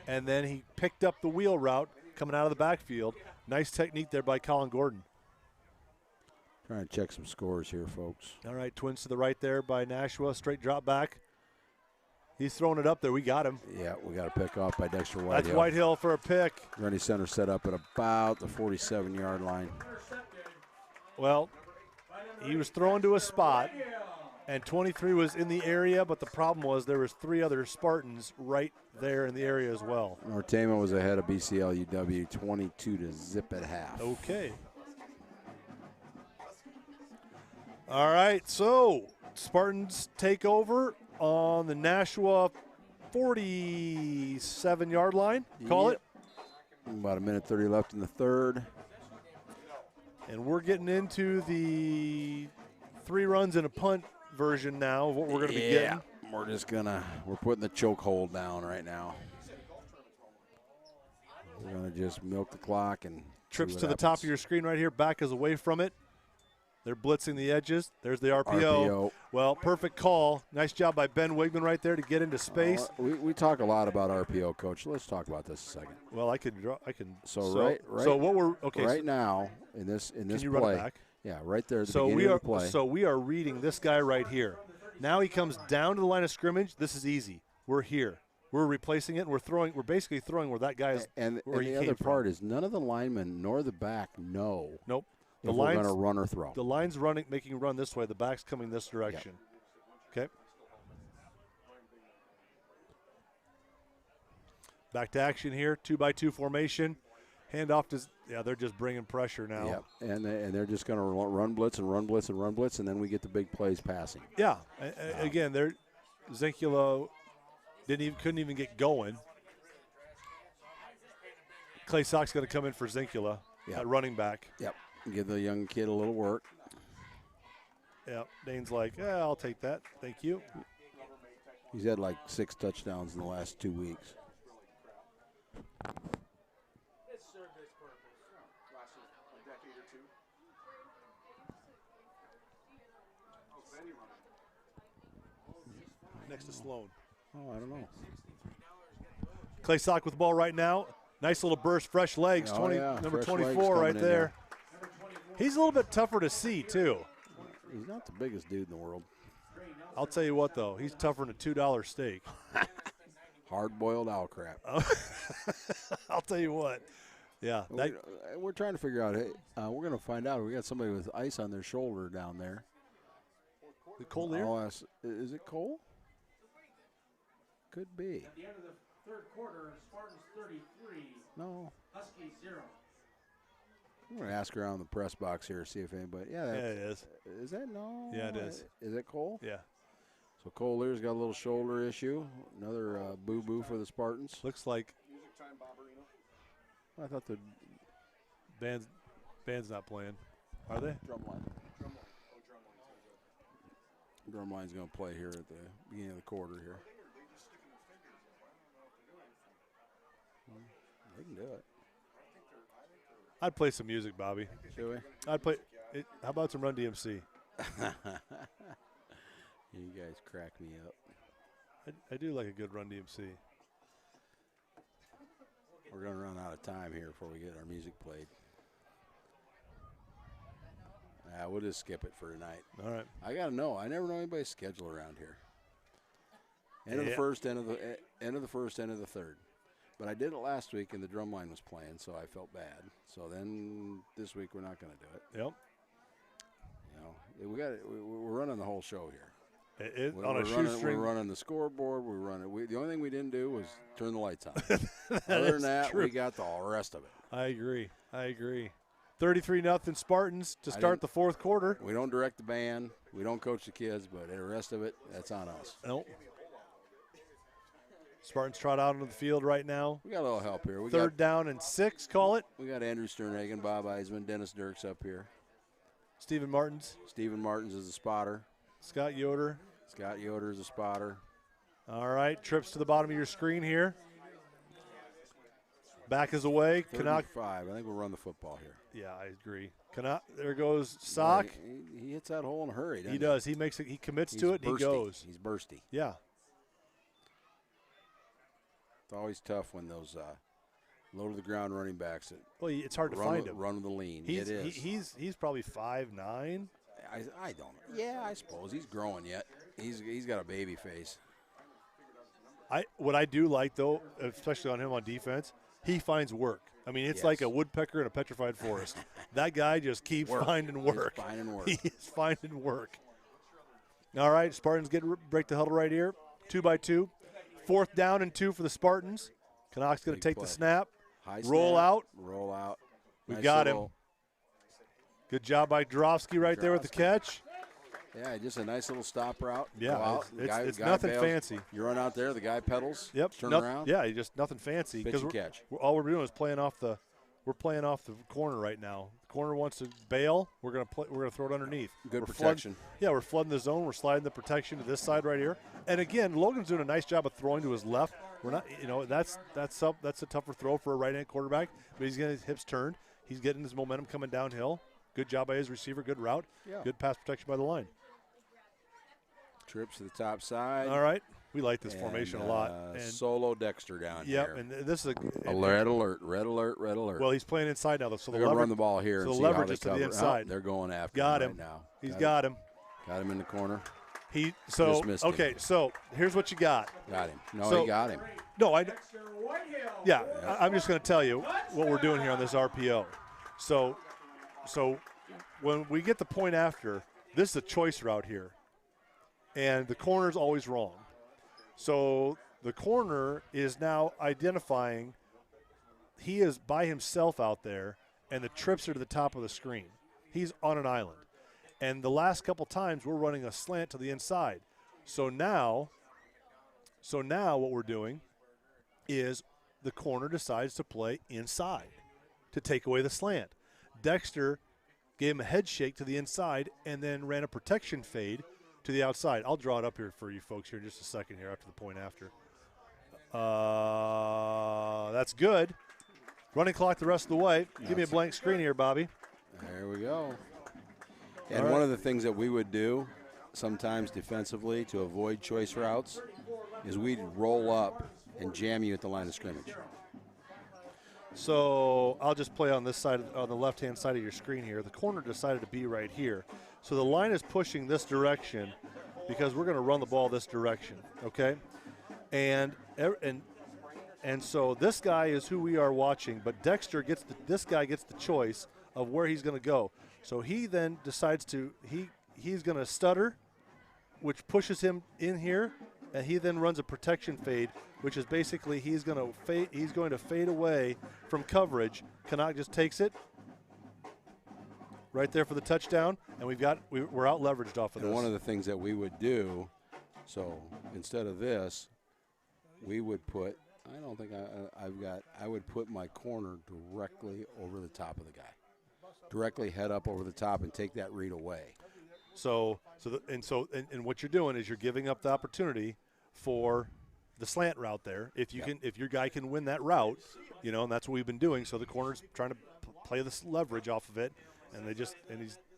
and then he picked up the wheel route coming out of the backfield. Nice technique there by Colin Gordon. Trying to check some scores here, folks. All right, twins to the right there by Nashua. Straight drop back. He's throwing it up there. We got him. Yeah, we got to pick off by Dexter Whitehill. That's Whitehill for a pick. Grundy Center set up at about the 47-yard line. Well, he was thrown to a spot, and 23 was in the area, but the problem was there was 3 other Spartans right there in the area as well. North Tama was ahead of BCL UW 22-0 at half. Okay. All right, so Spartans take over on the Nashua 47-yard line. Call it. About a minute 30 left in the third. And we're getting into the 3 runs and a punt version now of what we're going to be getting. We're putting the chokehold down right now. We're going to just milk the clock and Trips see to what the top happens. of your screen right here. Back is away from it. They're blitzing the edges. There's the RPO. RPO. Well, perfect call. Nice job by Ben Wigman right there to get into space. We talk a lot about RPO, Coach. Let's talk about this a second. Well, I can. So what we're okay. Right now in this Can play. you run it back? Yeah, right there at the So beginning we of are. the play. So we are reading this guy right here. Now he comes down to the line of scrimmage. This is easy. We're here. We're replacing it. And we're throwing. We're basically throwing where that guy is. and where he the came other from. part is none of the linemen nor the back know Nope. if The we're line's going to run or throw. The line's running, making a run this way. The back's coming this direction. Okay. Back to action here. 2-by-2 formation. Handoff to. Yeah, they're just bringing pressure now. Yep. And they're just going to run blitz and run blitz and run blitz, and then we get the big plays passing. Yeah. Again, they're Zinkula couldn't even get going. Clay Sock's going to come in for Zinkula at running back. Yep. Give the young kid a little work. Yep. Dane's like, yeah, I'll take that. Thank you. He's had like 6 touchdowns in the last 2 weeks. Next to Sloan. Oh, I don't know. Clay Sock with the ball right now. Nice little burst, fresh legs. Oh, yeah. Number Fresh 24 legs right coming in there. He's a little bit tougher to see, too. He's not the biggest dude in the world. I'll tell you what, though. He's tougher than a $2 steak. Hard-boiled owl crap. I'll tell you what. Yeah. We're trying to figure out. Hey, we're going to find out. We got somebody with ice on their shoulder down there. The Cole Lear? Is it Cole? Could be. At the end of the third quarter, Spartans 33, No. Huskies 0. I'm going to ask around the press box here, see if anybody. Yeah, it is. Is that no? Yeah, it is. Is it Cole? Yeah. So Cole Lear's got a little shoulder issue. Another boo-boo for the Spartans. Looks like I thought the band's not playing. Are they? Drumline's going to play here at the beginning of the quarter here. They can do it. I'd play some music, Bobby. Should we? I'd play. How about some Run DMC? You guys crack me up. I do like a good Run DMC. We're going to run out of time here before we get our music played. We'll just skip it for tonight. All right. I got to know. I never know anybody's schedule around here. End of the first, end of the first, end of the third. But I did it last week, and the drumline was playing, so I felt bad. So then this week we're not going to do it. Yep. You know, we're running the whole show here. On a shoestring. We're running the scoreboard. The only thing we didn't do was turn the lights on. Other than that, we got the rest of it. I agree. 33-0 Spartans to start the fourth quarter. We don't direct the band. We don't coach the kids, but the rest of it, that's on us. Nope. Spartans trot out onto the field right now. We got a little help here. Third down and 6, call it. We got Andrew Sternhagen, Bob Eisman, Dennis Dirks up here. Stephen Martins. Stephen Martins is a spotter. Scott Yoder. Scott Yoder is a spotter. All right, trips to the bottom of your screen here. Back is away. 35. I think we'll run the football here. Yeah, I agree. There goes Sock. He hits that hole in a hurry, doesn't he? He does. He makes it. He commits to it, and he goes. He's bursty. Yeah. It's always tough when those low-to-the-ground running backs it's hard to find him. Run with the lean. It is. He's probably 5'9". I don't. Yeah, I suppose he's growing yet. He's got a baby face. What I do like though, especially on him on defense, he finds work. I mean, it's like a woodpecker in a petrified forest. That guy just keeps finding work. He's finding work. He is finding work. All right, Spartans break the huddle right here. 2 by 2. 4th down and 2 for the Spartans. Canucks going to take the snap. Roll out. Roll out. We got him. Good job by Drofsky right there with the catch. Yeah, just a nice little stop route. Yeah, it's nothing fancy. You run out there, the guy pedals. Yep. Turn around. Yeah, just nothing fancy. Pitch and catch. All we're doing is playing off the corner right now. The corner wants to bail. We're gonna throw it underneath. Good protection. We're flooding the zone. We're sliding the protection to this side right here. And again, Logan's doing a nice job of throwing to his left. We're not, that's a tougher throw for a right-hand quarterback. But he's getting his hips turned. He's getting his momentum coming downhill. Good job by his receiver. Good route. Yeah. Good pass protection by the line. Trips to the top side. All right. We like this formation a lot. And Solo Dexter down here. Yep, and this is a red alert. Well, he's playing inside now, so they're going to run the ball here. So and the see leverage how they is to cover. the inside. They're going after him right now. He's got him. Got him in the corner. So here's what you got. Got him. No, he got him. No, I'm just going to tell you what we're doing here on this RPO. So when we get the point after, this is a choice route here. And the corner's always wrong. So the corner is now identifying he is by himself out there, and the trips are to the top of the screen. He's on an island. And the last couple times we're running a slant to the inside. So now what we're doing is the corner decides to play inside to take away the slant. Dexter gave him a head shake to the inside and then ran a protection fade to the outside. I'll draw it up here for you folks here in just a second here after the point after. That's good. Running clock the rest of the way. Give me a blank screen here, Bobby. There we go. And All one right. of the things that we would do sometimes defensively to avoid choice routes is we'd roll up and jam you at the line of scrimmage. So I'll just play on this side, on the left-hand side of your screen here. The corner decided to be right here. So the line is pushing this direction because we're going to run the ball this direction, okay? And so this guy is who we are watching, but Dexter this guy gets the choice of where he's going to go. So he then decides he's going to stutter, which pushes him in here, and he then runs a protection fade, which is basically he's going to fade away from coverage. Canuck just takes it right there for the touchdown, and we're out leveraged off of And this. one of the things that we would do, so instead of this, we would put, I would put my corner directly over the top of the guy. Directly head up over the top and take that read away. So what you're doing is you're giving up the opportunity for the slant route there. If your guy can win that route, and that's what we've been doing. So the corner's trying to play this leverage off of it, and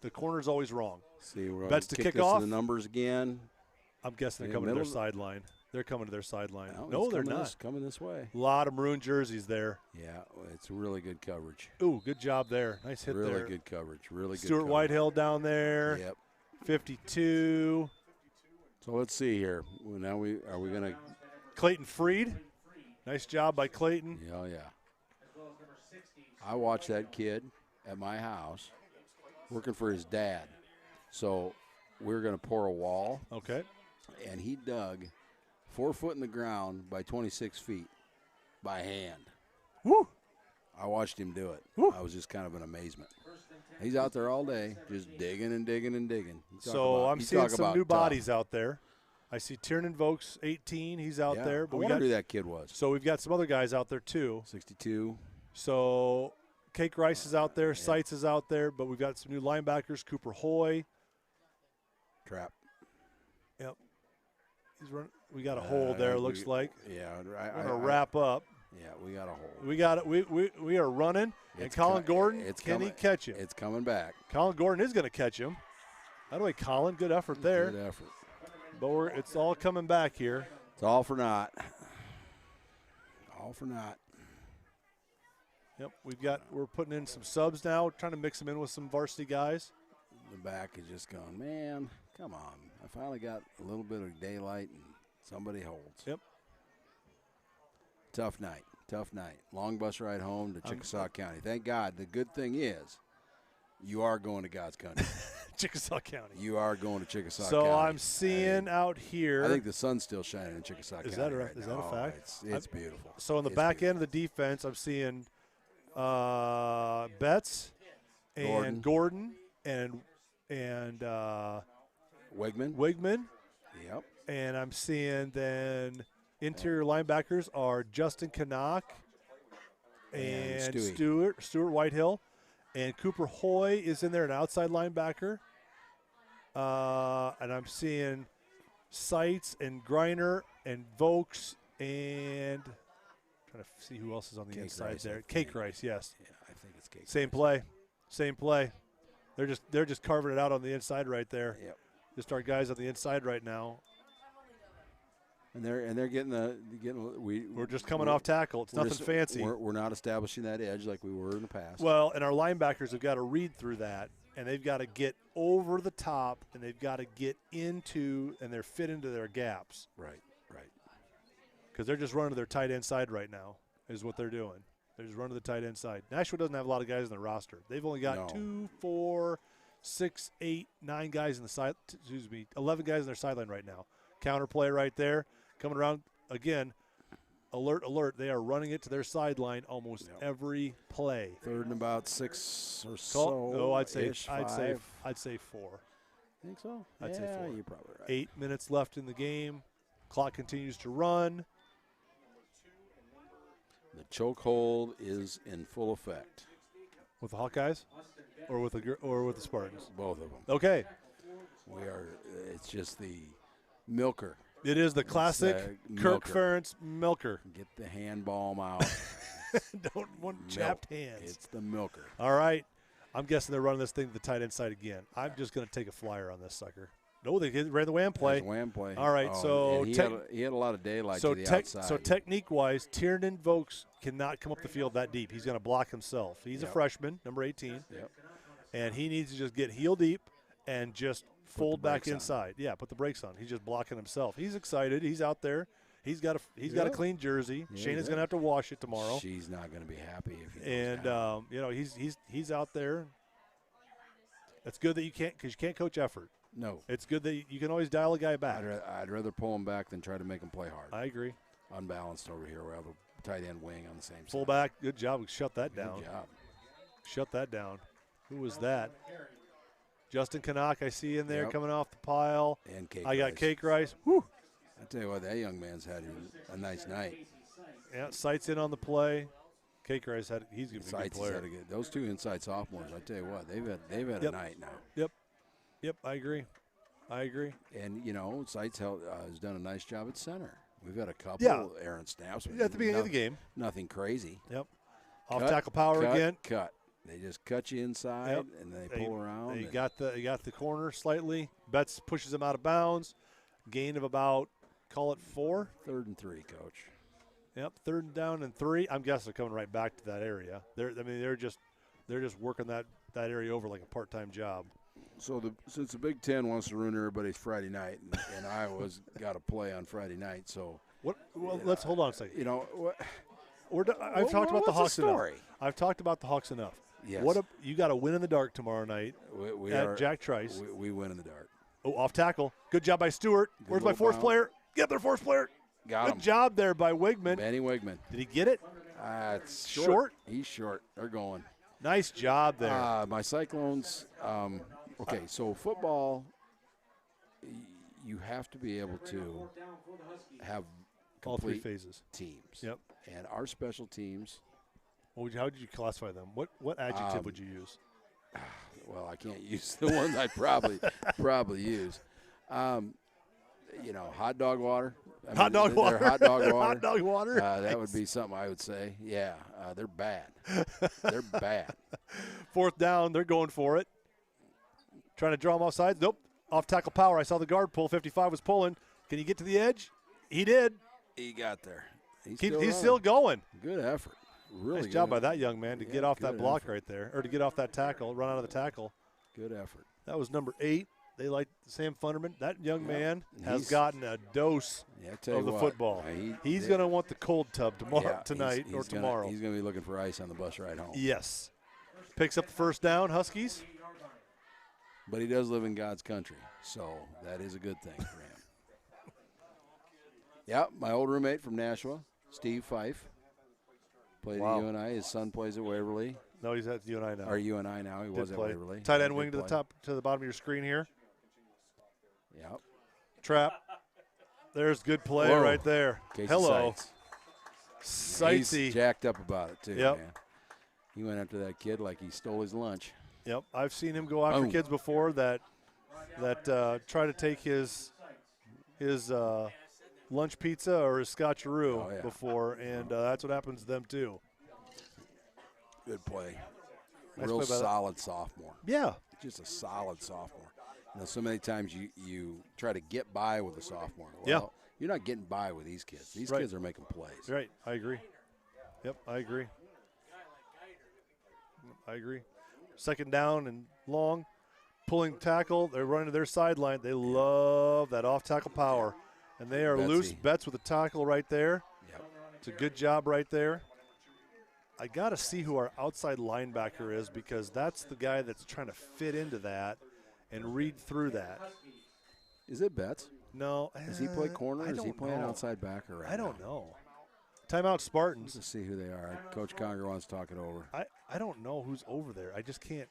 the corner's always wrong. See, we're Bets going to to kick off. the numbers again. I'm guessing they're coming to their sideline. They're coming to their sideline. No, They're not. Coming this way. A lot of maroon jerseys there. Yeah, it's really good coverage. Ooh, good job there. Nice hit really there. Really good coverage. Really good Stuart coverage. Whitehill down there. Yep. 52. So let's see here. Well, now are we going to? Clayton Freed. Nice job by Clayton. Yeah. I watched that kid at my house working for his dad. So we were going to pour a wall. Okay. And he dug 4 foot in the ground by 26 feet by hand. Woo! I watched him do it. Woo. I was just kind of in amazement. He's out there all day just digging and digging and digging. So I'm seeing some new bodies out there. I see Tiernan Vokes, 18. He's out there. But I wonder who that kid was. So we've got some other guys out there, too. 62. So Cake Rice is out there. Seitz is out there. But we've got some new linebackers. Cooper Hoy. Trap. Yep. He's running. We got a hold there, looks like. Yeah. We're going to wrap up. Yeah, we got a hold. We got it. We are running. And Colin Gordon, can he catch him? It's coming back. Colin Gordon is going to catch him. By the way, Colin, good effort there. Good effort. But it's all coming back here. It's all for naught. All for naught. Yep, we're putting in some subs now, trying to mix them in with some varsity guys. The back is just going, man, come on. I finally got a little bit of daylight and somebody holds. Yep. Tough night. Long bus ride home to Chickasaw County. Thank God. The good thing is you are going to God's country. Chickasaw County. You are going to Chickasaw County. So I'm seeing out here. I think the sun's still shining in Chickasaw County. Is that now. a fact? It's beautiful. So in the back end of the defense, I'm seeing Betts and Gordon and Wigman. Yep. And I'm seeing then interior linebackers are Justin Canuck and Stuart Whitehill. And Cooper Hoy is in there, an outside linebacker. And I'm seeing Seitz and Griner and Vokes and trying to see who else is on the inside there. Cake Rice, yes. Yeah, I think it's Cake. Same play. They're just carving it out on the inside right there. Yep. Just our guys on the inside right now. And they're We're just coming off tackle. It's nothing fancy. We're not establishing that edge like we were in the past. Well, and our linebackers have got to read through that, and they've got to get over the top, and they've got to get into, and they're fit into their gaps. Right. Because they're just running to their tight end side right now is what they're doing. They're just running to the tight end side. Nashua doesn't have a lot of guys in the roster. They've only got 2, 4, 6, 8, 9 guys in the side. 11 guys in their sideline right now. Counterplay right there. Coming around again. Alert. They are running it to their sideline almost every play. Third and about 6 or so. Oh, I'd say 4. Think so? I'd say 4. You're probably right. 8 minutes left in the game. Clock continues to run. The chokehold is in full effect. With the Hawkeyes, or with the Spartans? Both of them. Okay. It's just the milker. It is the classic Kirk milker. Ferentz milker. Get the hand balm out. Don't want chapped hands. It's the milker. All right. I'm guessing they're running this thing to the tight end side again. I'm just going to take a flyer on this sucker. No, they ran the wham play. There's wham play. All right, so and he had a lot of daylight to the outside. So technique-wise, Tiernan Vokes cannot come up the field that deep. He's going to block himself. He's a freshman, number 18. Yep. And he needs to just get heel deep and just fold back inside. Yeah, put the brakes on. He's just blocking himself. He's excited. He's out there. He's got a clean jersey. Yeah, Shayna's going to have to wash it tomorrow. She's not going to be happy if he And he's out there. It's good that you can't coach effort. No. It's good that you can always dial a guy back. I'd rather pull him back than try to make him play hard. I agree. Unbalanced over here. We have a tight end wing on the same side. Fullback, good job. We shut that down. Good job. Shut that down. Who was that? Justin Canuck, I see in there Yep. coming off the pile. And Cake I got Rice. Cake Rice. Whew. I tell you what, that young man's had a nice night. Yeah, sights in on the play. Cake Rice he's going to be a good Sights player. had a good, those two inside sophomores, I tell you what, they've had Yep. a night now. Yep, I agree. And Sights has done a nice job at center. We've had a couple Yeah. errant snaps At the beginning of the game. Nothing crazy. Yep. Off tackle power again. Cut. They just cut you inside and they pull around. They got the corner slightly. Betts pushes him out of bounds. Gain of about, call it 4. 3rd and 3, Coach. Yep, 3rd down and 3. I'm guessing they're coming right back to that area. They're just working that area over like a part-time job. So since the Big Ten wants to ruin everybody's Friday night, and Iowa's got to play on Friday night, so what? Well, let's hold on a second. What? I've talked about the Hawks enough. I've talked about the Hawks enough. Yes. You got to win in the dark tomorrow night at Jack Trice. We win in the dark. Oh, off tackle. Good job by Stewart. Where's my force player? Get their force player. Got him. Good job there by Wigman. Benny Wigman. Did he get it? It's Short? He's short. They're going. Nice job there. My Cyclones, okay, so football, you have to be able to have All 3 complete phases. teams. Yep. And our special teams, How did you classify them? What adjective would you use? well, I can't use the ones I'd probably use. Hot dog water. Hot dog water. Hot dog water. Hot dog water. That would be something I would say. Yeah, they're bad. They're bad. 4th down, they're going for it. Trying to draw them off sides. Nope. Off tackle power. I saw the guard pull. 55 was pulling. Can he get to the edge? He did. He got there. He's still going. Good effort. Really nice good job by effort. that young man to get off that block right there, or to get off that tackle, run out of the tackle. Good effort. That was number 8. They like Sam Funderman. That young man has gotten a dose of the football. He's going to want the cold tub tonight or tomorrow. He's going to be looking for ice on the bus ride home. Yes. Picks up the 1st down, Huskies. But he does live in God's country, so that is a good thing for him. Yep, my old roommate from Nashua, Steve Fife, played at UNI. His son plays at Waverly. No, he's at UNI now. Or UNI now. He was at Waverly. Tight end wing to the bottom of your screen here. Yep. Trap. There's good play right there. Casey Hello. Sightsy. He's jacked up about it, too, Yep. man. He went after that kid like he stole his lunch. Yep. I've seen him go after kids before that try to take his lunch pizza or his scotcheroo before, and that's what happens to them, too. Good play. Nice Real play by solid sophomore. Yeah. Just a solid sophomore. So many times you try to get by with a sophomore. Well, yeah. You're not getting by with these kids. These kids are making plays. Right. I agree. Yep, I agree. 2nd down and long. Pulling tackle. They're running to their sideline. They love that off-tackle power. And they are loose. Betts with a tackle right there. Yep. It's a good job right there. I got to see who our outside linebacker is, because that's the guy that's trying to fit into that and read through that. Is it Betts? No. Does he play corner or is he playing outside backer right now? I don't know. Timeout Spartans. Let's see who they are. Coach Conger wants to talk it over. I don't know who's over there. I just can't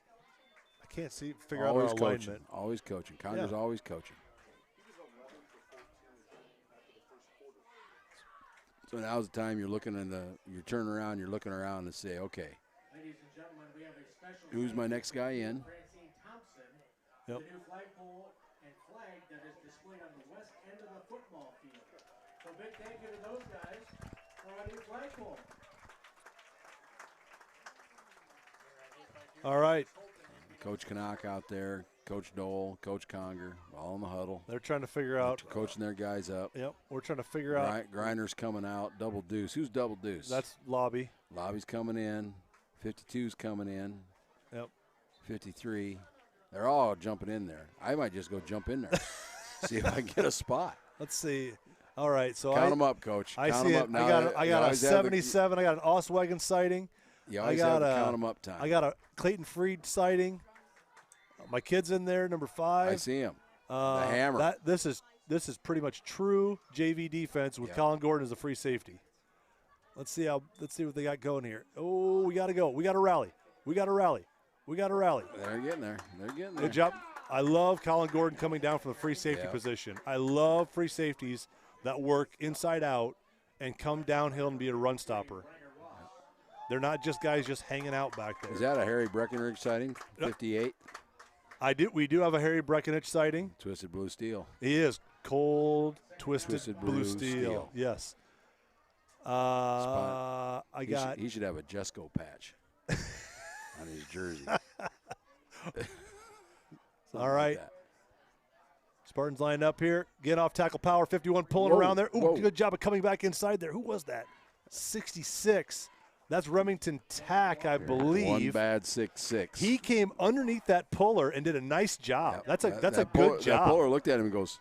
figure out our alignment. Always coaching. Conger's always coaching. So now's the time you're turning around, you're looking around and say, okay, who's my next guy in? Yep. The new flagpole and flag that is displayed on the west end of the football field. So big thank you to those guys for our new flagpole. All right. Coach Canuck out there, Coach Dole, Coach Conger, all in the huddle. They're trying to figure out. Coaching their guys up. Yep, we're trying to figure out. Grinder's coming out, double deuce. Who's double deuce? That's Lobby. Lobby's coming in, 52's coming in. Yep. 53. They're all jumping in there. I might just go jump in there, see if I can get a spot. Let's see. All right, so Count them up, Coach. I count see them it. up now. I got a 77. I got an Oswego sighting. You always have to count them up time. I got a Clayton Freed sighting. My kid's in there, number 5. I see him. The hammer. This is pretty much true JV defense with Colin Gordon as a free safety. Let's see what they got going here. Oh, we got to go. We got to rally. They're getting there. Good job. I love Colin Gordon coming down from the free safety position. I love free safeties that work inside out and come downhill and be a run stopper. They're not just guys just hanging out back there. Is that a Harry Breckenridge sighting? 58? We do have a Harry Breckenridge sighting. Twisted blue steel. He is cold, twisted blue steel. Yes. He should have a Jesco patch on his jersey. All right. Like Spartans lined up here. Get off tackle power. 51 pulling around there. Ooh, good job of coming back inside there. Who was that? 66. That's Remington Tack, I believe. One bad 6'6". He came underneath that puller and did a nice job. That's a good job. That puller looked at him and goes,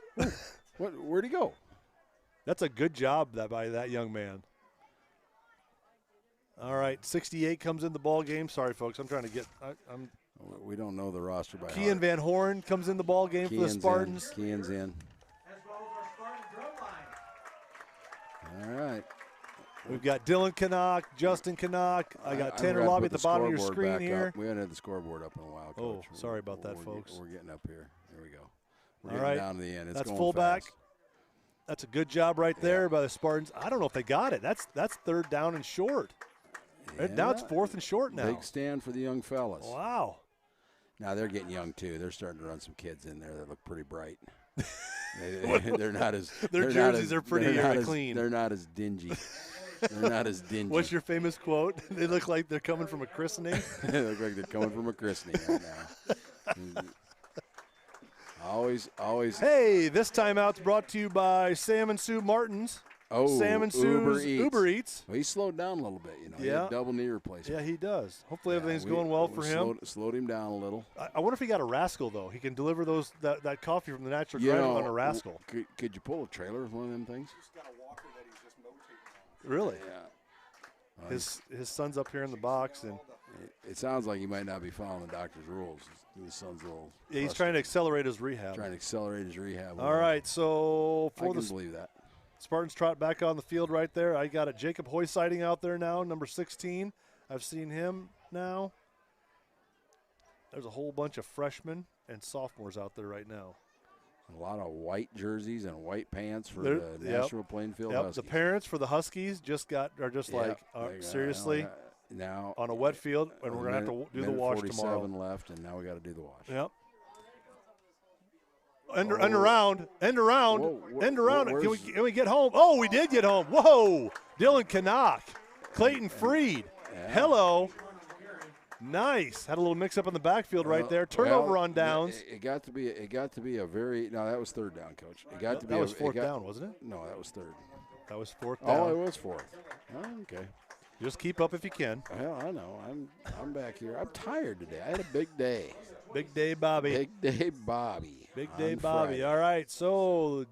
where'd he go? That's a good job by that young man. All right, 68 comes in the ball game. Sorry, folks. I'm trying to get We don't know the roster by Kean heart. Van Horn comes in the ball game for the Spartans. Kean's in. All right. We've got Dylan Canuck, Justin Canuck. I got Tanner Lobby at the bottom of your screen here. We haven't had the scoreboard up in a while, Coach. Oh, sorry about that, folks. We're getting up here. Here we go. We're All getting right. down to the end. It's That's going fullback. fast. That's a good job right there by the Spartans. I don't know if they got it. That's third down and short. Now it's fourth and short now. Big stand for the young fellas. Wow. Now they're getting young too. They're starting to run some kids in there that look pretty bright. They're not as their jerseys are pretty clean. They're not as dingy. They're not as dingy. What's your famous quote? They look like they're coming from a christening. They look like they're coming from a christening right now. Always. Hey, this timeout's brought to you by Sam and Sue Martins. Oh, Sam and Sue's Uber Eats. Well, he slowed down a little bit, you know. Yeah. He had double knee replacement. Yeah, he does. Hopefully everything's going well for him. Slowed him down a little. I wonder if he got a rascal, though. He can deliver that coffee from the Natural Grind on a rascal. Could you pull a trailer with one of them things? He's got a walker that he's just notating on. Really? Yeah. His son's up here in the box, and it sounds like he might not be following the doctor's rules. His son's a little. Yeah, he's trying to accelerate his rehab. All right, so I can believe that. Spartans trot back on the field right there. I got a Jacob Hoy sighting out there now, number 16. I've seen him now. There's a whole bunch of freshmen and sophomores out there right now. A lot of white jerseys and white pants for the Nashua-Plainfield Huskies. The parents for the Huskies seriously now on a wet field, and we're going to have to do the wash 47 tomorrow. left, and now we got to do the wash. Yep. End around. Can we get home? Oh, we did get home. Whoa. Dylan Canuck. Clayton Freed. Yeah. Hello. Nice. Had a little mix up in the backfield right there. Turnover on downs. It got to be a very. No, that was third down, Coach. That was fourth down, wasn't it? No, that was third. That was fourth down. Oh, it was fourth. Oh, okay. Just keep up if you can. Well, I know. I'm back here. I'm tired today. I had a big day. Big day, Bobby. Big day, Bobby. Big day, on Bobby. Friday. All right. So,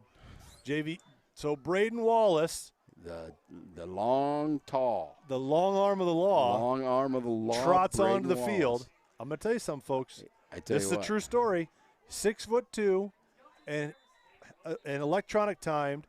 Braden Wallace. The long, tall. The long arm of the law. Long arm of the law. Trots Braden onto the Wallace. field. I'm going to tell you something, folks. This is a true story. 6'2", and electronic timed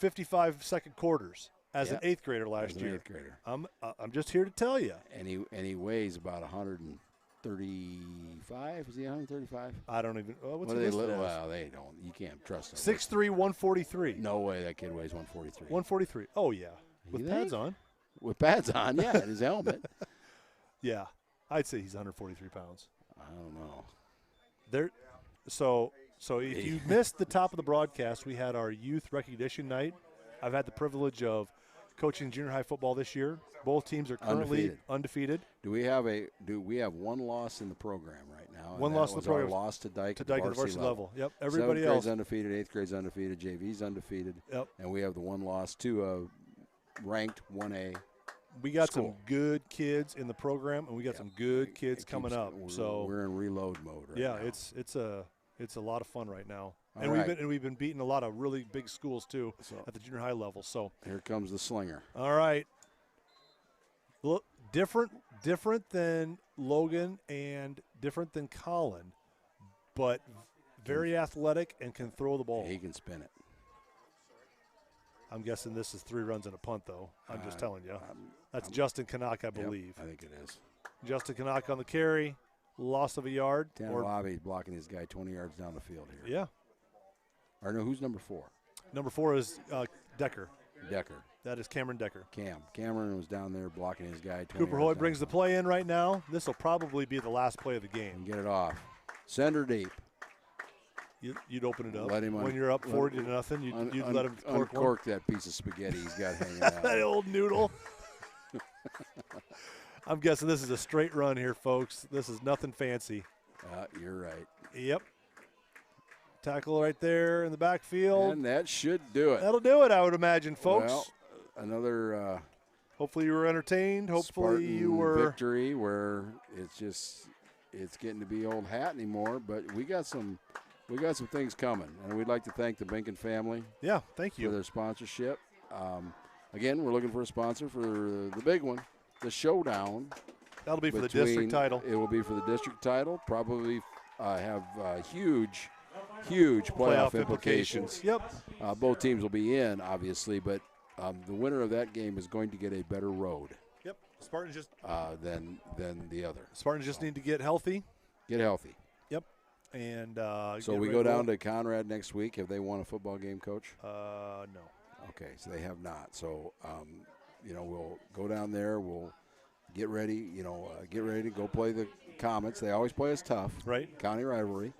55-second quarters as an eighth grader last year. I'm just here to tell you. And he weighs about 135. Is he 135? I don't even. What's What he are they listed little? as? Well, they don't. You can't trust them. 6'3", 143. No way that kid weighs 143. 143. Oh yeah, with You pads think? on. With pads on, yeah, and his helmet. Yeah, I'd say he's 143 pounds. I don't know. So if you missed the top of the broadcast, we had our youth recognition night. I've had the privilege of coaching junior high football this year. Both teams are currently undefeated. Do we have one loss in the program right now? One loss in the program. Our loss to Dyke at the varsity level. Yep. Everybody 7th else grade's undefeated, 8th grade's undefeated, JV's undefeated. Yep. And we have the one loss to a ranked 1A. We got school. some good kids in the program, and we got some good kids coming up. So we're in reload mode right now. It's a lot of fun right now. All And right. we've been beating a lot of really big schools too at the junior high level. So Here comes the slinger. all right. Look, different than Logan and different than Colin, but very athletic and can throw the ball. He can spin it. I'm guessing this is 3 runs and a punt, though. I'm just telling you. That's Justin Canuck, I believe. Yep, I think it is. Justin Canuck on the carry, loss of a yard. Tanner Lobby blocking his guy 20 yards down the field here. Yeah. Or no, who's number 4? Number 4 is Decker. Decker. That is Cameron Decker. Cameron was down there blocking his guy 20 Cooper yards Hoy down brings the play in right now. This will probably be the last play of the game. and get it off. Send her deep. You'd open it up. Let him when you're up 40 to nothing, you'd let him uncork that piece of spaghetti he's got hanging out. that old noodle. I'm guessing this is a straight run here, folks. This is nothing fancy. You're right. Yep. Tackle right there in the backfield. And that should do it. That'll do it, I would imagine, folks. Well, another Hopefully you were entertained. Hopefully Spartan you were victory where it's getting to be old hat anymore, but we got some things coming, and we'd like to thank the Binkin family Yeah, thank for you. their sponsorship. Again, we're looking for a sponsor for the big one, the showdown. That'll be for the district title. It will be for the district title. Probably have huge playoff implications. Yep. Both teams will be in, obviously, but the winner of that game is going to get a better road Yep. Spartans just than the other. Spartans just need to get healthy. Get healthy. Yep. And So get we ready go to down roll. to Conrad next week. Have they won a football game, Coach? No. Okay, so they have not. So we'll go down there. We'll get ready. Get ready to go play the Comets. They always play us tough. Right. County rivalry,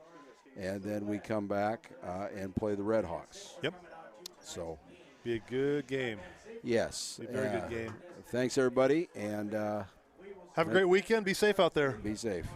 and then we come back and play the Red Hawks. Yep. So. Be a good game. Yes. Be a very good game. Thanks, everybody, and Have a great weekend. Be safe out there. be safe.